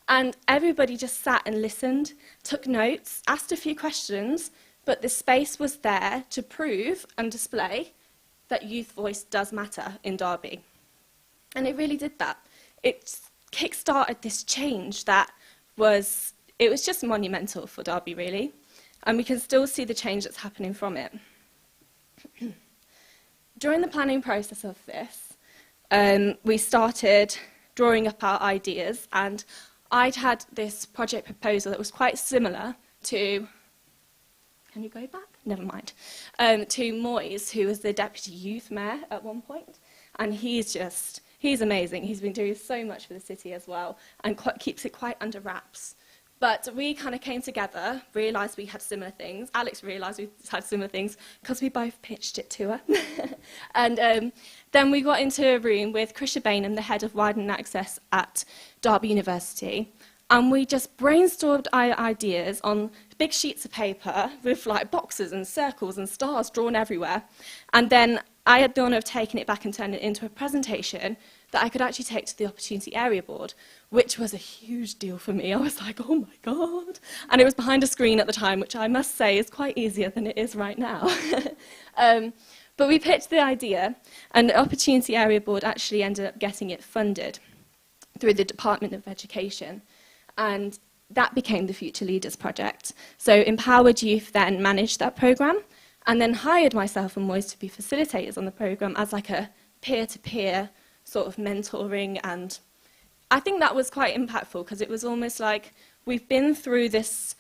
And everybody just sat and listened, took notes, asked a few questions, but the space was there to prove and display that youth voice does matter in Derby. And it really did that. It kick-started this change that was just monumental for Derby, really. And we can still see the change that's happening from it. During the planning process of this, we started drawing up our ideas, and I'd had this project proposal that was quite similar to, can you go back? Never mind, to Moyes, who was the Deputy Youth Mayor at one point, and he's amazing. He's been doing so much for the city as well, and keeps it quite under wraps. But we kind of came together, realised we had similar things. Alex realised we had similar things because we both pitched it to her. And then we got into a room with Chris Bainham, the head of Widening Access at Derby University, and we just brainstormed our ideas on big sheets of paper with like boxes and circles and stars drawn everywhere. And then I had the honour of taking it back and turning it into a presentation that I could actually take to the Opportunity Area Board, which was a huge deal for me. I was like, oh my God. And it was behind a screen at the time, which I must say is quite easier than it is right now. But we pitched the idea, and the Opportunity Area Board actually ended up getting it funded through the Department of Education. And that became the Future Leaders Project. So Empowered Youth then managed that programme, and then hired myself and Moyes to be facilitators on the programme as like a peer-to-peer sort of mentoring. And I think that was quite impactful because it was almost like we've been through this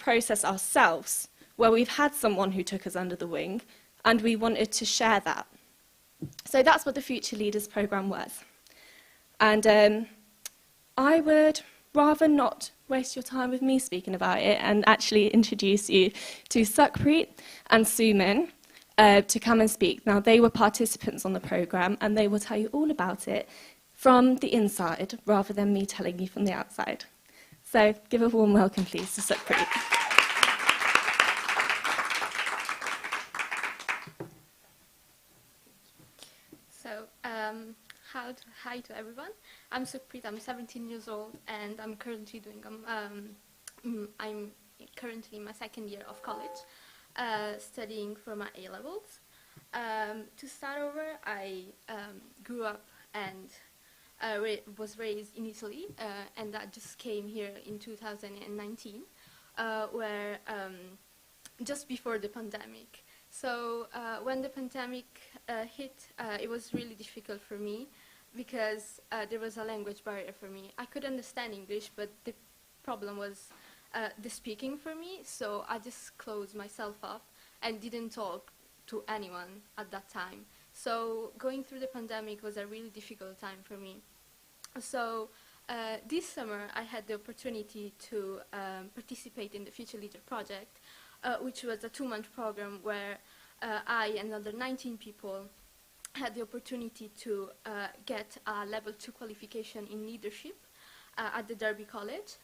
process ourselves where we've had someone who took us under the wing, and we wanted to share that. So that's what the Future Leaders Programme was. And I would rather not waste your time with me speaking about it and actually introduce you to Sukhpreet and Suman to come and speak. Now, they were participants on the programme, and they will tell you all about it from the inside rather than me telling you from the outside. So give a warm welcome, please, to Sukhpreet.
So, hi to everyone. I'm Sukhpreet. I'm 17 years old, and I'm currently doing. I'm currently in my second year of college, studying for my A levels. To start over, I grew up and was raised in Italy, and I just came here in 2019, where just before the pandemic. So when the pandemic hit, it was really difficult for me because there was a language barrier for me. I could understand English, but the problem was the speaking for me, so I just closed myself off and didn't talk to anyone at that time. So going through the pandemic was a really difficult time for me. So this summer I had the opportunity to participate in the Future Leader Project, which was a 2-month program where I and another 19 people had the opportunity to get a level 2 qualification in leadership at the Derby College,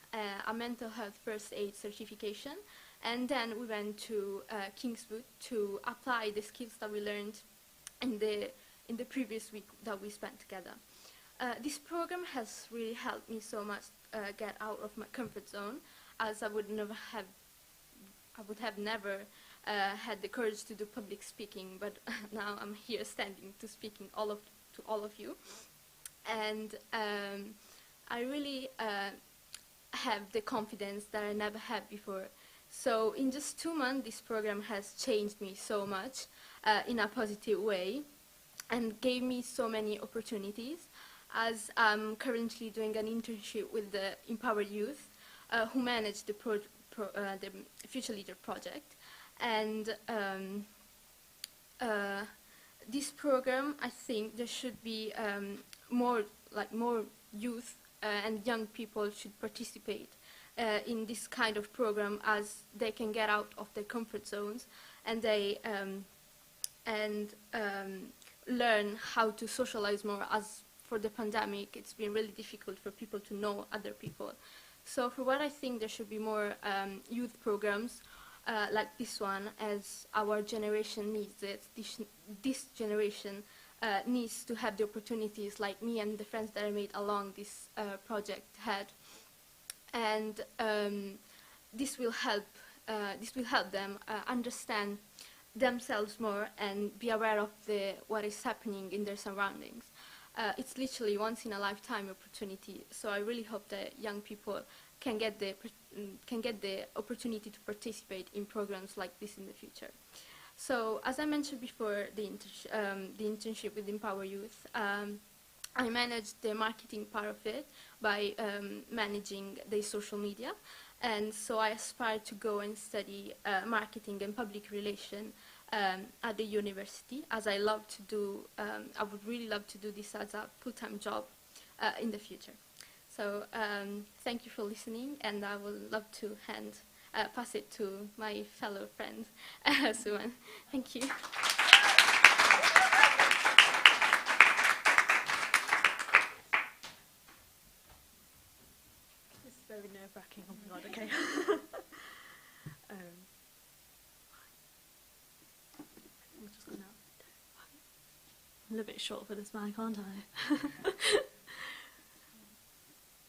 a mental health first aid certification, and then we went to Kingswood to apply the skills that we learned in the previous week that we spent together. This program has really helped me so much get out of my comfort zone, as I would never have never had the courage to do public speaking, but now I'm here standing to speaking to all of you, and I really have the confidence that I never had before. So in just 2 months, this program has changed me so much in a positive way, and gave me so many opportunities, as I'm currently doing an internship with the Empowered Youth, who manage the Future Leader Project. And this program, I think there should be more youth and young people should participate in this kind of program, as they can get out of their comfort zones and they learn how to socialize more, as for the pandemic it's been really difficult for people to know other people. So for what I think, there should be more youth programs like this one, as our generation needs it. This generation needs to have the opportunities like me and the friends that I made along this project had, and this will help them understand themselves more and be aware of what is happening in their surroundings. It's literally once in a lifetime opportunity, so I really hope that young people can get the opportunity to participate in programs like this in the future. So, as I mentioned before, the internship with Empower Youth, I manage the marketing part of it by managing the social media. And so I aspire to go and study marketing and public relations at the university, as I love to do. I would really love to do this as a full-time job in the future. So thank you for listening, and I would love to pass it to my fellow friend, Suman. Thank you.
This is very nerve-wracking. Oh my god, okay. I'm just gonna... I'm a little bit short for this mic, aren't I?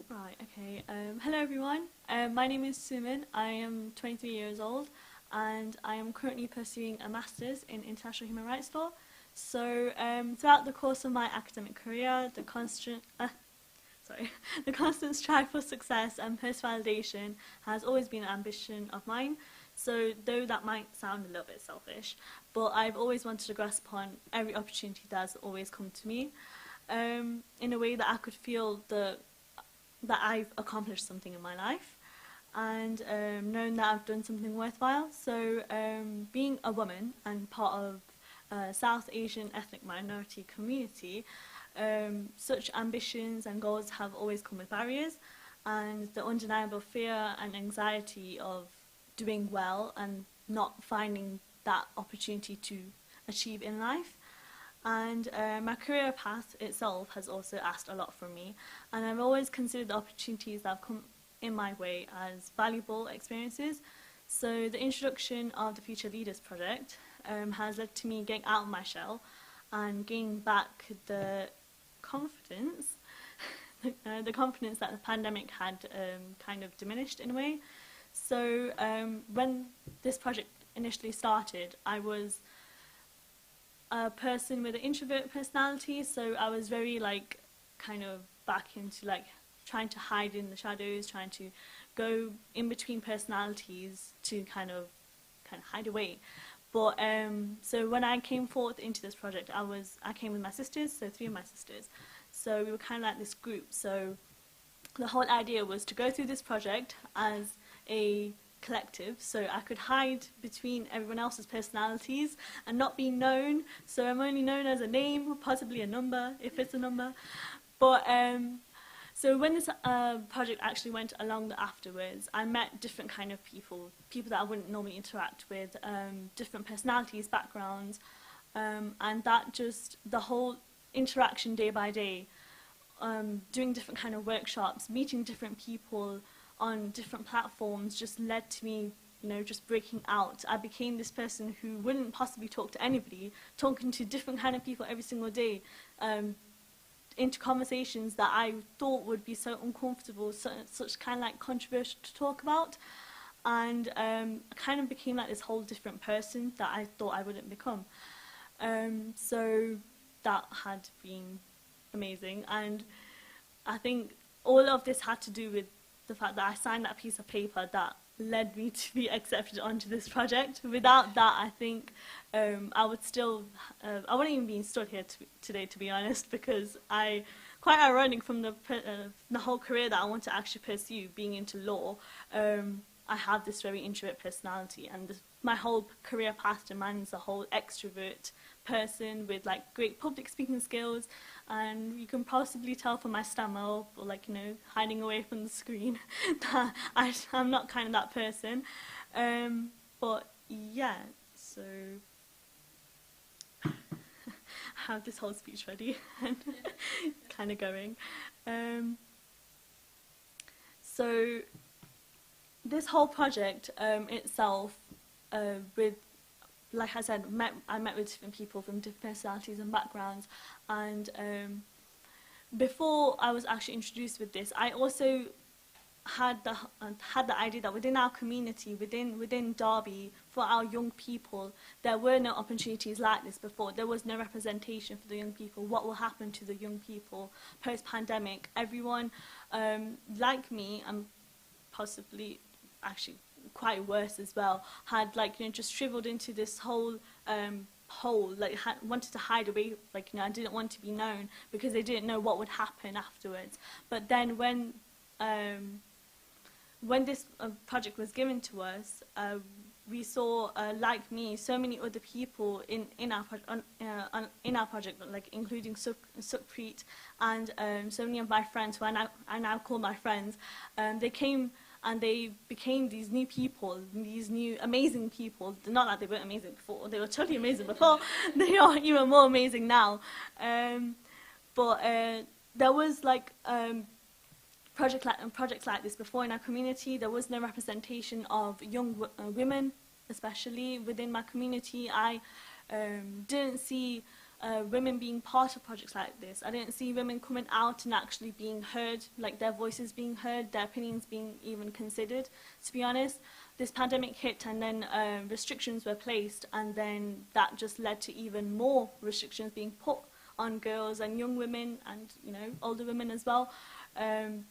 Right, okay. Hello everyone. My name is Suman. I am 23 years old and I am currently pursuing a Master's in International Human Rights Law. So throughout the course of my academic career, the constant strive for success and post-validation has always been an ambition of mine. So though that might sound a little bit selfish, but I've always wanted to grasp upon every opportunity that's always come to me in a way that I could feel that I've accomplished something in my life and known that I've done something worthwhile. So being a woman and part of a South Asian ethnic minority community, such ambitions and goals have always come with barriers, and the undeniable fear and anxiety of doing well and not finding that opportunity to achieve in life. And my career path itself has also asked a lot from me, and I've always considered the opportunities that have come in my way as valuable experiences. So the introduction of the Future Leaders Project has led to me getting out of my shell and gaining back the confidence, the confidence that the pandemic had kind of diminished in a way. So when this project initially started, I was a person with an introvert personality, so I was very kind of back into trying to hide in the shadows, trying to go in between personalities to kind of hide away. But so when I came forth into this project, I came with my sisters, so 3 of my sisters. So we were kind of like this group. So the whole idea was to go through this project as a collective, so I could hide between everyone else's personalities and not be known. So I'm only known as a name, possibly a number, if it's a number. But so when this project actually went along afterwards, I met different kind of people that I wouldn't normally interact with, different personalities, backgrounds, and that just, the whole interaction day by day, doing different kind of workshops, meeting different people on different platforms just led to me, just breaking out. I became this person who wouldn't possibly talk to anybody, talking to different kind of people every single day, into conversations that I thought would be so uncomfortable, such kind of controversial to talk about, and I kind of became this whole different person that I thought I wouldn't become. So that had been amazing, and I think all of this had to do with the fact that I signed that piece of paper that led me to be accepted onto this project. Without that, I think I would still, I wouldn't even be stood here today, to be honest, because quite ironic from the whole career that I want to actually pursue, being into law, I have this very introvert personality, and my whole career path demands a whole extrovert person with great public speaking skills, and you can possibly tell from my stammer or hiding away from the screen that I'm not kind of that person. But yeah, so I have this whole speech ready and kind of going. So this whole project itself, like I said, I met with different people from different personalities and backgrounds, and before I was actually introduced with this, I also had the idea that within our community, within Derby, for our young people, there were no opportunities like this before. There was no representation for the young people. What will happen to the young people post-pandemic? Everyone, like me, and possibly actually quite worse as well, had just shriveled into this whole hole, like wanted to hide away, like, you know, I didn't want to be known because they didn't know what would happen afterwards. But then when this project was given to us, we saw, like me, so many other people in our project, like including Sukhpreet and so many of my friends, who I now call my friends. They came and they became these new people, these new amazing people. Not that they weren't amazing before; they were totally amazing before. They are even more amazing now. But there was like projects like this before in our community. There was no representation of young women, especially within my community. I didn't see women being part of projects like this. I didn't see women coming out and actually being heard, like their voices being heard, their opinions being even considered. To be honest, this pandemic hit and then restrictions were placed, and then that just led to even more restrictions being put on girls and young women and, you know, older women as well.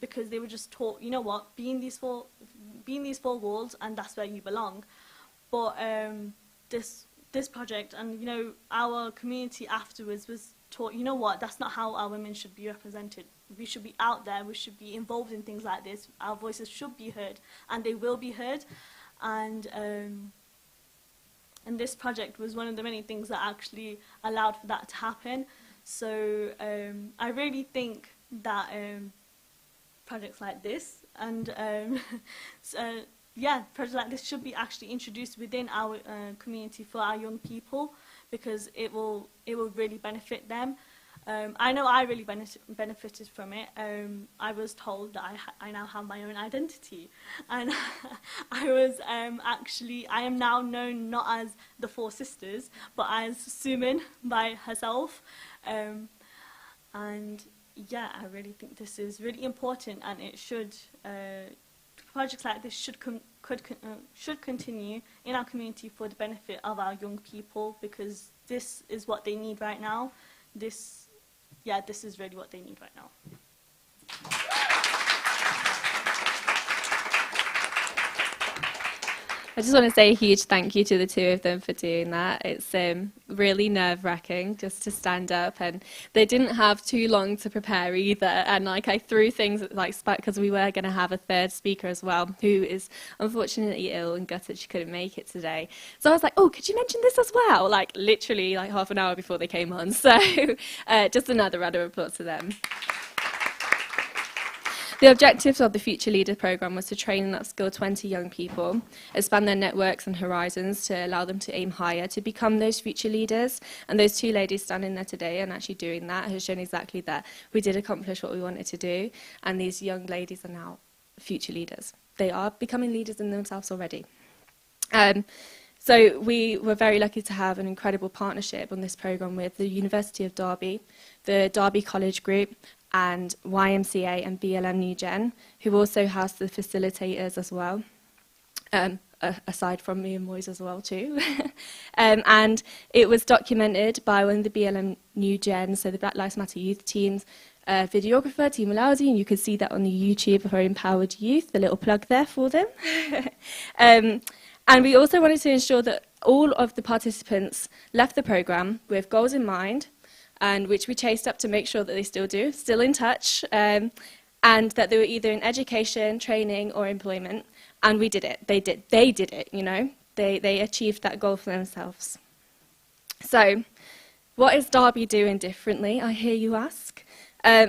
Because they were just taught, you know what, be in these four walls, and that's where you belong. But this project, and, you know, our community afterwards was taught, you know what, that's not how our women should be represented. We should be out there. We should be involved in things like this. Our voices should be heard, and they will be heard. And this project was one of the many things that actually allowed for that to happen. So I really think that projects like this and projects like this should be actually introduced within our community for our young people, because it will really benefit them. I know I really benefited from it. I was told that I now have my own identity, and I am now known not as the Four Sisters, but as Suman by herself, and yeah, I really think this is really important, and it should projects like this should continue in our community for the benefit of our young people, because this is what they need right now. This is really what they need right now.
I just want to say a huge thank you to the two of them for doing that. It's really nerve-wracking just to stand up, and they didn't have too long to prepare either. And like, I threw things like because we were going to have a third speaker as well, who is unfortunately ill and gutted she couldn't make it today. So I was like, oh, could you mention this as well? Like literally like half an hour before they came on. So just another round of applause to them. The objectives of the Future Leader programme was to train and upskill 20 young people, expand their networks and horizons to allow them to aim higher, to become those future leaders. And those two ladies standing there today and actually doing that has shown exactly that we did accomplish what we wanted to do. And these young ladies are now future leaders. They are becoming leaders in themselves already. So we were very lucky to have an incredible partnership on this programme with the University of Derby, the Derby College Group, and YMCA and BLM New Gen, who also house the facilitators as well, aside from me and Moise as well too. And it was documented by one of the BLM New Gen, so the Black Lives Matter youth teams, videographer, Team Malaudi, and you can see that on the YouTube of our Empowered Youth, a little plug there for them. And we also wanted to ensure that all of the participants left the programme with goals in mind, and which we chased up to make sure that they still do, still in touch, and that they were either in education, training, or employment. And we did it. They did it, you know. They achieved that goal for themselves. So, what is Derby doing differently, I hear you ask?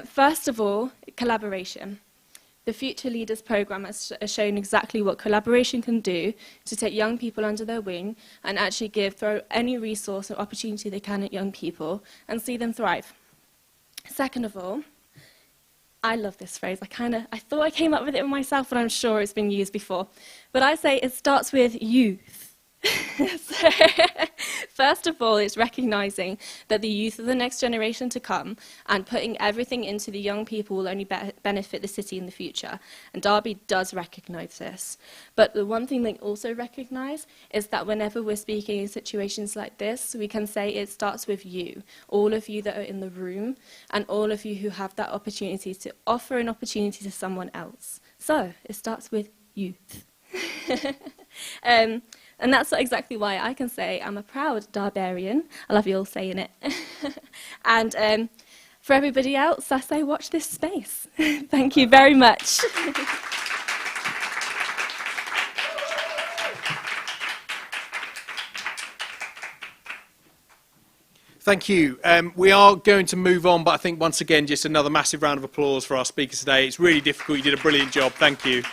First of all, collaboration. The Future Leaders programme has shown exactly what collaboration can do to take young people under their wing and actually throw any resource or opportunity they can at young people and see them thrive. Second of all, I love this phrase. I thought I came up with it myself, but I'm sure it's been used before. But I say it starts with youth. So, first of all, it's recognising that the youth are the next generation to come, and putting everything into the young people will only benefit the city in the future. And Derby does recognise this. But the one thing they also recognise is that whenever we're speaking in situations like this, we can say it starts with you, all of you that are in the room, and all of you who have that opportunity to offer an opportunity to someone else. So, it starts with youth. And that's exactly why I can say I'm a proud Darbarian. I love you all saying it. And for everybody else, I say watch this space. Thank you very much.
Thank you. We are going to move on, but I think once again, just another massive round of applause for our speakers today. It's really difficult. You did a brilliant job. Thank you.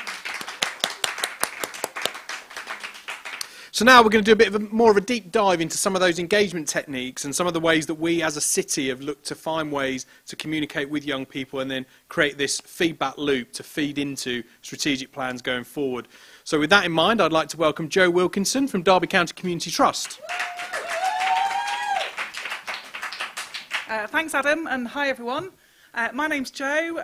So now we're going to do a bit more of a deep dive into some of those engagement techniques and some of the ways that we as a city have looked to find ways to communicate with young people and then create this feedback loop to feed into strategic plans going forward. So with that in mind, I'd like to welcome Joe Wilkinson from Derby County Community Trust.
Thanks, Adam, and hi, everyone. My name's Joe.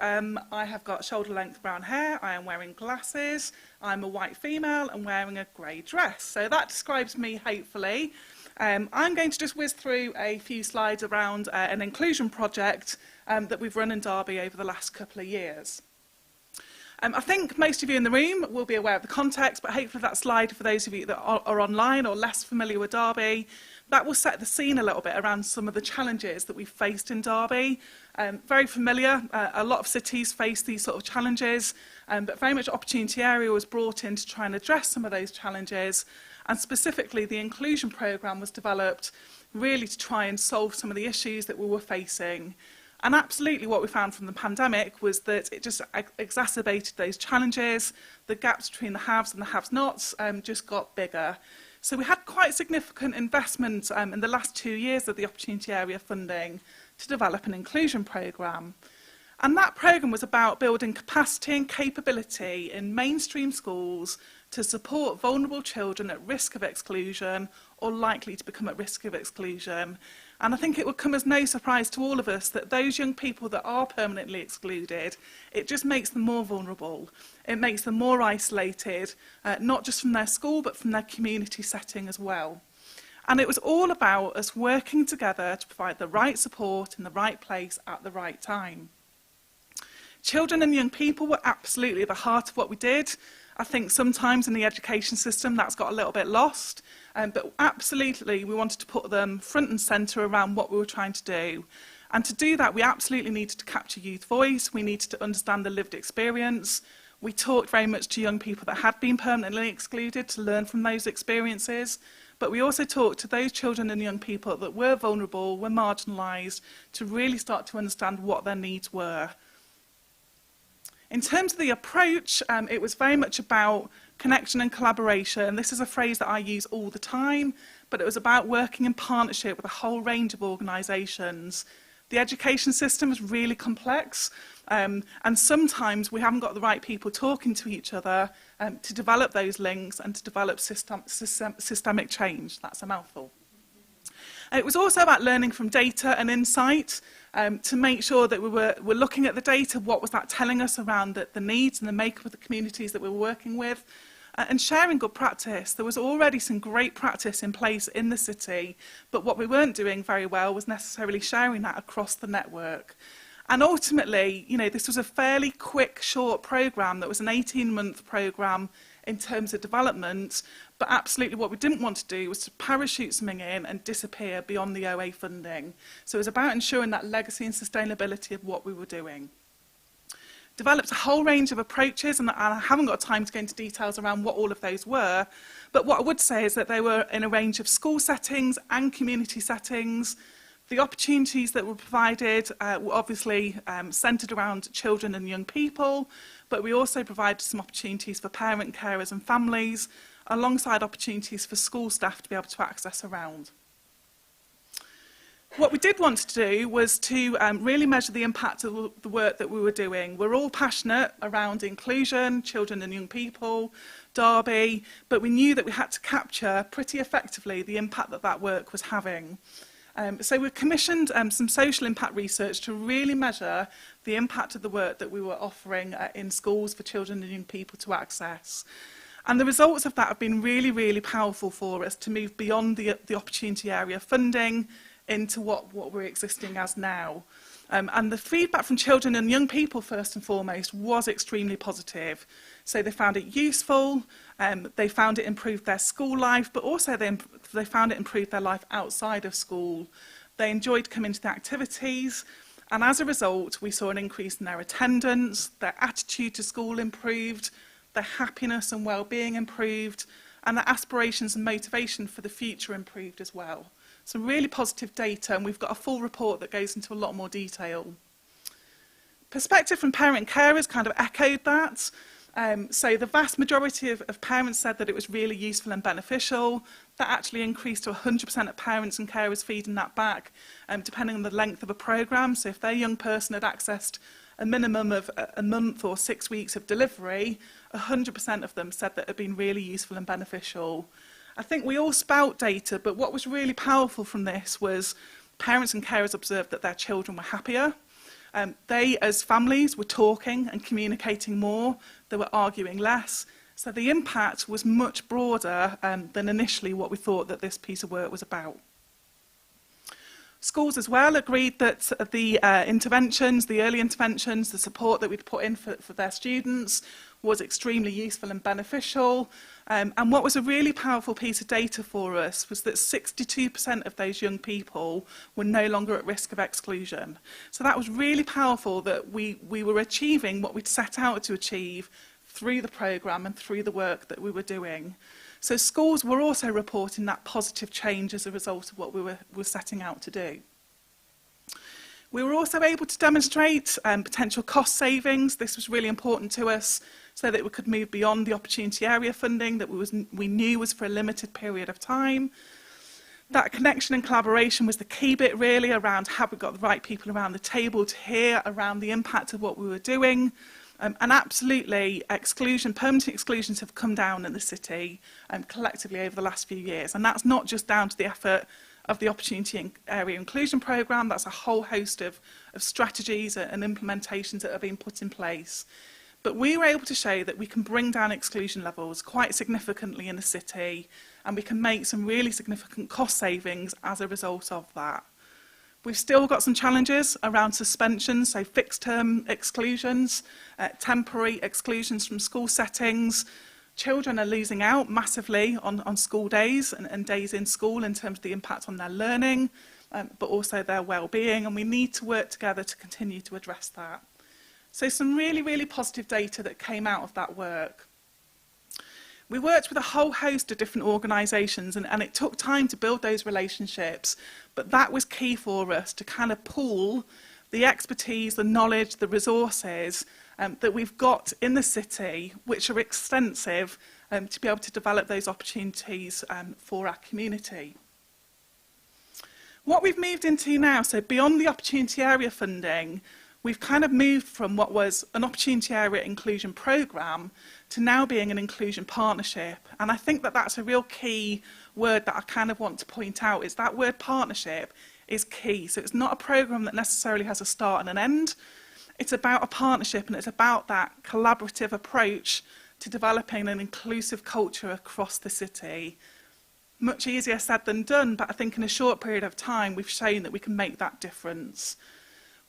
I have got shoulder-length brown hair. I am wearing glasses. I'm a white female and wearing a grey dress. So that describes me, hopefully. I'm going to just whiz through a few slides around an inclusion project that we've run in Derby over the last couple of years. I think most of you in the room will be aware of the context, but hopefully that slide, for those of you that are online or less familiar with Derby, that will set the scene a little bit around some of the challenges that we've faced in Derby. Very familiar, a lot of cities face these sort of challenges, but very much Opportunity Area was brought in to try and address some of those challenges, and specifically the inclusion programme was developed really to try and solve some of the issues that we were facing. And absolutely what we found from the pandemic was that it just exacerbated those challenges. The gaps between the haves and the have-nots just got bigger. So we had quite significant investment in the last 2 years of the Opportunity Area funding to develop an inclusion programme. And that programme was about building capacity and capability in mainstream schools to support vulnerable children at risk of exclusion or likely to become at risk of exclusion. And I think it would come as no surprise to all of us that those young people that are permanently excluded, it just makes them more vulnerable. It makes them more isolated, not just from their school, but from their community setting as well. And it was all about us working together to provide the right support in the right place at the right time. Children and young people were absolutely at the heart of what we did. I think sometimes in the education system that's got a little bit lost, but absolutely we wanted to put them front and centre around what we were trying to do. And to do that, we absolutely needed to capture youth voice, we needed to understand the lived experience. We talked very much to young people that had been permanently excluded to learn from those experiences, but we also talked to those children and young people that were vulnerable, were marginalised, to really start to understand what their needs were. In terms of the approach, it was very much about connection and collaboration. This is a phrase that I use all the time, but it was about working in partnership with a whole range of organisations. The education system is really complex, and sometimes we haven't got the right people talking to each other to develop those links and to develop systemic change. That's a mouthful. It was also about learning from data and insight to make sure that we were looking at the data, what was that telling us around the needs and the makeup of the communities that we were working with, and sharing good practice. There was already some great practice in place in the city, but what we weren't doing very well was necessarily sharing that across the network. And ultimately, you know, this was a fairly quick, short programme that was an 18-month programme in terms of development, but absolutely what we didn't want to do was to parachute something in and disappear beyond the OA funding. So it was about ensuring that legacy and sustainability of what we were doing. Developed a whole range of approaches, and I haven't got time to go into details around what all of those were, but what I would say is that they were in a range of school settings and community settings. The opportunities that were provided were obviously centred around children and young people, but we also provided some opportunities for parent carers and families, alongside opportunities for school staff to be able to access around. What we did want to do was to really measure the impact of the work that we were doing. We're all passionate around inclusion, children and young people, Derby, but we knew that we had to capture pretty effectively the impact that that work was having. So we commissioned some social impact research to really measure the impact of the work that we were offering in schools for children and young people to access. And the results of that have been really, really powerful for us to move beyond the Opportunity Area funding into what we're existing as now. And the feedback from children and young people, first and foremost, was extremely positive. So they found it useful, they found it improved their school life, but also they found it improved their life outside of school. They enjoyed coming to the activities, and as a result, we saw an increase in their attendance, their attitude to school improved, their happiness and well-being improved, and their aspirations and motivation for the future improved as well. Some really positive data, and we've got a full report that goes into a lot more detail. Perspective from parent carers kind of echoed that. So the vast majority of parents said that it was really useful and beneficial. That actually increased to 100% of parents and carers feeding that back, depending on the length of a programme. So if their young person had accessed a minimum of a month or 6 weeks of delivery, 100% of them said that it had been really useful and beneficial. I think we all spout data, but what was really powerful from this was parents and carers observed that their children were happier. They, as families, were talking and communicating more. They were arguing less. So the impact was much broader than initially what we thought that this piece of work was about. Schools as well agreed that the interventions, the early interventions, the support that we'd put in for their students was extremely useful and beneficial. And what was a really powerful piece of data for us was that 62% of those young people were no longer at risk of exclusion. So that was really powerful that we were achieving what we'd set out to achieve through the programme and through the work that we were doing. So schools were also reporting that positive change as a result of what we were setting out to do. We were also able to demonstrate potential cost savings. This was really important to us so that we could move beyond the opportunity area funding that we knew was for a limited period of time. That connection and collaboration was the key bit really around how we got the right people around the table to hear around the impact of what we were doing. And absolutely, permanent exclusions have come down in the city collectively over the last few years. And that's not just down to the effort of the Opportunity Area Inclusion Programme, that's a whole host of strategies and implementations that are being put in place. But we were able to show that we can bring down exclusion levels quite significantly in the city, and we can make some really significant cost savings as a result of that. We've still got some challenges around suspensions, so fixed-term exclusions, temporary exclusions from school settings. Children are losing out massively on school days and days in school in terms of the impact on their learning, but also their well-being, and we need to work together to continue to address that. So some really, really positive data that came out of that work. We worked with a whole host of different organisations, and it took time to build those relationships, but that was key for us to kind of pool the expertise, the knowledge, the resources that we've got in the city, which are extensive, to be able to develop those opportunities for our community. What we've moved into now, so beyond the opportunity area funding, we've kind of moved from what was an opportunity area inclusion programme to now being an inclusion partnership. And I think that that's a real key word that I kind of want to point out, is that word partnership is key. So it's not a programme that necessarily has a start and an end. It's about a partnership, and it's about that collaborative approach to developing an inclusive culture across the city. Much easier said than done, but I think in a short period of time we've shown that we can make that difference.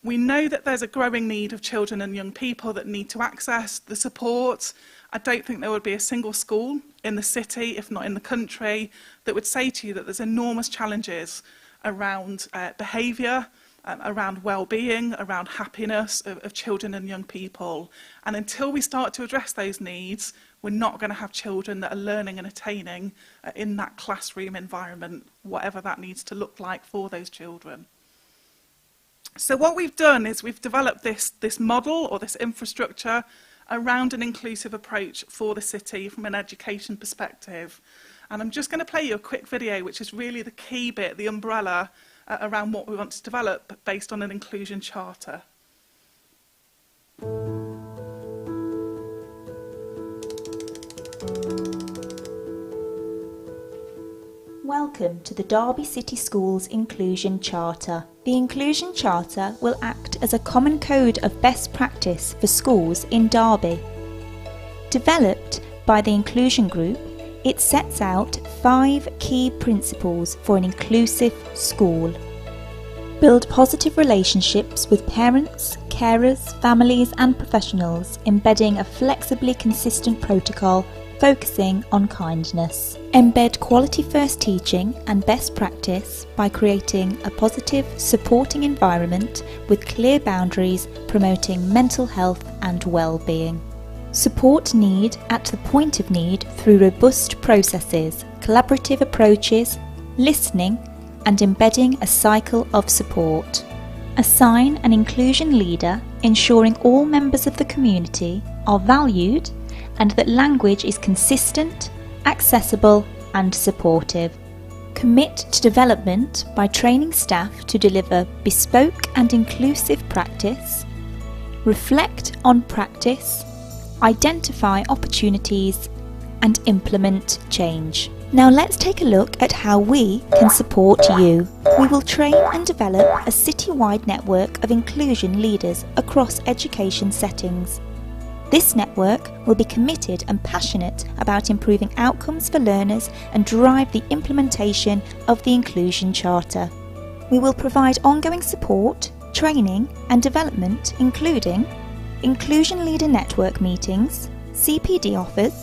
We know that there's a growing need of children and young people that need to access the support. I don't think there would be a single school in the city, if not in the country, that would say to you that there's enormous challenges around behaviour, around well-being, around happiness of children and young people. And until we start to address those needs, we're not going to have children that are learning and attaining in that classroom environment, whatever that needs to look like for those children. So what we've done is we've developed this model or this infrastructure around an inclusive approach for the city from an education perspective. And I'm just going to play you a quick video, which is really the key bit, the umbrella around what we want to develop based on an inclusion charter.
Welcome to the Derby City Schools Inclusion Charter. The Inclusion Charter will act as a common code of best practice for schools in Derby. Developed by the Inclusion Group, it sets out 5 key principles for an inclusive school. Build positive relationships with parents, carers, families and professionals, embedding a flexibly consistent protocol focusing on kindness. Embed quality first teaching and best practice by creating a positive, supporting environment with clear boundaries promoting mental health and well-being. Support need at the point of need through robust processes, collaborative approaches, listening and embedding a cycle of support. Assign an inclusion leader, ensuring all members of the community are valued and that language is consistent, accessible and supportive. Commit to development by training staff to deliver bespoke and inclusive practice. Reflect on practice, identify opportunities and implement change. Now let's take a look at how we can support you. We will train and develop a city-wide network of inclusion leaders across education settings. This network will be committed and passionate about improving outcomes for learners and drive the implementation of the Inclusion Charter. We will provide ongoing support, training and development including Inclusion Leader Network meetings, CPD offers,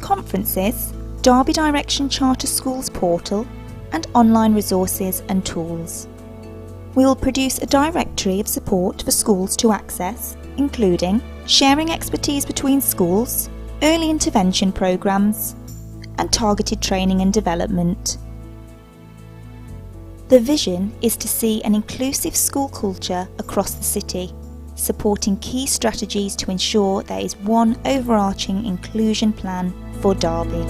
conferences, Derby Direction Charter Schools portal and online resources and tools. We will produce a directory of support for schools to access, including sharing expertise between schools, early intervention programmes and targeted training and development. The vision is to see an inclusive school culture across the city, supporting key strategies to ensure there is one overarching inclusion plan for Derby.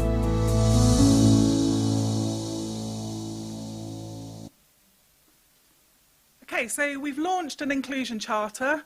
Okay, so we've launched an inclusion charter.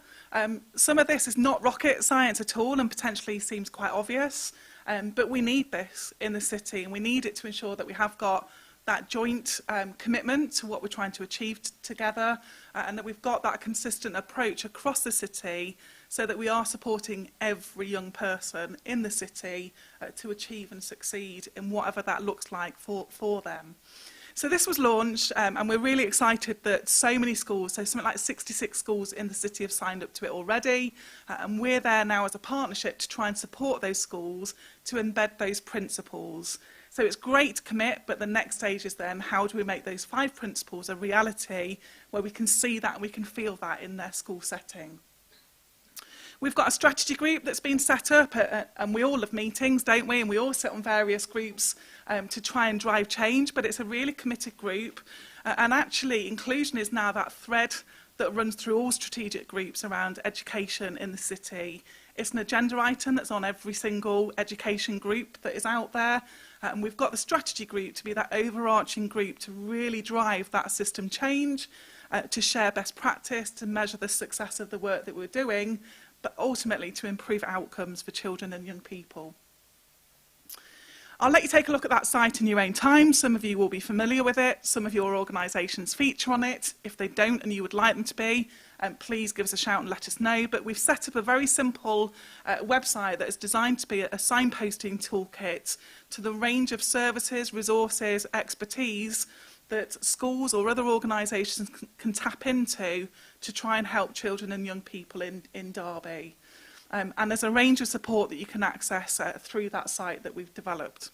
Some of this is not rocket science at all and potentially seems quite obvious, but we need this in the city and we need it to ensure that we have got that joint commitment to what we're trying to achieve together and that we've got that consistent approach across the city so that we are supporting every young person in the city to achieve and succeed in whatever that looks like for them. So this was launched and we're really excited that so many schools, so something like 66 schools in the city have signed up to it already and we're there now as a partnership to try and support those schools to embed those principles. So it's great to commit, but the next stage is then how do we make those 5 principles a reality where we can see that and we can feel that in their school setting. We've got a strategy group that's been set up and we all have meetings, don't we? And we all sit on various groups to try and drive change, but it's a really committed group. And actually, inclusion is now that thread that runs through all strategic groups around education in the city. It's an agenda item that's on every single education group that is out there. And we've got the strategy group to be that overarching group to really drive that system change, to share best practice, to measure the success of the work that we're doing, but ultimately to improve outcomes for children and young people. I'll let you take a look at that site in your own time. Some of you will be familiar with it. Some of your organisations feature on it. If they don't and you would like them to be, please give us a shout and let us know. But we've set up a very simple website that is designed to be a signposting toolkit to the range of services, resources, expertise that schools or other organisations can tap into to try and help children and young people in Derby. And there's a range of support that you can access through that site that we've developed.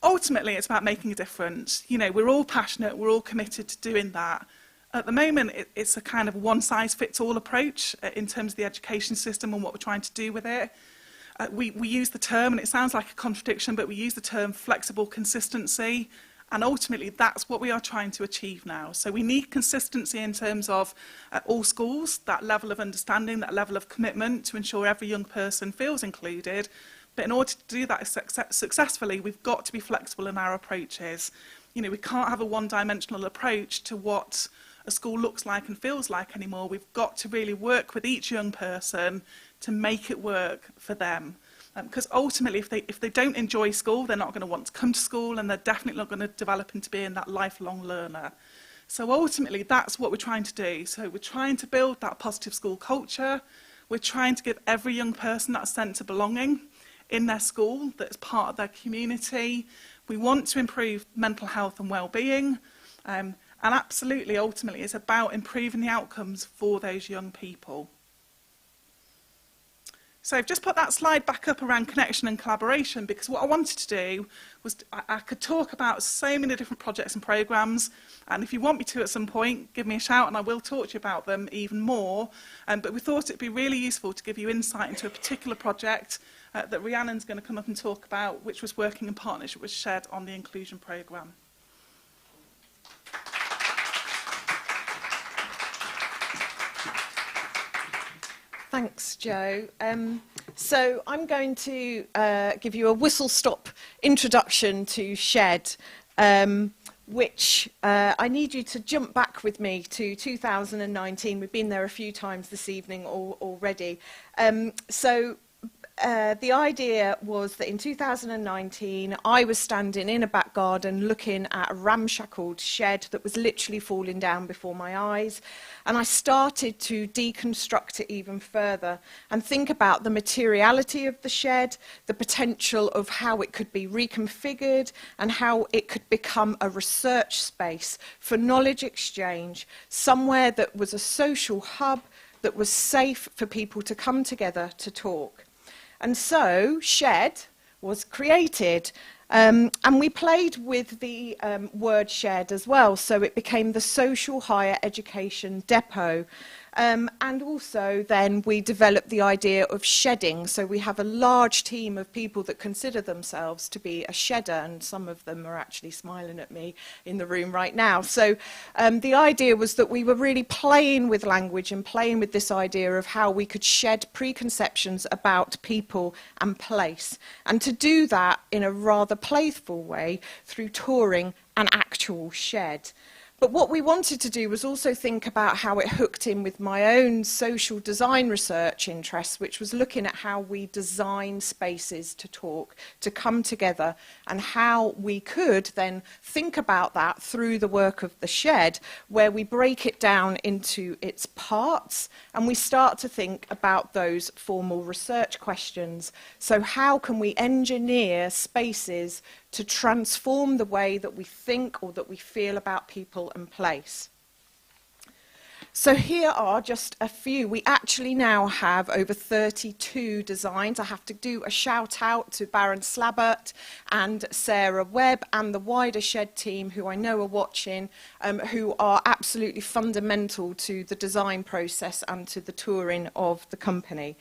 Ultimately, it's about making a difference. You know, we're all passionate, we're all committed to doing that. At the moment, it's a kind of one-size-fits-all approach in terms of the education system and what we're trying to do with it. We use the term, and it sounds like a contradiction, but we use the term flexible consistency, and ultimately that's what we are trying to achieve now. So we need consistency in terms of all schools, that level of understanding, that level of commitment to ensure every young person feels included. But in order to do that successfully, we've got to be flexible in our approaches. You know, we can't have a one-dimensional approach to what a school looks like and feels like anymore. We've got to really work with each young person to make it work for them. Because ultimately, if they don't enjoy school, they're not going to want to come to school, and they're definitely not going to develop into being that lifelong learner. So ultimately, that's what we're trying to do. So we're trying to build that positive school culture. We're trying to give every young person that sense of belonging in their school that's part of their community. We want to improve mental health and well-being. And And absolutely, ultimately, it's about improving the outcomes for those young people. So I've just put that slide back up around connection and collaboration, because what I wanted to do was I could talk about so many different projects and programmes, and if you want me to at some point, give me a shout and I will talk to you about them even more. But we thought it'd be really useful to give you insight into a particular project that Rhiannon's going to come up and talk about, which was working in partnership with Shed on the inclusion programme.
Thanks, Jo. So I'm going to give you a whistle-stop introduction to Shed, which I need you to jump back with me to 2019. We've been there a few times this evening already. The idea was that in 2019, I was standing in a back garden looking at a ramshackled shed that was literally falling down before my eyes. And I started to deconstruct it even further and think about the materiality of the shed, the potential of how it could be reconfigured and how it could become a research space for knowledge exchange, somewhere that was a social hub that was safe for people to come together to talk. And so Shed was created, and we played with the word Shed as well, so it became the Social Higher Education Depot. And also then we developed the idea of shedding, so we have a large team of people that consider themselves to be a shedder, and some of them are actually smiling at me in the room right now. So the idea was that we were really playing with language and playing with this idea of how we could shed preconceptions about people and place, and to do that in a rather playful way through touring an actual shed. But what we wanted to do was also think about how it hooked in with my own social design research interests, which was looking at how we design spaces to talk, to come together, and how we could then think about that through the work of the Shed, where we break it down into its parts, and we start to think about those formal research questions. So how can we engineer spaces to transform the way that we think or that we feel about people and place? So here are just a few. We actually now have over 32 designs. I have to do a shout out to Baron Slabert and Sarah Webb and the wider Shed team, who I know are watching, who are absolutely fundamental to the design process and to the touring of the company.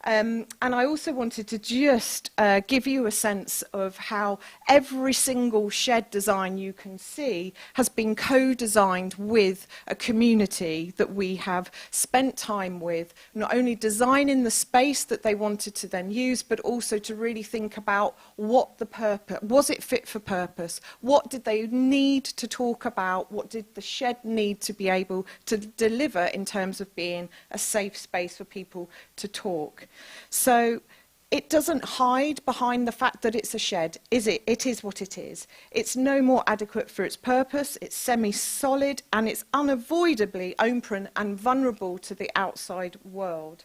And I also wanted to just give you a sense of how every single shed design you can see has been co-designed with a community that we have spent time with, not only designing the space that they wanted to then use, but also to really think about what the purpose, was it fit for purpose? What did they need to talk about? What did the shed need to be able to deliver in terms of being a safe space for people to talk? So it doesn't hide behind the fact that it's a shed, is it? It is what it is. It's no more adequate for its purpose, it's semi-solid, and it's unavoidably open and vulnerable to the outside world.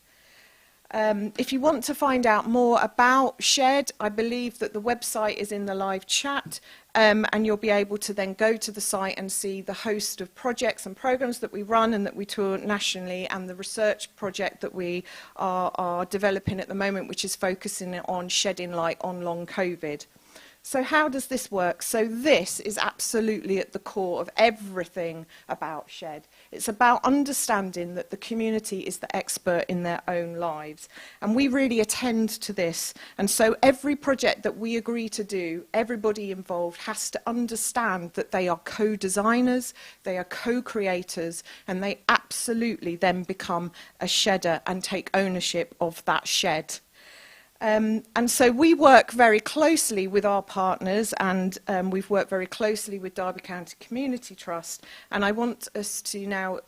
If you want to find out more about Shed, I believe that the website is in the live chat, and you'll be able to then go to the site and see the host of projects and programs that we run and that we tour nationally, and the research project that we are developing at the moment, which is focusing on shedding light on long COVID. So how does this work? So this is absolutely at the core of everything about Shed. It's about understanding that the community is the expert in their own lives. And we really attend to this. And so every project that we agree to do, everybody involved has to understand that they are co-designers, they are co-creators, and they absolutely then become a shedder and take ownership of that shed. And so we work very closely with our partners, and we've worked very closely with Derby County Community Trust. And I want us to now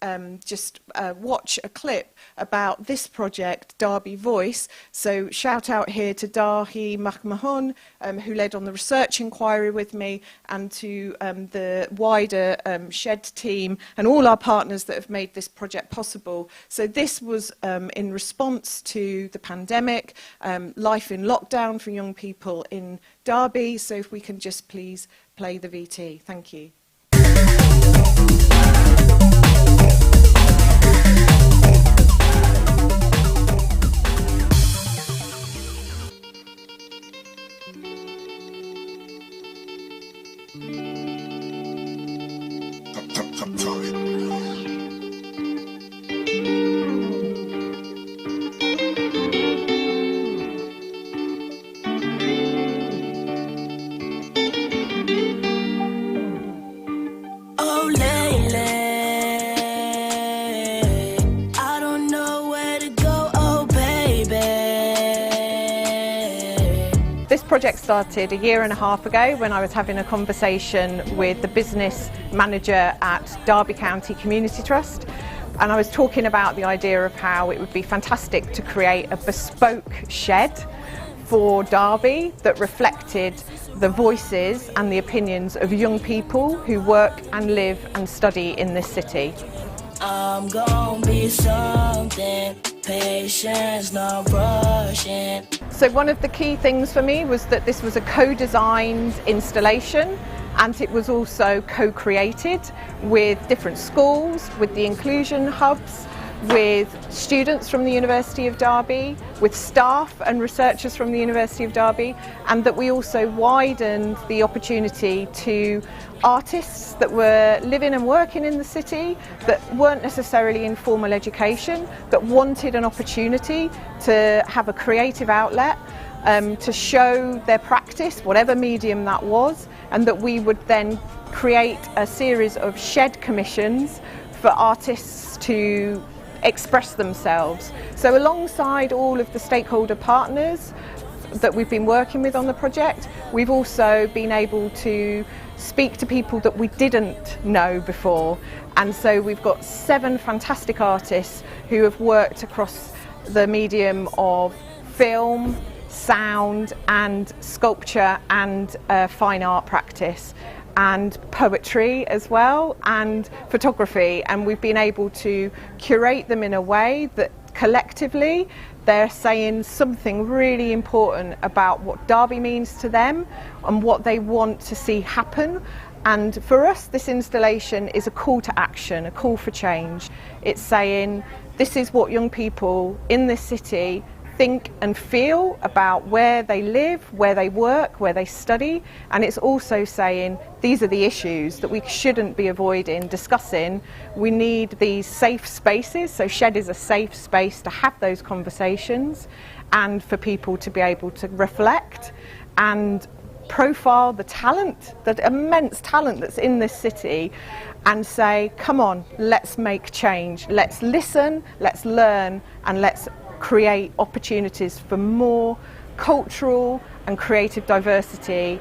just watch a clip about this project, Derby Voice. So shout out here to Dahi Mahmahon, who led on the research inquiry with me, and to the wider Shed team and all our partners that have made this project possible. So this was in response to the pandemic, life in lockdown for young people in Derby. So if we can just please play the VT. Thank you. project started a year and a half ago when I was having a conversation with the business manager at Derby County Community Trust, and I was talking about the idea of how it would be fantastic to create a bespoke shed for Derby that reflected the voices and the opinions of young people who work and live and study in this city.
I'm gonna be something, patience, not rushing.
So one of the key things for me was that this was a co-designed installation, and it was also co-created with different schools, with the inclusion hubs, with students from the University of Derby, with staff and researchers from the University of Derby, and that we also widened the opportunity to artists that were living and working in the city, that weren't necessarily in formal education, that wanted an opportunity to have a creative outlet, to show their practice, whatever medium that was, and that we would then create a series of shed commissions for artists to express themselves. So alongside all of the stakeholder partners that we've been working with on the project, we've also been able to speak to people that we didn't know before. And so we've got 7 fantastic artists who have worked across the medium of film, sound and sculpture and fine art practice, and poetry as well, and photography, and we've been able to curate them in a way that collectively they're saying something really important about what Derby means to them and what they want to see happen. And for us, this installation is a call to action, a call for change. It's saying this is what young people in this city think and feel about where they live, where they work, where they study, and it's also saying these are the issues that we shouldn't be avoiding discussing. We need these safe spaces, so Shed is a safe space to have those conversations and for people to be able to reflect and profile the talent, that immense talent that's in this city, and say, come on, let's make change, let's listen, let's learn, and let's create opportunities for more cultural and creative diversity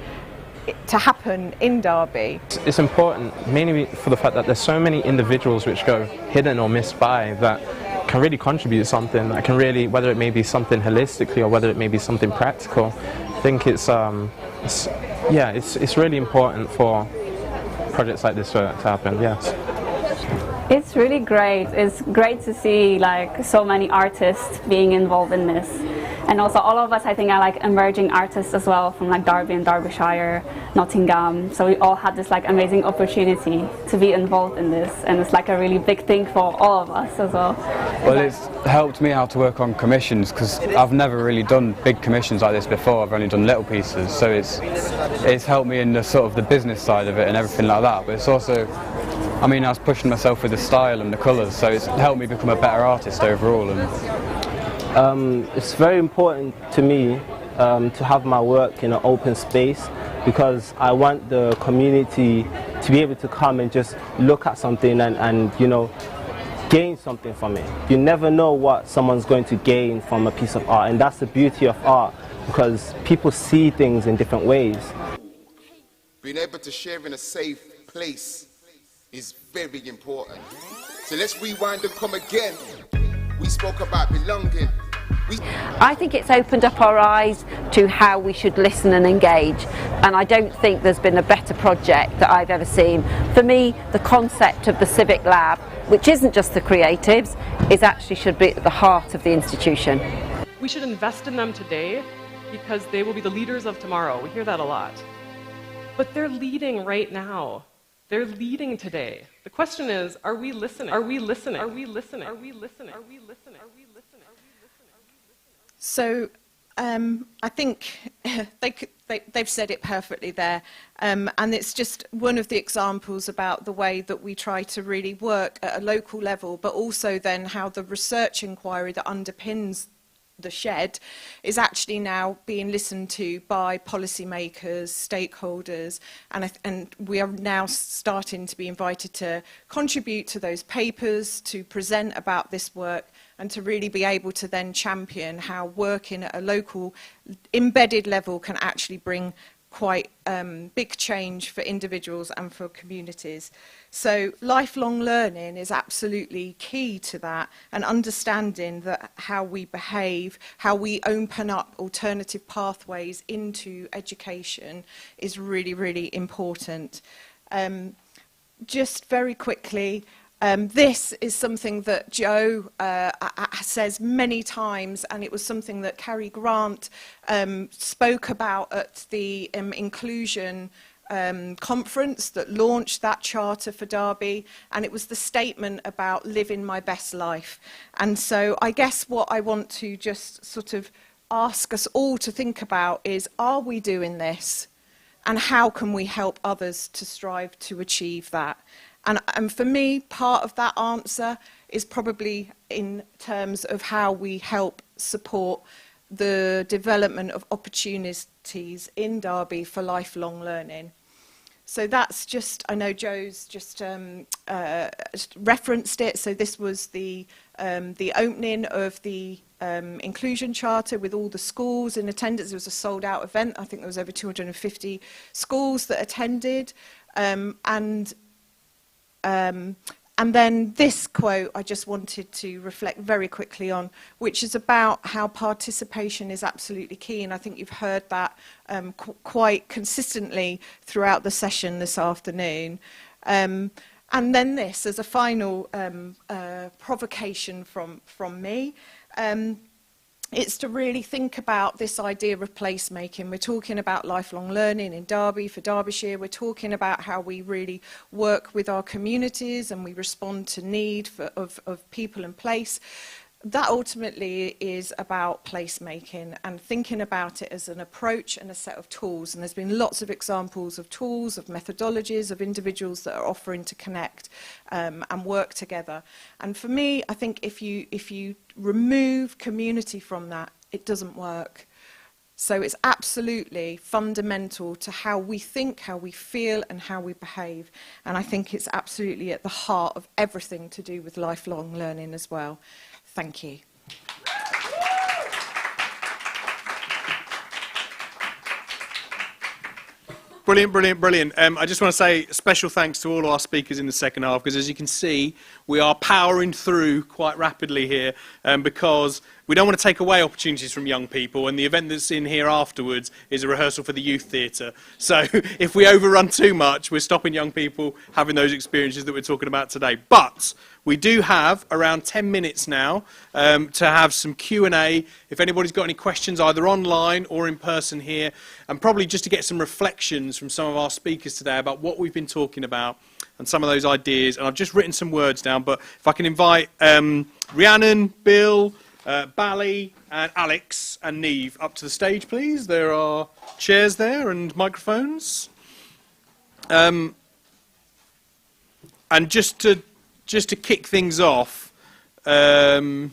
to happen in Derby.
It's important mainly for the fact that there's so many individuals which go hidden or missed by that can really contribute something, that can really, whether it may be something holistically or whether it may be something practical. I think it's really important for projects like this to happen, yes.
It's really great. It's great to see like so many artists being involved in this. And also all of us, I think, are like emerging artists as well from like Derby and Derbyshire, Nottingham. So we all had this like amazing opportunity to be involved in this, and it's like a really big thing for all of us as well.
Well, it's helped me out to work on commissions because I've never really done big commissions like this before. I've only done little pieces, so it's helped me in the sort of the business side of it and everything like that. But it's also, I mean, I was pushing myself with the style and the colours, so it's helped me become a better artist overall. And
it's very important to me to have my work in an open space, because I want the community to be able to come and just look at something and you know, gain something from it. You never know what someone's going to gain from a piece of art, and that's the beauty of art, because people see things in different ways.
Being able to share in a safe place is very important. So let's rewind and come again. We spoke about belonging.
I think it's opened up our eyes to how we should listen and engage, and I don't think there's been a better project that I've ever seen. For me, the concept of the Civic Lab, which isn't just the creatives, is actually should be at the heart of the institution.
We should invest in them today because they will be the leaders of tomorrow. We hear that a lot. But they're leading right now. They're leading today. The question is, are we listening? Are we listening? Are we listening? Are we listening? Are we listening? Are we listening?
So I think they've said it perfectly there, and it's just one of the examples about the way that we try to really work at a local level, but also then how the research inquiry that underpins the shed, is actually now being listened to by policymakers, stakeholders, and we are now starting to be invited to contribute to those papers, to present about this work, and to really be able to then champion how working at a local embedded level can actually bring quite big change for individuals and for communities. So lifelong learning is absolutely key to that, and understanding that how we behave, how we open up alternative pathways into education is really, really important. Just very quickly, this is something that Joe says many times, and it was something that Cary Grant spoke about at the inclusion conference that launched that charter for Derby, and it was the statement about living my best life. And so I guess what I want to just sort of ask us all to think about is, are we doing this? And how can we help others to strive to achieve that? And for me, part of that answer is probably in terms of how we help support the development of opportunities in Derby for lifelong learning. So that's just, I know Joe's just referenced it. So this was the opening of the inclusion charter with all the schools in attendance. It was a sold-out event. I think there was over 250 schools that attended. And then this quote I just wanted to reflect very quickly on, which is about how participation is absolutely key. And I think you've heard that quite consistently throughout the session this afternoon. And then this as a final provocation from me. It's to really think about this idea of placemaking. We're talking about lifelong learning in Derby, for Derbyshire. We're talking about how we really work with our communities and we respond to need of people and place. That ultimately is about placemaking and thinking about it as an approach and a set of tools. And there's been lots of examples of tools, of methodologies, of individuals that are offering to connect and work together. And for me, I think if you remove community from that, it doesn't work. So it's absolutely fundamental to how we think, how we feel, and how we behave. And I think it's absolutely at the heart of everything to do with lifelong learning as well. Thank you.
Brilliant, brilliant, brilliant. I just want to say special thanks to all our speakers in the second half, because as you can see, we are powering through quite rapidly here because we don't want to take away opportunities from young people, and the event that's in here afterwards is a rehearsal for the youth theatre. So if we overrun too much, we're stopping young people having those experiences that we're talking about today. But we do have around 10 minutes now to have some Q&A. If anybody's got any questions, either online or in person here, and probably just to get some reflections from some of our speakers today about what we've been talking about and some of those ideas. And I've just written some words down, but if I can invite Rhiannon, Bill, Bally and Alex and Neve up to the stage, please. There are chairs there and microphones. And just to kick things off, there's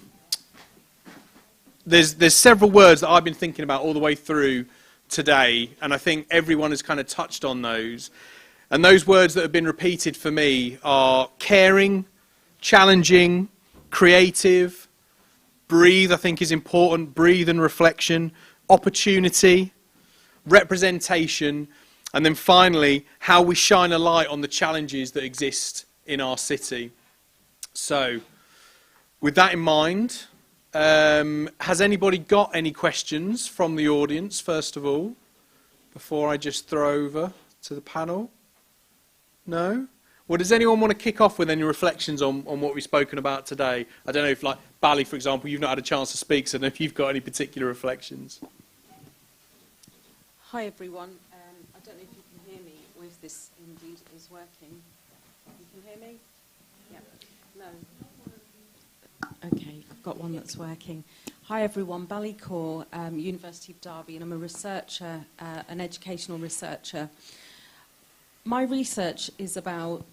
several words that I've been thinking about all the way through today, and I think everyone has kind of touched on those. And those words that have been repeated for me are caring, challenging, creative. Breathe, I think, is important. Breathe and reflection. Opportunity. Representation. And then finally, how we shine a light on the challenges that exist in our city. So, with that in mind, has anybody got any questions from the audience, first of all, before I just throw over to the panel? No? Well, does anyone want to kick off with any reflections on what we've spoken about today? I don't know if, like, Bally, for example, you've not had a chance to speak, so I don't know if you've got any particular reflections.
Hi, everyone. I don't know if you can hear me, or if this indeed is working. You can hear me? Yeah. No. Okay, I've got one that's working. Hi, everyone. Bally Kaur, University of Derby, and I'm a researcher, an educational researcher. My research is about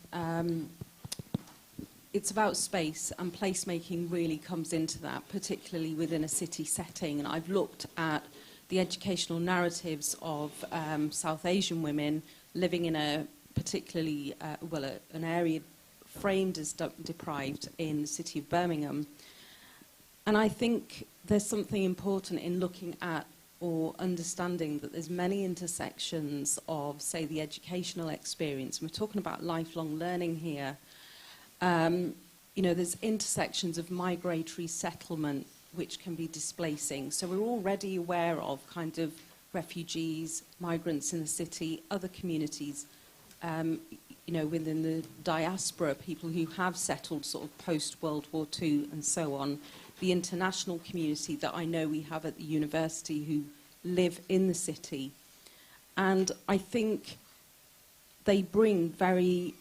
it's about space, and placemaking really comes into that, particularly within a city setting. And I've looked at the educational narratives of South Asian women living in a particularly, an area framed as deprived in the city of Birmingham. And I think there's something important in looking at or understanding that there's many intersections of, say, the educational experience. We're talking about lifelong learning here. You know, there's intersections of migratory settlement which can be displacing. So we're already aware of kind of refugees, migrants in the city, other communities, you know, within the diaspora, people who have settled sort of post-World War II and so on. The international community that I know we have at the university who live in the city. And I think they bring very,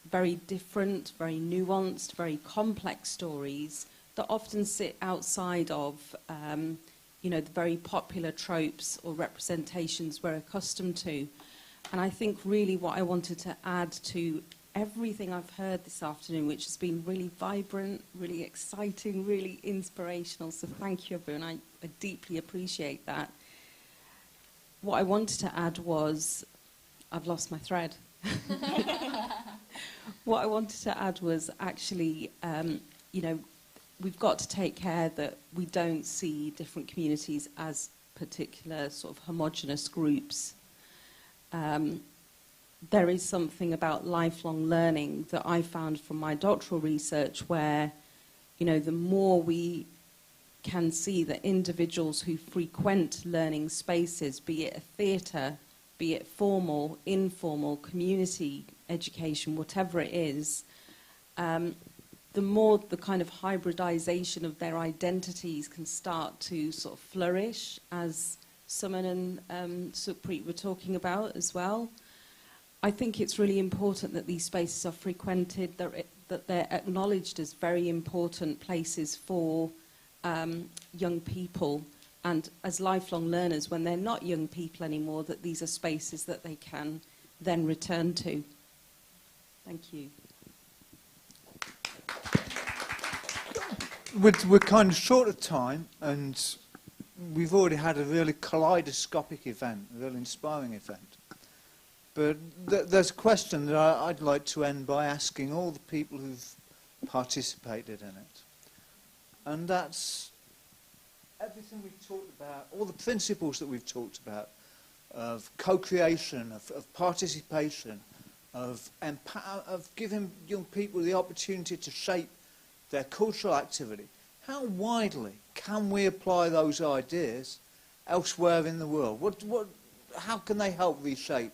very different, very nuanced, very complex stories that often sit outside of, you know, the very popular tropes or representations we're accustomed to. And I think really what I wanted to add to everything I've heard this afternoon, which has been really vibrant, really exciting, really inspirational, so thank you everyone, I deeply appreciate that. What I wanted to add was, I've lost my thread. What I wanted to add was actually, you know, we've got to take care that we don't see different communities as particular sort of homogenous groups. There is something about lifelong learning that I found from my doctoral research where, you know, the more we can see that individuals who frequent learning spaces, be it a theatre, be it formal, informal, community education, whatever it is, the more the kind of hybridization of their identities can start to sort of flourish, as Suman and Supreet were talking about as well. I think it's really important that these spaces are frequented, that they're acknowledged as very important places for young people, and as lifelong learners, when they're not young people anymore, that these are spaces that they can then return to. Thank you.
We're kind of short of time, and we've already had a really kaleidoscopic event, a really inspiring event. But there's a question that I'd like to end by asking all the people who've participated in it. And that's everything we've talked about, all the principles that we've talked about, of co-creation, of participation, of giving young people the opportunity to shape their cultural activity. How widely can we apply those ideas elsewhere in the world? How can they help reshape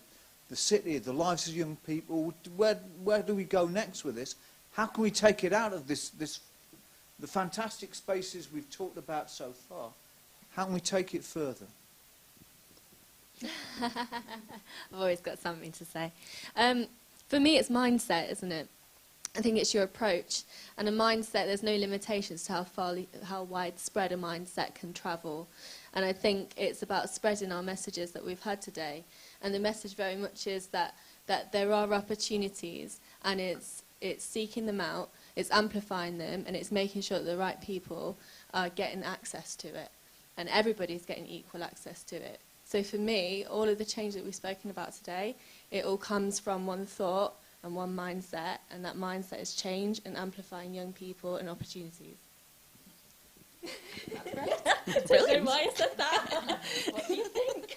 the city, the lives of young people? Where do we go next with this? How can we take it out of the fantastic spaces we've talked about so far? How can we take it further?
I've always got something to say. For me, it's mindset, isn't it? I think it's your approach. And a mindset, there's no limitations to how widespread a mindset can travel. And I think it's about spreading our messages that we've had today. And the message very much is that there are opportunities, and it's seeking them out, it's amplifying them, and it's making sure that the right people are getting access to it. And everybody's getting equal access to it. So for me, all of the change that we've spoken about today, it all comes from one thought and one mindset, and that mindset is change and amplifying young people and opportunities.
Brilliant.
Don't know why I said that. What do you think?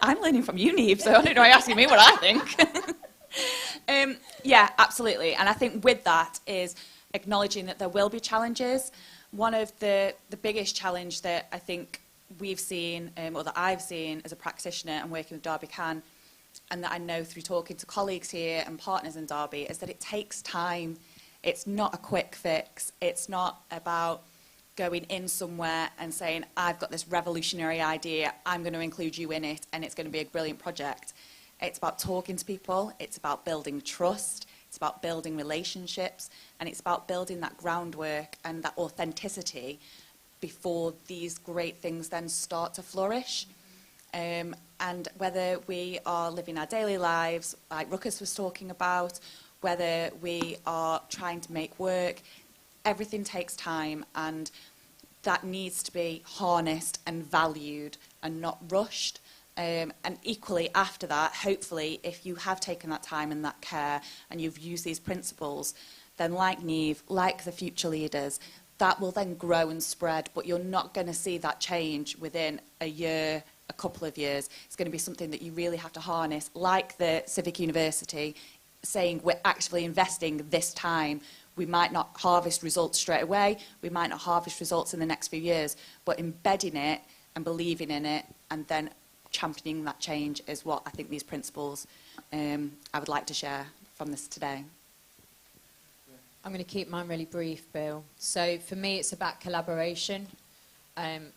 I'm learning from you, Niamh, so I don't know why you're asking me what I think. Yeah, absolutely. And I think with that is acknowledging that there will be challenges. One of the biggest challenge that I think we've seen, or that I've seen as a practitioner and working with Derby Can, and that I know through talking to colleagues here and partners in Derby, is that it takes time. It's not a quick fix. It's not about going in somewhere and saying, I've got this revolutionary idea, I'm going to include you in it, and it's going to be a brilliant project. It's about talking to people, it's about building trust, it's about building relationships, and it's about building that groundwork and that authenticity before these great things then start to flourish. And whether we are living our daily lives, like Ruckus was talking about, whether we are trying to make work, everything takes time, and that needs to be harnessed and valued and not rushed. And equally after that, hopefully, if you have taken that time and that care and you've used these principles, then like Niamh, like the future leaders, that will then grow and spread, but you're not going to see that change within a year, a couple of years. It's going to be something that you really have to harness, like the Civic University, saying we're actively investing this time. We might not harvest results straight away, we might not harvest results in the next few years, but embedding it and believing in it and then championing that change is what I think these principles I would like to share from this today.
I'm going to keep mine really brief, Bill. So for me, it's about collaboration.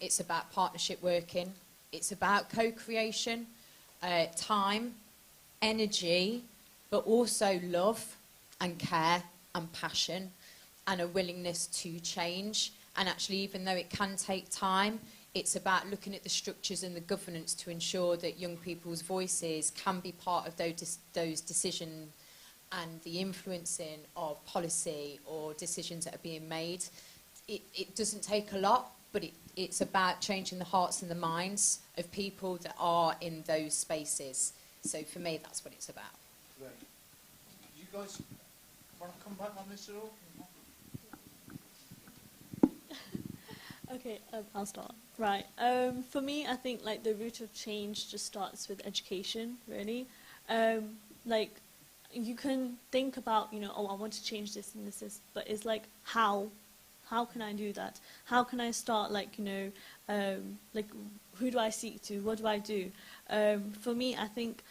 It's about partnership working. It's about co-creation, time, energy, but also love and care and passion and a willingness to change. And actually, even though it can take time, it's about looking at the structures and the governance to ensure that young people's voices can be part of those decisions and the influencing of policy or decisions that are being made. It doesn't take a lot, but it's about changing the hearts and the minds of people that are in those spaces. So for me, that's what it's about.
Great. You guys want to come back on this at all?
Okay, I'll start. Right. For me, I think like the root of change just starts with education, really. Like, you can think about, you know, oh, I want to change this and this, but it's like, how can I do that? How can I start, like, you know, like, who do I seek to? What do I do? For me, I think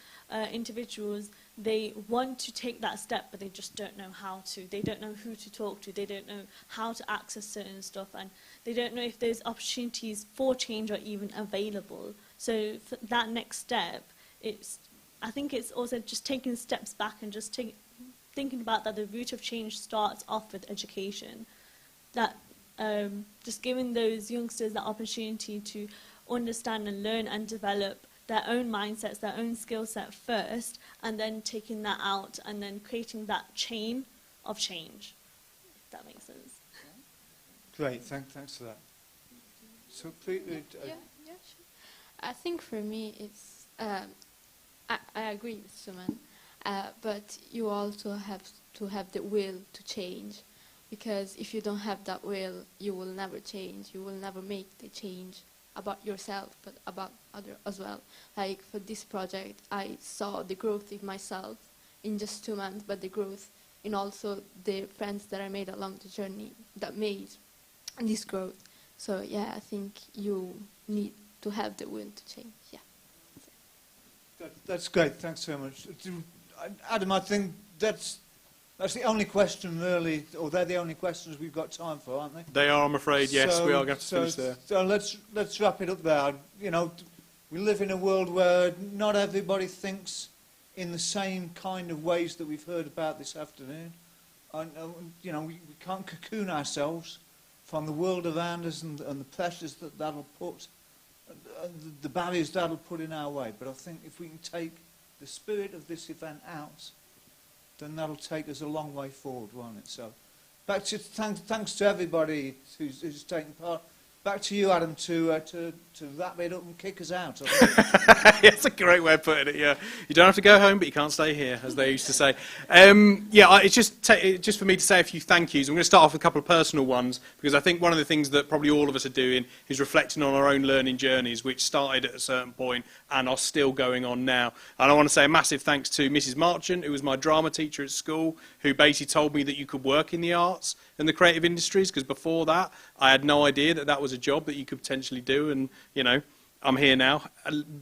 individuals, they want to take that step, but they just don't know how to. They don't know who to talk to. They don't know how to access certain stuff, and they don't know if there's opportunities for change are even available. So for that next step, I think it's also just taking steps back and just thinking about that the root of change starts off with education. That just giving those youngsters that opportunity to understand and learn and develop their own mindsets, their own skill set first, and then taking that out and then creating that chain of change, if that makes sense.
Great, thanks for that. So, please,
yeah, sure. I think for me it's, I agree with Suman, but you also have to have the will to change, because if you don't have that will, you will never change. You will never make the change about yourself, but about others as well. Like for this project, I saw the growth in myself in just 2 months, but the growth in also the friends that I made along the journey that made this growth. So yeah, I think you need to have the will to change. Yeah.
That's great. Thanks so much, Adam. I think that's the only question really, or they're the only questions we've got time for, aren't they?
They are, I'm afraid. Yes, we are going to finish there.
So let's wrap it up there. You know, we live in a world where not everybody thinks in the same kind of ways that we've heard about this afternoon. And, you know, we can't cocoon ourselves from the world around us and the pressures that'll put, the barriers that'll put in our way. But I think if we can take the spirit of this event out, then that'll take us a long way forward, won't it? So, back to thanks to everybody who's taken part. Back to you, Adam, to wrap it up and kick us out.
That's a great way of putting it, yeah. You don't have to go home, but you can't stay here, as they used to say. It's just for me to say a few thank yous. I'm going to start off with a couple of personal ones, because I think one of the things that probably all of us are doing is reflecting on our own learning journeys, which started at a certain point and are still going on now. And I want to say a massive thanks to Mrs. Marchant, who was my drama teacher at school, who basically told me that you could work in the arts and the creative industries, because before that, I had no idea that that was a job that you could potentially do. And, you know, I'm here now,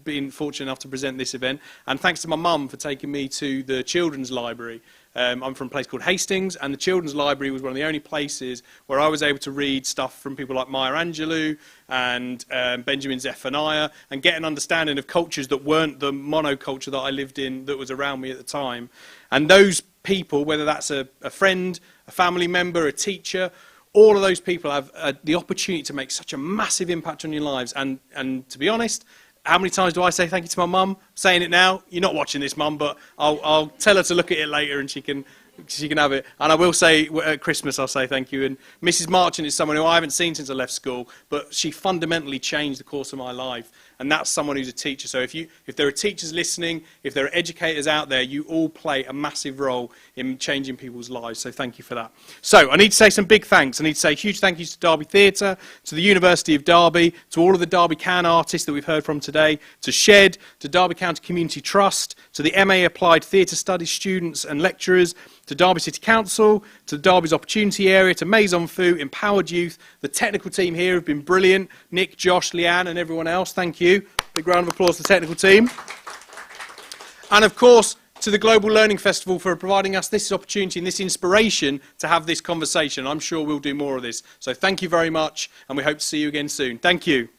being fortunate enough to present this event. And thanks to my mum for taking me to the children's library. I'm from a place called Hastings, and the children's library was one of the only places where I was able to read stuff from people like Maya Angelou and Benjamin Zephaniah, and get an understanding of cultures that weren't the monoculture that I lived in that was around me at the time. And those people, whether that's a friend, a family member, a teacher, all of those people have the opportunity to make such a massive impact on your lives. And to be honest, how many times do I say thank you to my mum? Saying it now. You're not watching this, Mum, but I'll tell her to look at it later and she can She can have it. And I will say, at Christmas, I'll say thank you. And Mrs. Marchant is someone who I haven't seen since I left school, but she fundamentally changed the course of my life. And that's someone who's a teacher. So if there are teachers listening, if there are educators out there, you all play a massive role in changing people's lives. So thank you for that. So I need to say some big thanks. I need to say huge thank yous to Derby Theatre, to the University of Derby, to all of the Derby Can artists that we've heard from today, to SHED, to Derby County Community Trust, to the MA Applied Theatre Studies students and lecturers, to Derby City Council, to Derby's Opportunity Area, to Maison Fu, Empowered Youth. The technical team here have been brilliant. Nick, Josh, Leanne and everyone else, thank you. Big round of applause to the technical team. And of course, to the Global Learning Festival for providing us this opportunity and this inspiration to have this conversation. I'm sure we'll do more of this. So thank you very much, and we hope to see you again soon. Thank you.